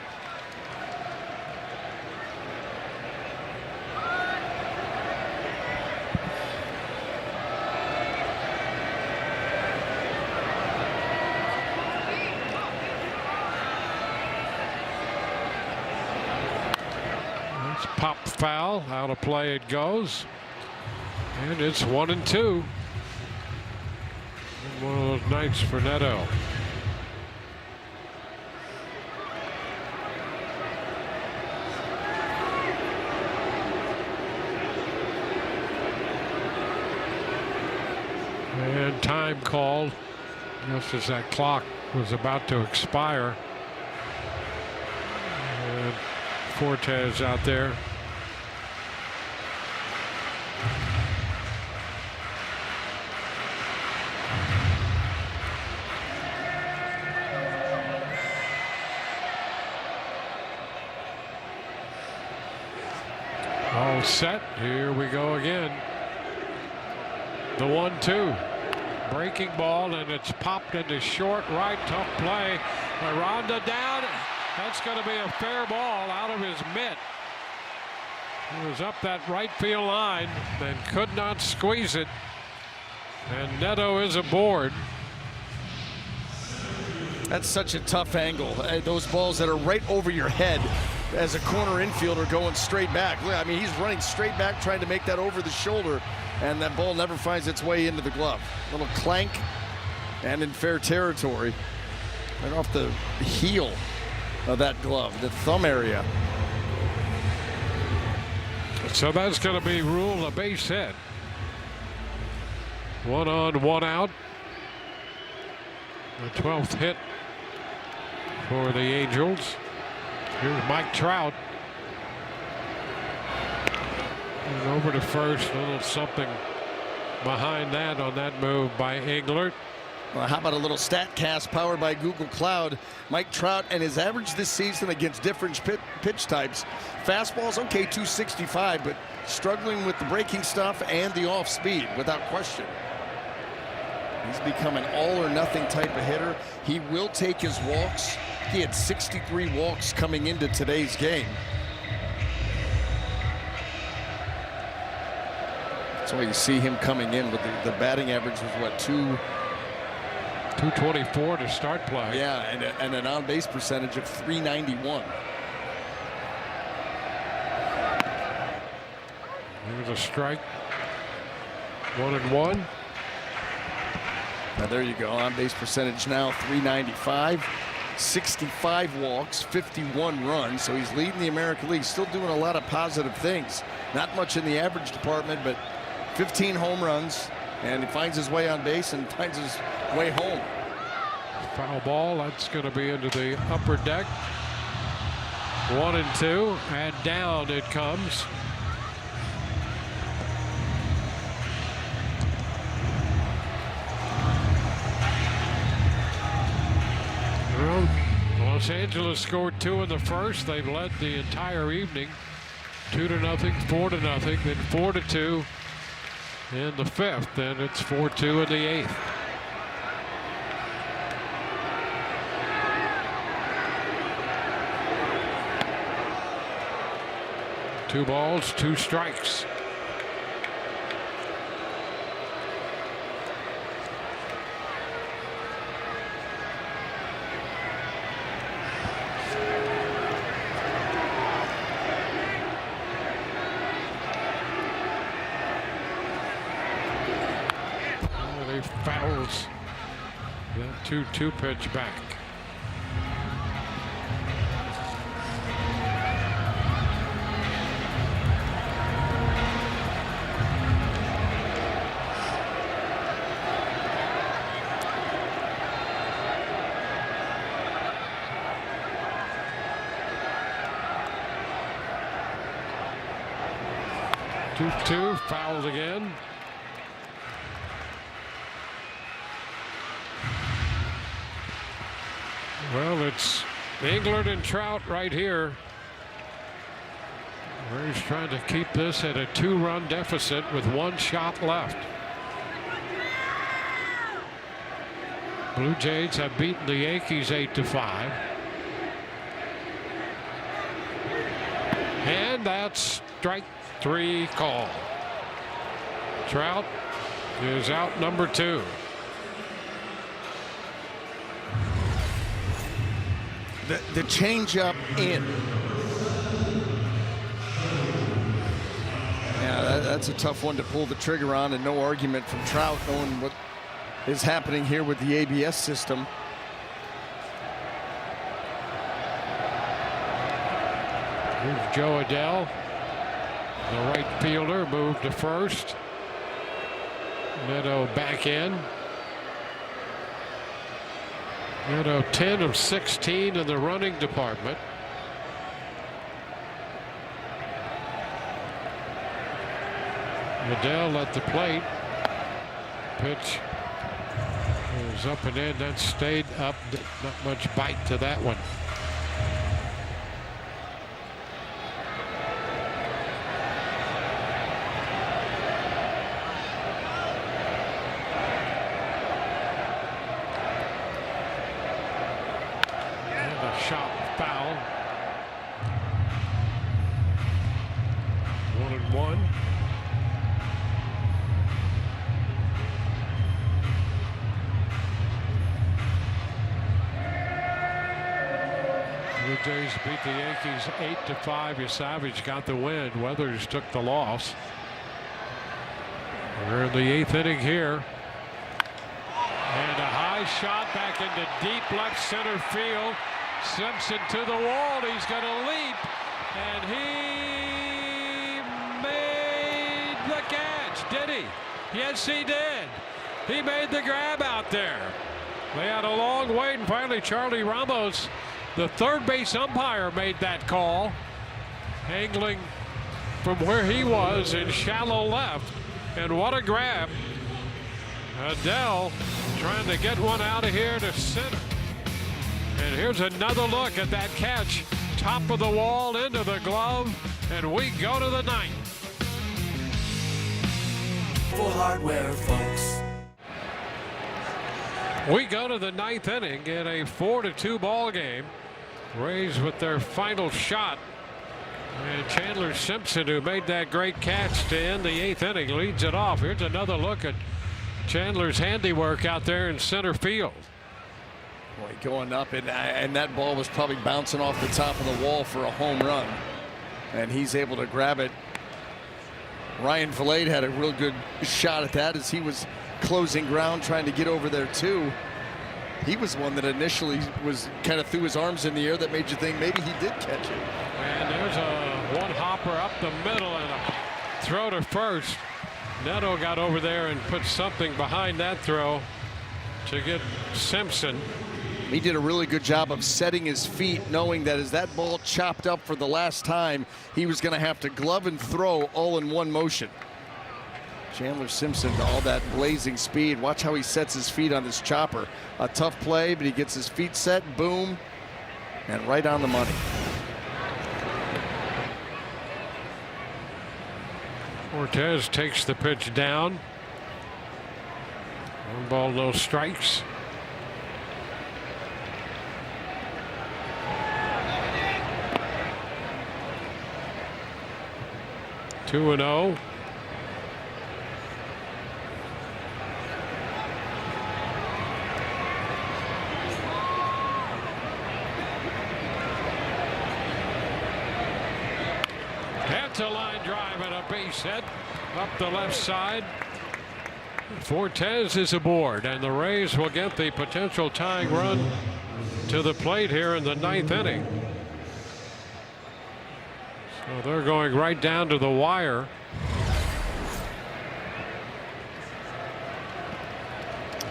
Speaker 2: Pop foul, out of play it goes, and it's 1-2. One of those nights for Neto. And time called just as that clock was about to expire. And Fortes out there. All set. Here we go again. The 1-2. Breaking ball, and it's popped into short right. Tough play. Aranda down. That's going to be a fair ball out of his mitt. He was up that right field line and could not squeeze it. And Neto is aboard.
Speaker 6: That's such a tough angle. Those balls that are right over your head as a corner infielder going straight back. I mean, he's running straight back trying to make that over the shoulder, and that ball never finds its way into the glove. Little clank and in fair territory. Right off the heel of that glove, the thumb area.
Speaker 2: So that's going to be ruled a base hit. 1 on, 1 out. The 12th hit for the Angels. Here's Mike Trout. And over to first. A little something behind that on that move by Englert.
Speaker 6: Well, how about a little StatCast powered by Google Cloud? Mike Trout and his average this season against different pitch types. Fastballs, okay, 265, but struggling with the breaking stuff and the off speed, without question. He's become an all or nothing type of hitter. He will take his walks. He had 63 walks coming into today's game. That's why you see him coming in with the batting average was what,
Speaker 2: 224 to start play.
Speaker 6: Yeah, and an on-base percentage of 391.
Speaker 2: Here's a strike. 1-1.
Speaker 6: Now there you go. On-base percentage now 395. 65 walks, 51 runs. So he's leading the American League. Still doing a lot of positive things. Not much in the average department, but 15 home runs. And he finds his way on base and finds his way home.
Speaker 2: Foul ball. That's going to be into the upper deck. 1-2, and down it comes. Well, Los Angeles scored 2 in the first. They've led the entire evening. 2-0, 4-0, then 4-2 in the fifth, and it's 4-2 in the eighth. Two balls, 2 strikes. Fouls that 2-2 pitch back. 2-2, fouled again. Well, it's England and Trout right here. Rays trying to keep this at a 2-run deficit with 1 shot left. Blue Jays have beaten the Yankees 8-5. And that's strike 3 call. Trout is out number 2.
Speaker 6: The changeup in. Yeah, that's a tough one to pull the trigger on, and no argument from Trout knowing what is happening here with the ABS system.
Speaker 2: Here's Joe Adele, the right fielder, moved to first. Neto back in. Neto 10 of 16 in the running department. Adele at the plate. Pitch is up and in. That stayed up. Not much bite to that one. Shot foul. 1-1. Blue Jays beat the Yankees 8-5. Savage got the win. Weathers took the loss. We're in the 8th inning here. And a high shot back into deep left center field. Simpson to the wall. He's going to leap, and he made the catch. Did he? Yes, he did. He made the grab out there. They had a long wait, and finally Charlie Ramos, the third base umpire, made that call, angling from where he was in shallow left. And what a grab. Adele trying to get one out of here to center. And here's another look at that catch. Top of the wall into the glove. And we go to the 9th.
Speaker 12: For hardware, folks.
Speaker 2: We go to the 9th inning in a 4-2 ball game. Rays with their final shot. And Chandler Simpson, who made that great catch to end the 8th inning, leads it off. Here's another look at Chandler's handiwork out there in center field.
Speaker 6: Boy, going up, and that ball was probably bouncing off the top of the wall for a home run, and he's able to grab it. Ryan Vilade had a real good shot at that as he was closing ground, trying to get over there too. He was one that initially was kind of threw his arms in the air that made you think maybe he did catch it.
Speaker 2: And there's a one hopper up the middle and a throw to first. Neto got over there and put something behind that throw to get Simpson.
Speaker 6: He did a really good job of setting his feet, knowing that as that ball chopped up for the last time, he was going to have to glove and throw all in one motion. Chandler Simpson, all that blazing speed. Watch how he sets his feet on this chopper. A tough play, but he gets his feet set, boom, and right on the money.
Speaker 2: Cortez takes the pitch down. 1 ball, no strikes. Two and 0. That's a line drive and a base hit up the left side. Fortes is aboard, and the Rays will get the potential tying run to the plate here in the 9th inning. So they're going right down to the wire.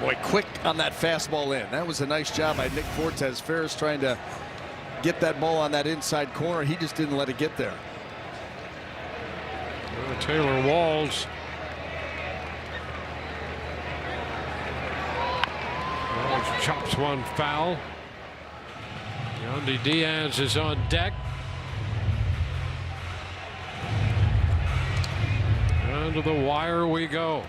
Speaker 6: Boy, quick on that fastball in. That was a nice job by Nick Fortes. Ferris trying to get that ball on that inside corner. He just didn't let it get there.
Speaker 2: Taylor Walls. Walls chops one foul. Yandy Diaz is on deck. And to the wire we go.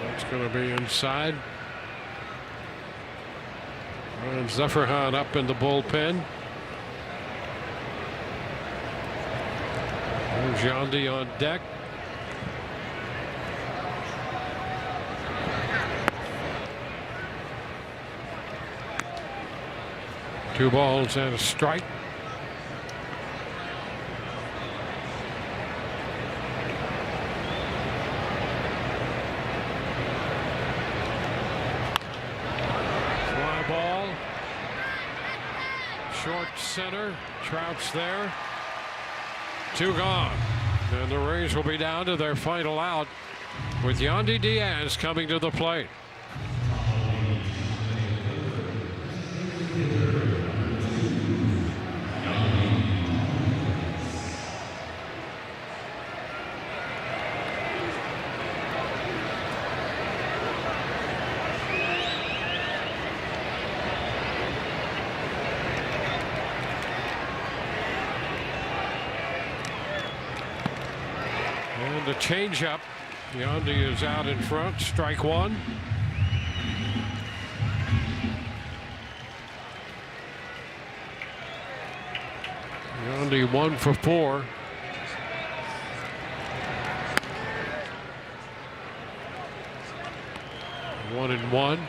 Speaker 2: That's going to be inside. And Zephyrin up in the bullpen. There's Yandy on deck. Two balls and a strike. Fly ball. Short center. Trout's there. Two gone. And the Rays will be down to their final out with Yandy Diaz coming to the plate. And the changeup. Yandy is out in front. Strike one. Yandy 1 for 4. One and one.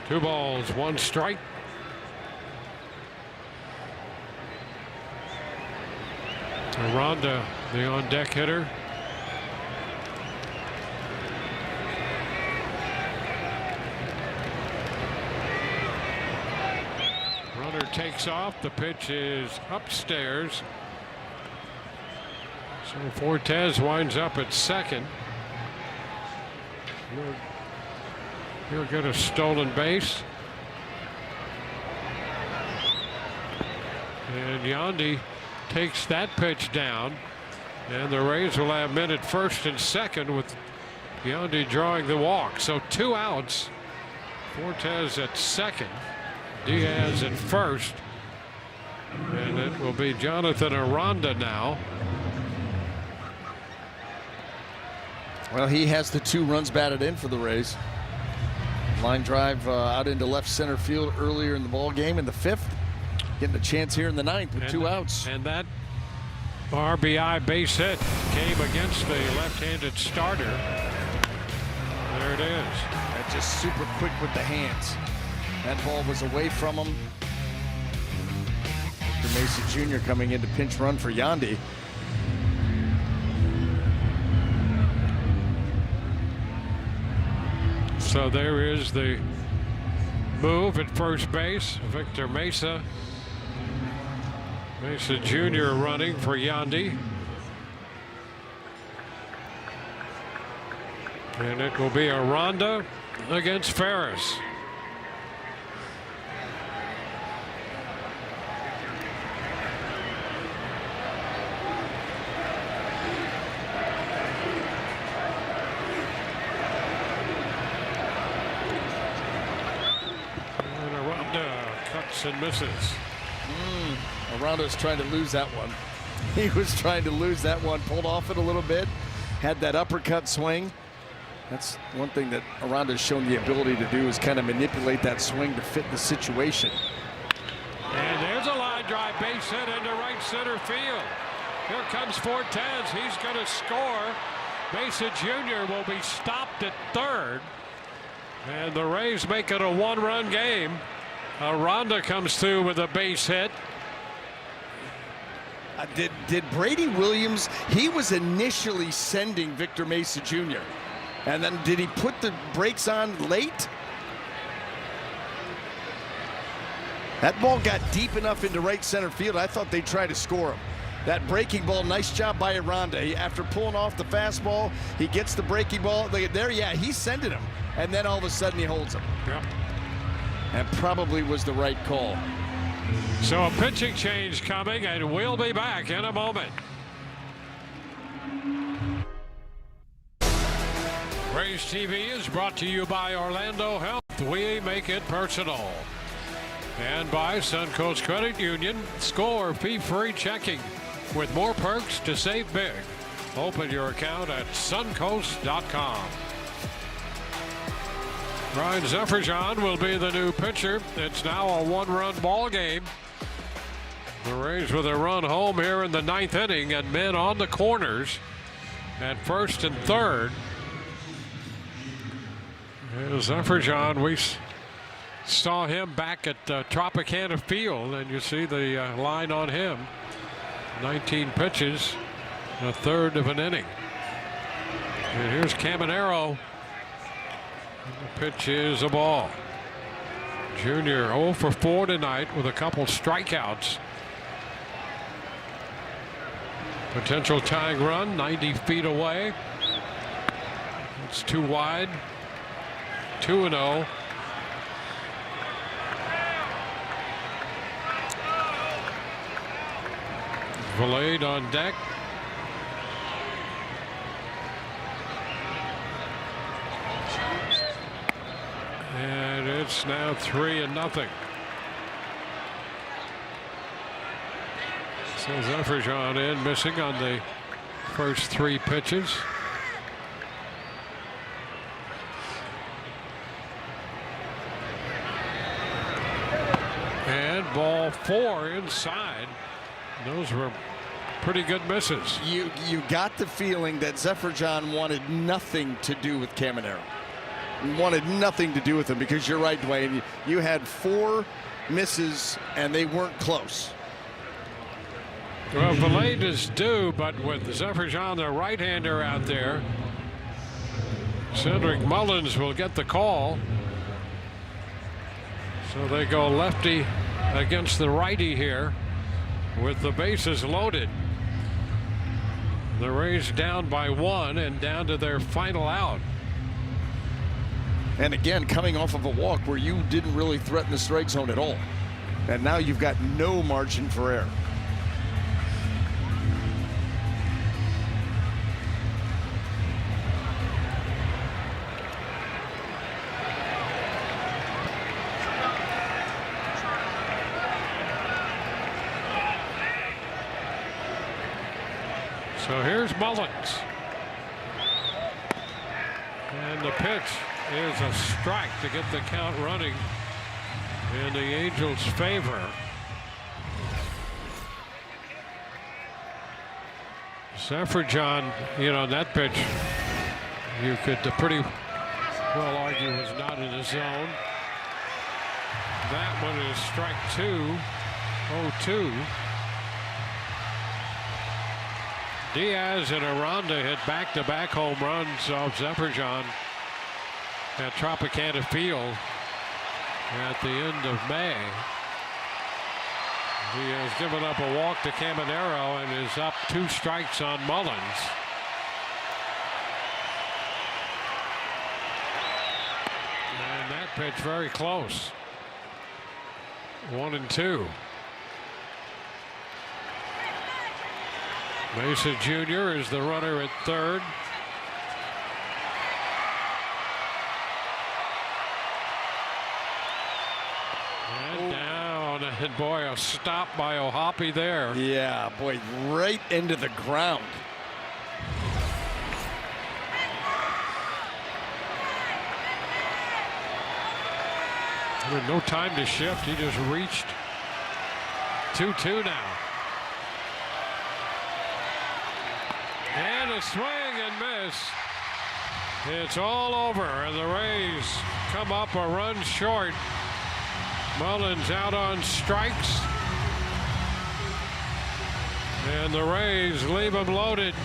Speaker 2: Two balls, one strike. Aranda, the on-deck hitter. Runner takes off. The pitch is upstairs. So Fortes winds up at second. He'll get a stolen base. And Yandy takes that pitch down. And the Rays will have men at first and second with Yandy drawing the walk. So 2 outs. Fortes at second. Diaz at first. And it will be Jonathan Aranda now.
Speaker 6: Well, he has the 2 runs batted in for the Rays. Line drive out into left center field earlier in the ball game in the 5th. Getting a chance here in the 9th with 2 outs.
Speaker 2: And that RBI base hit came against the left-handed starter. There it is.
Speaker 6: That's just super quick with the hands. That ball was away from him. Victor Mesa Jr. coming in to pinch run for Yandy.
Speaker 2: So there is the move at first base. Victor Mesa. Mesa Jr. running for Yandy. And it will be Aranda against Ferris. And misses.
Speaker 6: Aranda's trying to lose that one. He was trying to lose that one. Pulled off it a little bit. Had that uppercut swing. That's one thing that Aranda's shown the ability to do, is kind of manipulate that swing to fit the situation.
Speaker 2: And there's a line drive base hit into right center field. Here comes Fortes. He's going to score. Mesa Jr. will be stopped at third. And the Rays make it a 1-run game. Aranda comes through with a base hit.
Speaker 6: Did Brady Williams, he was initially sending Victor Mesa Jr. And then did he put the brakes on late? That ball got deep enough into right center field. I thought they'd try to score him. That breaking ball, nice job by Aranda. After pulling off the fastball, he gets the breaking ball. Look at there, yeah, he's sending him. And then all of a sudden he holds him.
Speaker 2: Yep.
Speaker 6: That probably was the right call.
Speaker 2: So a pitching change coming, and we'll be back in a moment. Rays TV is brought to you by Orlando Health. We make it personal. And by Suncoast Credit Union. Score fee-free checking with more perks to save big. Open your account at suncoast.com. Ryan Zefferjan will be the new pitcher. It's now a one-run ball game. The Rays with a run home here in the 9th inning, and men on the corners at first and third. Zefferjan, we saw him back at Tropicana Field, and you see the line on him. 19 pitches, a third of an inning. And here's Caminero. The pitch is a ball. Junior 0 for 4 tonight with a couple strikeouts. Potential tying run 90 feet away. It's too wide. 2-0. Valade on deck. And it's now 3-0. So Zefferjan in, missing on the first 3 pitches. And ball 4 inside. Those were pretty good misses.
Speaker 6: You got the feeling that Zefferjan wanted nothing to do with Caminero. Wanted nothing to do with him, because you're right, Dwayne. You had 4 misses and they weren't close.
Speaker 2: Well, Valade is due, but with Zefferjan, the right-hander, out there, Cedric Mullins will get the call. So they go lefty against the righty here with the bases loaded. The Rays down by 1 and down to their final out.
Speaker 6: And again, coming off of a walk where you didn't really threaten the strike zone at all. And now you've got no margin for error.
Speaker 2: So here's Mullins. And the pitch is a strike to get the count running in the Angels' favor. Zefferjan, that pitch you could pretty well argue was not in the zone. That one is strike 2, 0-2. Diaz and Aranda hit back-to-back home runs of Zefferjan at Tropicana Field at the end of May. He has given up a walk to Caminero and is up 2 strikes on Mullins. And that pitch very close. 1-2. Mesa Jr. is the runner at third. And down, and boy, a stop by O'Hoppe there.
Speaker 6: Yeah, boy, right into the ground.
Speaker 2: With no time to shift, he just reached. 2-2 now. And a swing and miss. It's all over, and the Rays come up a run short. Mullins out on strikes. And the Rays leave him loaded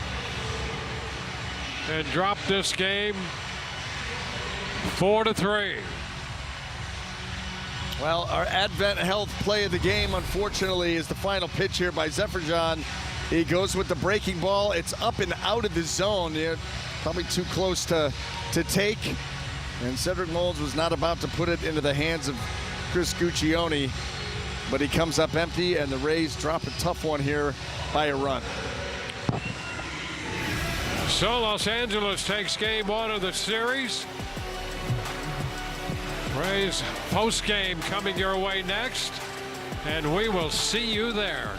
Speaker 2: and drop this game 4-3.
Speaker 6: Well, our Advent Health play of the game, unfortunately, is the final pitch here by Zephyrjan. He goes with the breaking ball. It's up and out of the zone. Yeah, probably too close to take. And Cedric Mullins was not about to put it into the hands of Chris Guccione, but he comes up empty, and the Rays drop a tough one here by a run.
Speaker 2: So Los Angeles takes game one of the series. Rays post-game coming your way next, and we will see you there.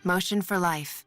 Speaker 7: Motion for life.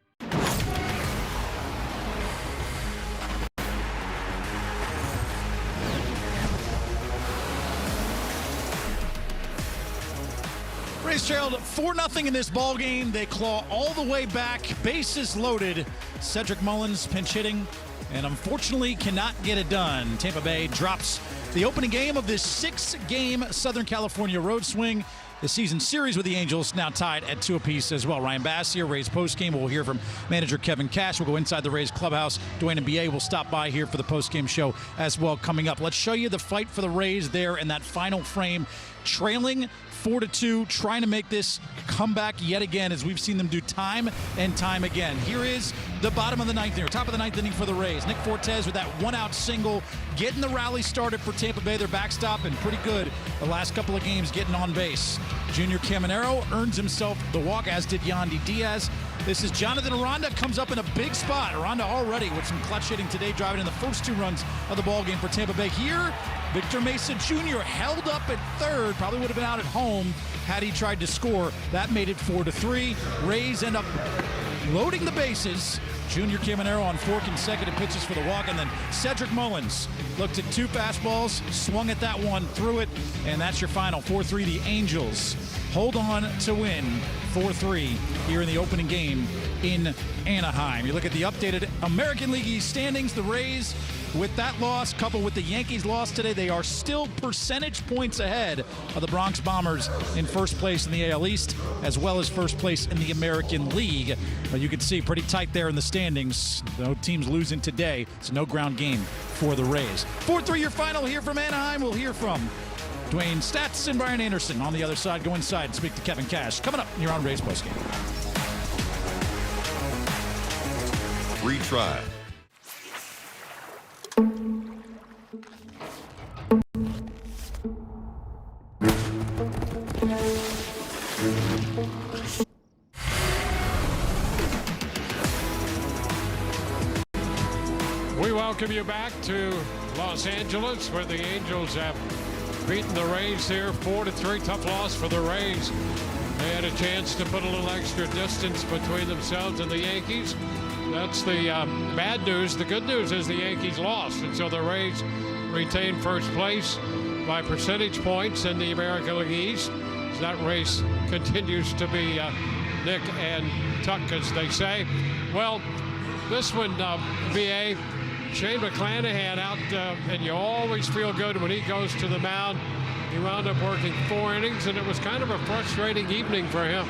Speaker 8: Rays trailed 4-0 in this ball game. They claw all the way back, bases loaded. Cedric Mullins pinch hitting, and unfortunately cannot get it done. Tampa Bay drops the opening game of this 6-game Southern California road swing. The season series with the Angels now tied at 2 apiece as well. Ryan Bass here, Rays postgame. We'll hear from manager Kevin Cash. We'll go inside the Rays clubhouse. Dwayne and B.A. will stop by here for the postgame show as well coming up. Let's show you the fight for the Rays there in that final frame. Trailing 4-2, trying to make this comeback yet again, as we've seen them do time and time again. Here is the bottom of the ninth inning, top of the ninth inning for the Rays. Nick Fortes with that one-out single, getting the rally started for Tampa Bay. Their backstop and pretty good the last couple of games getting on base. Junior Caminero earns himself the walk, as did Yandy Diaz. This is Jonathan Aranda, comes up in a big spot. Aranda already with some clutch hitting today, driving in the first 2 runs of the ball game for Tampa Bay. Here, Victor Mesa Jr. held up at third, probably would have been out at home had he tried to score. That made it 4-3. Rays end up loading the bases. Junior Caminero on 4 consecutive pitches for the walk, and then Cedric Mullins looked at 2 fastballs, swung at that one, threw it, and that's your final. 4-3, the Angels hold on to win 4-3 here in the opening game in Anaheim. You look at the updated American League East standings. The Rays, with that loss, coupled with the Yankees' loss today, they are still percentage points ahead of the Bronx Bombers in first place in the AL East, as well as first place in the American League. But you can see pretty tight there in the standings. No teams losing today, so no ground game for the Rays. 4-3 your final here from Anaheim. We'll hear from Dwayne Statz and Brian Anderson on the other side. Go inside and speak to Kevin Cash. Coming up here on Rays Postgame.
Speaker 10: Retry.
Speaker 2: We welcome you back to Los Angeles, where the Angels have beaten the Rays here 4-3. Tough loss for the Rays. They had a chance to put a little extra distance between themselves and the Yankees. That's the bad news. The good news is the Yankees lost, and so the Rays retain first place by percentage points in the American League East. So that race continues to be Nick and Tuck, as they say. Well, this one, VA, Shane McClanahan out, and you always feel good when he goes to the mound. He wound up working 4 innings, and it was kind of a frustrating evening for him.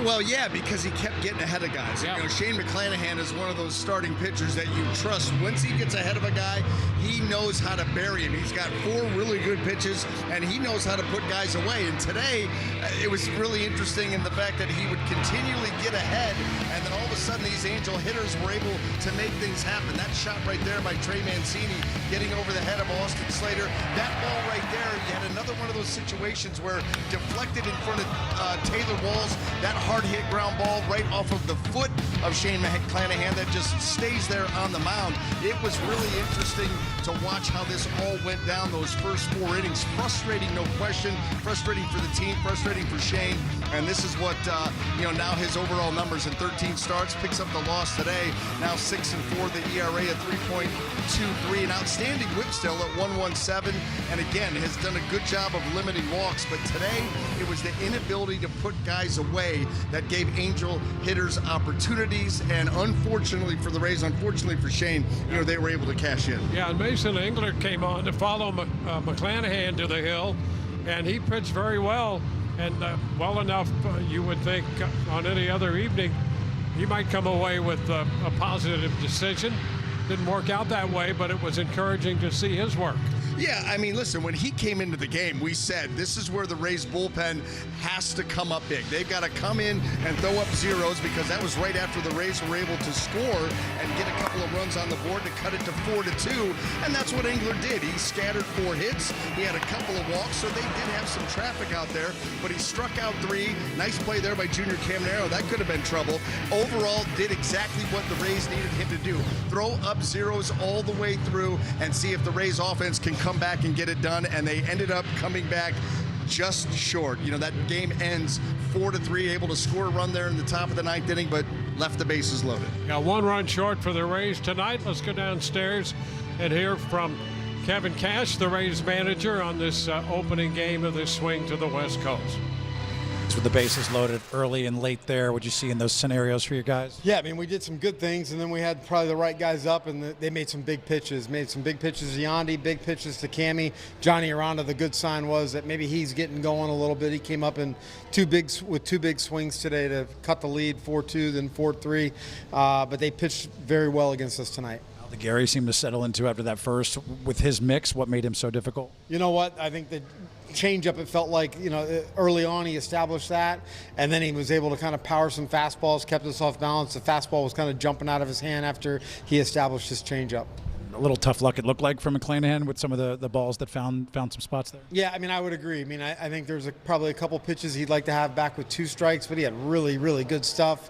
Speaker 3: Well, yeah, because he kept getting ahead of guys.
Speaker 2: Yeah.
Speaker 3: You know, Shane McClanahan is one of those starting pitchers that you trust. Once he gets ahead of a guy, he knows how to bury him. He's got 4 really good pitches, and he knows how to put guys away. And today, it was really interesting in the fact that he would continually get ahead, and then all of a sudden, these Angel hitters were able to make things happen. That shot right there by Trey Mancini, getting over the head of Austin Slater. That ball right there, you had another one of those situations where deflected in front of Taylor Walls. That hard hit ground ball right off of the foot of Shane McClanahan that just stays there on the mound. It was really interesting to watch how this all went down those first 4 innings. Frustrating, no question. Frustrating for the team, frustrating for Shane. And this is what, now his overall numbers in 13 starts, picks up the loss today. Now 6-4, the ERA at 3.23, an outstanding whip still at 117. And again, has done a good job of limiting walks. But today, it was the inability to put guys away that gave Angel hitters opportunities. And unfortunately for the Rays, unfortunately for Shane, they were able to cash in.
Speaker 2: Yeah, and Mason Engler came on to follow McClanahan to the hill, and he pitched very well, and well enough you would think on any other evening he might come away with a positive decision. Didn't work out that way, but it was encouraging to see his work.
Speaker 3: Yeah, I mean, listen, when he came into the game, we said this is where the Rays bullpen has to come up big. They've got to come in and throw up zeros, because that was right after the Rays were able to score and get a couple of runs on the board to cut it to 4-2, and that's what Engler did. He scattered 4 hits. He had a couple of walks, so they did have some traffic out there, but he struck out 3. Nice play there by Junior Caminero. That could have been trouble. Overall, did exactly what the Rays needed him to do. Throw up zeros all the way through and see if the Rays offense can come back and get it done, and they ended up coming back just short. You know, that game ends 4-3, able to score a run there in the top of the 9th inning, but left the bases loaded.
Speaker 2: Got 1 run short for the Rays tonight. Let's go downstairs and hear from Kevin Cash, the Rays manager, on this opening game of this swing to the West Coast.
Speaker 4: With the bases loaded early and late there, what'd you see in those scenarios for your guys?
Speaker 13: Yeah, I mean, we did some good things, and then we had probably the right guys up, and they made some big pitches. Made some big pitches to Yandy, big pitches to Cammy. Johnny Aranda, the good sign was that maybe he's getting going a little bit. He came up in with two big swings today to cut the lead, 4-2, then 4-3. But they pitched very well against us tonight.
Speaker 4: The Gary seemed to settle into after that first with his mix. What made him so difficult?
Speaker 13: You know what? I think the changeup, it felt like, you know, early on he established that, and then he was able to kind of power some fastballs, kept us off balance. The fastball was kind of jumping out of his hand after he established his changeup.
Speaker 4: A little tough luck, it looked like, from McClanahan with some of the balls that found some spots there.
Speaker 13: Yeah, I mean, I would agree. I mean, I think there's probably a couple pitches he'd like to have back with 2 strikes, but he had really, really good stuff.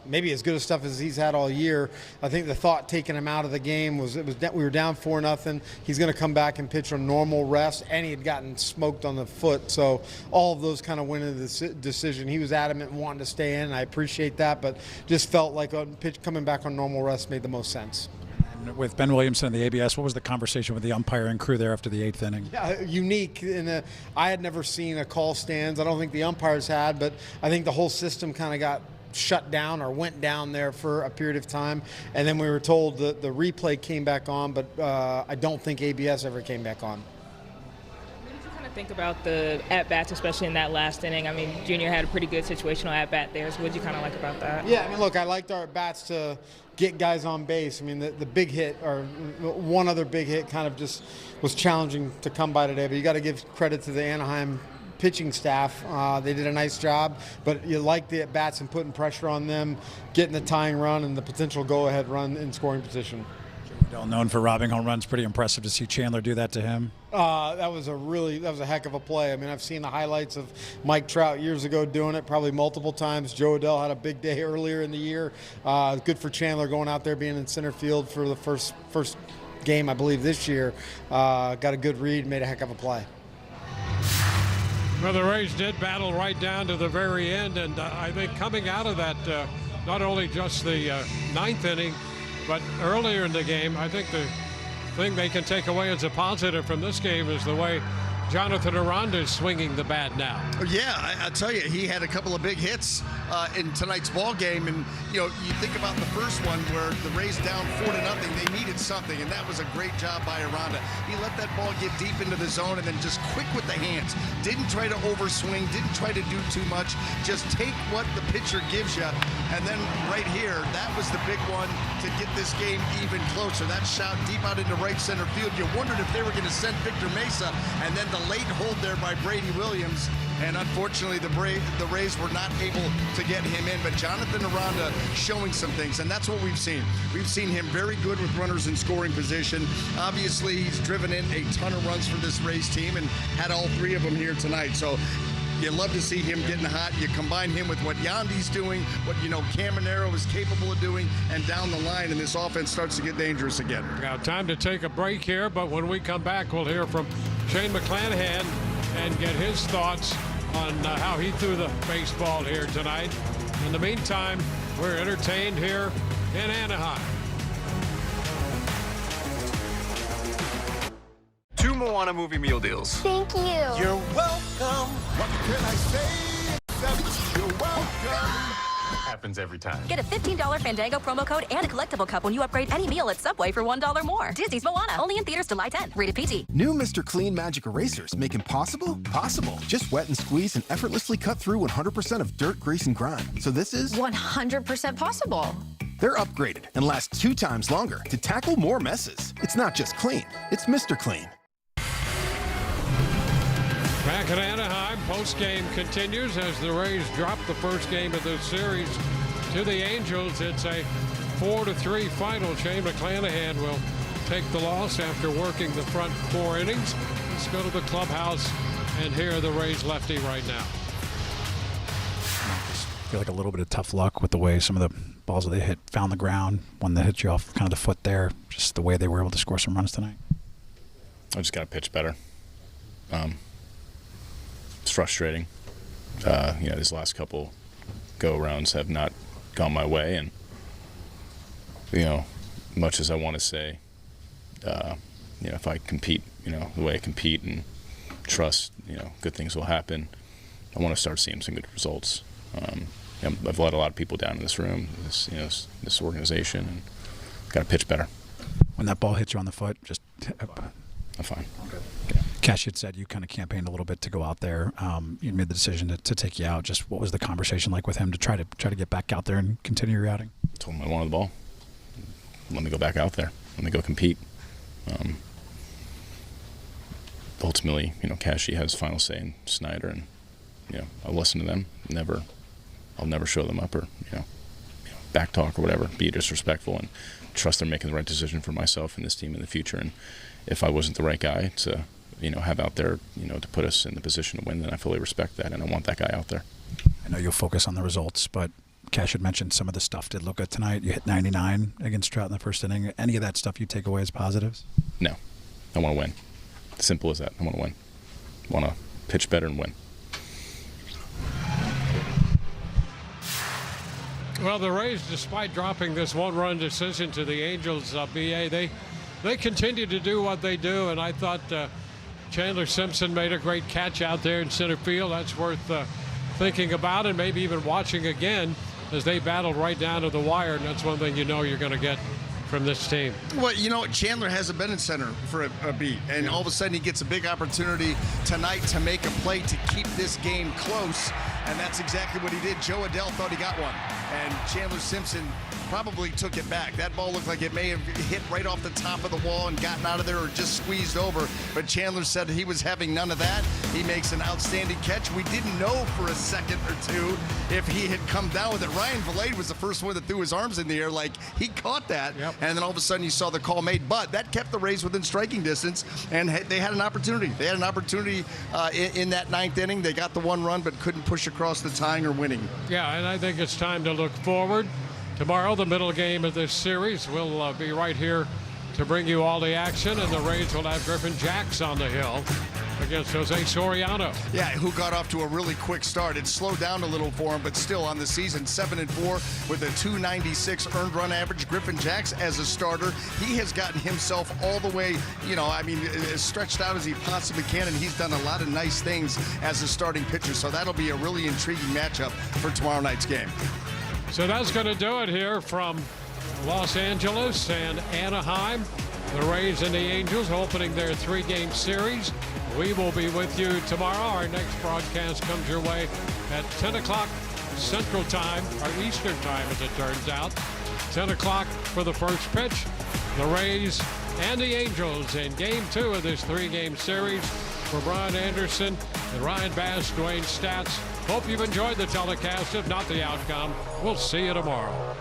Speaker 13: Maybe as good a stuff as he's had all year. I think the thought taking him out of the game was we were down 4-0. He's going to come back and pitch on normal rest, and he had gotten smoked on the foot. So all of those kind of went into the decision. He was adamant and wanting to stay in, and I appreciate that, but just felt like a pitch coming back on normal rest made the most sense.
Speaker 4: With Ben Williamson and the ABS, what was the conversation with the umpiring crew there after the 8th inning?
Speaker 13: Yeah, unique. I had never seen a call stands. I don't think the umpires had, but I think the whole system kind of got shut down or went down there for a period of time. And then we were told that the replay came back on, but I don't think ABS ever came back on.
Speaker 14: What did you kind of think about the at-bats, especially in that last inning? I mean, Junior had a pretty good situational at-bat there, so what did you kind of like about that?
Speaker 13: Yeah, I mean, look, I liked our at-bats to get guys on base. I mean, the big hit, or one other big hit, kind of just was challenging to come by today, but you got to give credit to the Anaheim pitching staff. They did a nice job, but you like the at-bats and putting pressure on them, getting the tying run and the potential go-ahead run in scoring position.
Speaker 4: Well known for robbing home runs. Pretty impressive to see Chandler do that to him.
Speaker 13: That was a heck of a play. I mean, I've seen the highlights of Mike Trout years ago doing it, probably multiple times. Joe Adell had a big day earlier in the year. Good for Chandler going out there, being in center field for the first game, I believe, this year. Got a good read, made a heck of a play.
Speaker 2: Well, the Rays did battle right down to the very end, and I think coming out of that, not only just the 9th inning, but earlier in the game, I think the thing they can take away as a positive from this game is the way Jonathan Aranda is swinging the bat now.
Speaker 3: Yeah, I'll tell you, he had a couple of big hits in tonight's ball game, and you know, you think about the first one where the Rays down 4-0, they needed something, and that was a great job by Aranda. He let that ball get deep into the zone and then just quick with the hands. Didn't try to overswing, didn't try to do too much. Just take what the pitcher gives you, and then right here, that was the big one to get this game even closer. That shot deep out into right center field. You wondered if they were going to send Victor Mesa, and then the late hold there by Brady Williams, and unfortunately the Rays were not able to get him in. But Jonathan Aranda showing some things, and that's what we've seen. We've seen him very good with runners in scoring position. Obviously, he's driven in a ton of runs for this Rays team and had all 3 of them here tonight. So you love to see him getting hot. You combine him with what Yandy's doing, what Caminero is capable of doing, and down the line, and this offense starts to get dangerous again.
Speaker 2: Now, time to take a break here, but when we come back, we'll hear from Shane McClanahan and get his thoughts on how he threw the baseball here tonight. In the meantime, we're entertained here in Anaheim.
Speaker 11: 2 Moana movie meal deals.
Speaker 12: Thank you.
Speaker 10: You're welcome. What can I say? Except you're welcome.
Speaker 11: Happens every time.
Speaker 15: Get a $15 Fandango promo code and a collectible cup when you upgrade any meal at Subway for $1 more. Disney's Moana, only in theaters July 10th. Rated PG.
Speaker 16: New Mr. Clean Magic Erasers make impossible possible. Just wet and squeeze and effortlessly cut through 100% of dirt, grease, and grime. So this is
Speaker 17: 100% possible.
Speaker 16: They're upgraded and last 2 times longer to tackle more messes. It's not just clean, it's Mr. Clean.
Speaker 2: Back at Anaheim, post-game continues as the Rays drop the first game of the series to the Angels. It's a 4-3 final. Shane McClanahan will take the loss after working the front 4 innings. Let's go to the clubhouse and hear the Rays lefty right now.
Speaker 8: I feel like a little bit of tough luck with the way some of the balls that they hit found the ground. One that hit you off kind of the foot there. Just the way they were able to score some runs tonight.
Speaker 18: I just got to pitch better. It's frustrating. These last couple go-rounds have not gone my way, and much as I want to say, if I compete, the way I compete and trust, good things will happen. I want to start seeing some good results. I've let a lot of people down in this room, this organization, and got to pitch better.
Speaker 8: When that ball hit you on the foot, just
Speaker 18: I'm fine.
Speaker 8: Okay. Yeah. Cash had said you kind of campaigned a little bit to go out there. You made the decision to take you out. Just what was the conversation like with him to try to get back out there and continue your outing?
Speaker 18: I told him I wanted the ball. Let me go back out there. Let me go compete. Ultimately, Cashy has final say in Snyder, and I'll listen to them. I'll never show them up or back talk or whatever. Be disrespectful and trust they're making the right decision for myself and this team in the future. And if I wasn't the right guy to have out there, to put us in the position to win, then I fully respect that, and I want that guy out there.
Speaker 8: I know you'll focus on the results, but Cash had mentioned some of the stuff did look good tonight. You hit 99 against Trout in the first inning. Any of that stuff you take away as positives?
Speaker 18: No. I want to win. Simple as that. I want to win. I want to pitch better and win.
Speaker 2: Well, the Rays, despite dropping this one-run decision to the Angels, BA, they continue to do what they do, and I thought Chandler Simpson made a great catch out there in center field. That's worth thinking about and maybe even watching again as they battled right down to the wire, and that's one thing you're going to get from this team.
Speaker 3: Well, Chandler hasn't been in center for a beat, and all of a sudden he gets a big opportunity tonight to make a play to keep this game close, and that's exactly what he did. Joe Adell thought he got one, and Chandler Simpson probably took it back. That ball looked like it may have hit right off the top of the wall and gotten out of there or just squeezed over, but Chandler said he was having none of that. He makes an outstanding catch. We didn't know for a second or two if he had come down with it. Ryan Vilade was the first one that threw his arms in the air like he caught that, and then all of a sudden you saw the call made, but that kept the Rays within striking distance, and they had an opportunity. They had an opportunity in that 9th inning. They got the 1 run, but couldn't push across the tying or winning.
Speaker 2: Yeah, and I think it's time to look forward. Tomorrow, the middle game of this series, will be right here to bring you all the action, and the Rays will have Griffin Jacks on the hill against Jose Soriano.
Speaker 3: Yeah, who got off to a really quick start. It slowed down a little for him, but still on the season, 7-4 with a 296 earned run average. Griffin Jacks as a starter, he has gotten himself all the way, as stretched out as he possibly can, and he's done a lot of nice things as a starting pitcher. So that'll be a really intriguing matchup for tomorrow night's game.
Speaker 2: So that's going to do it here from Los Angeles and Anaheim. The Rays and the Angels opening their 3-game series. We will be with you tomorrow. Our next broadcast comes your way at 10 o'clock Central Time, or Eastern Time as it turns out. 10 o'clock for the first pitch. The Rays and the Angels in Game 2 of this 3-game series. For Brian Anderson and Ryan Bass, Dwayne Stats. Hope you've enjoyed the telecast. If not the outcome, we'll see you tomorrow.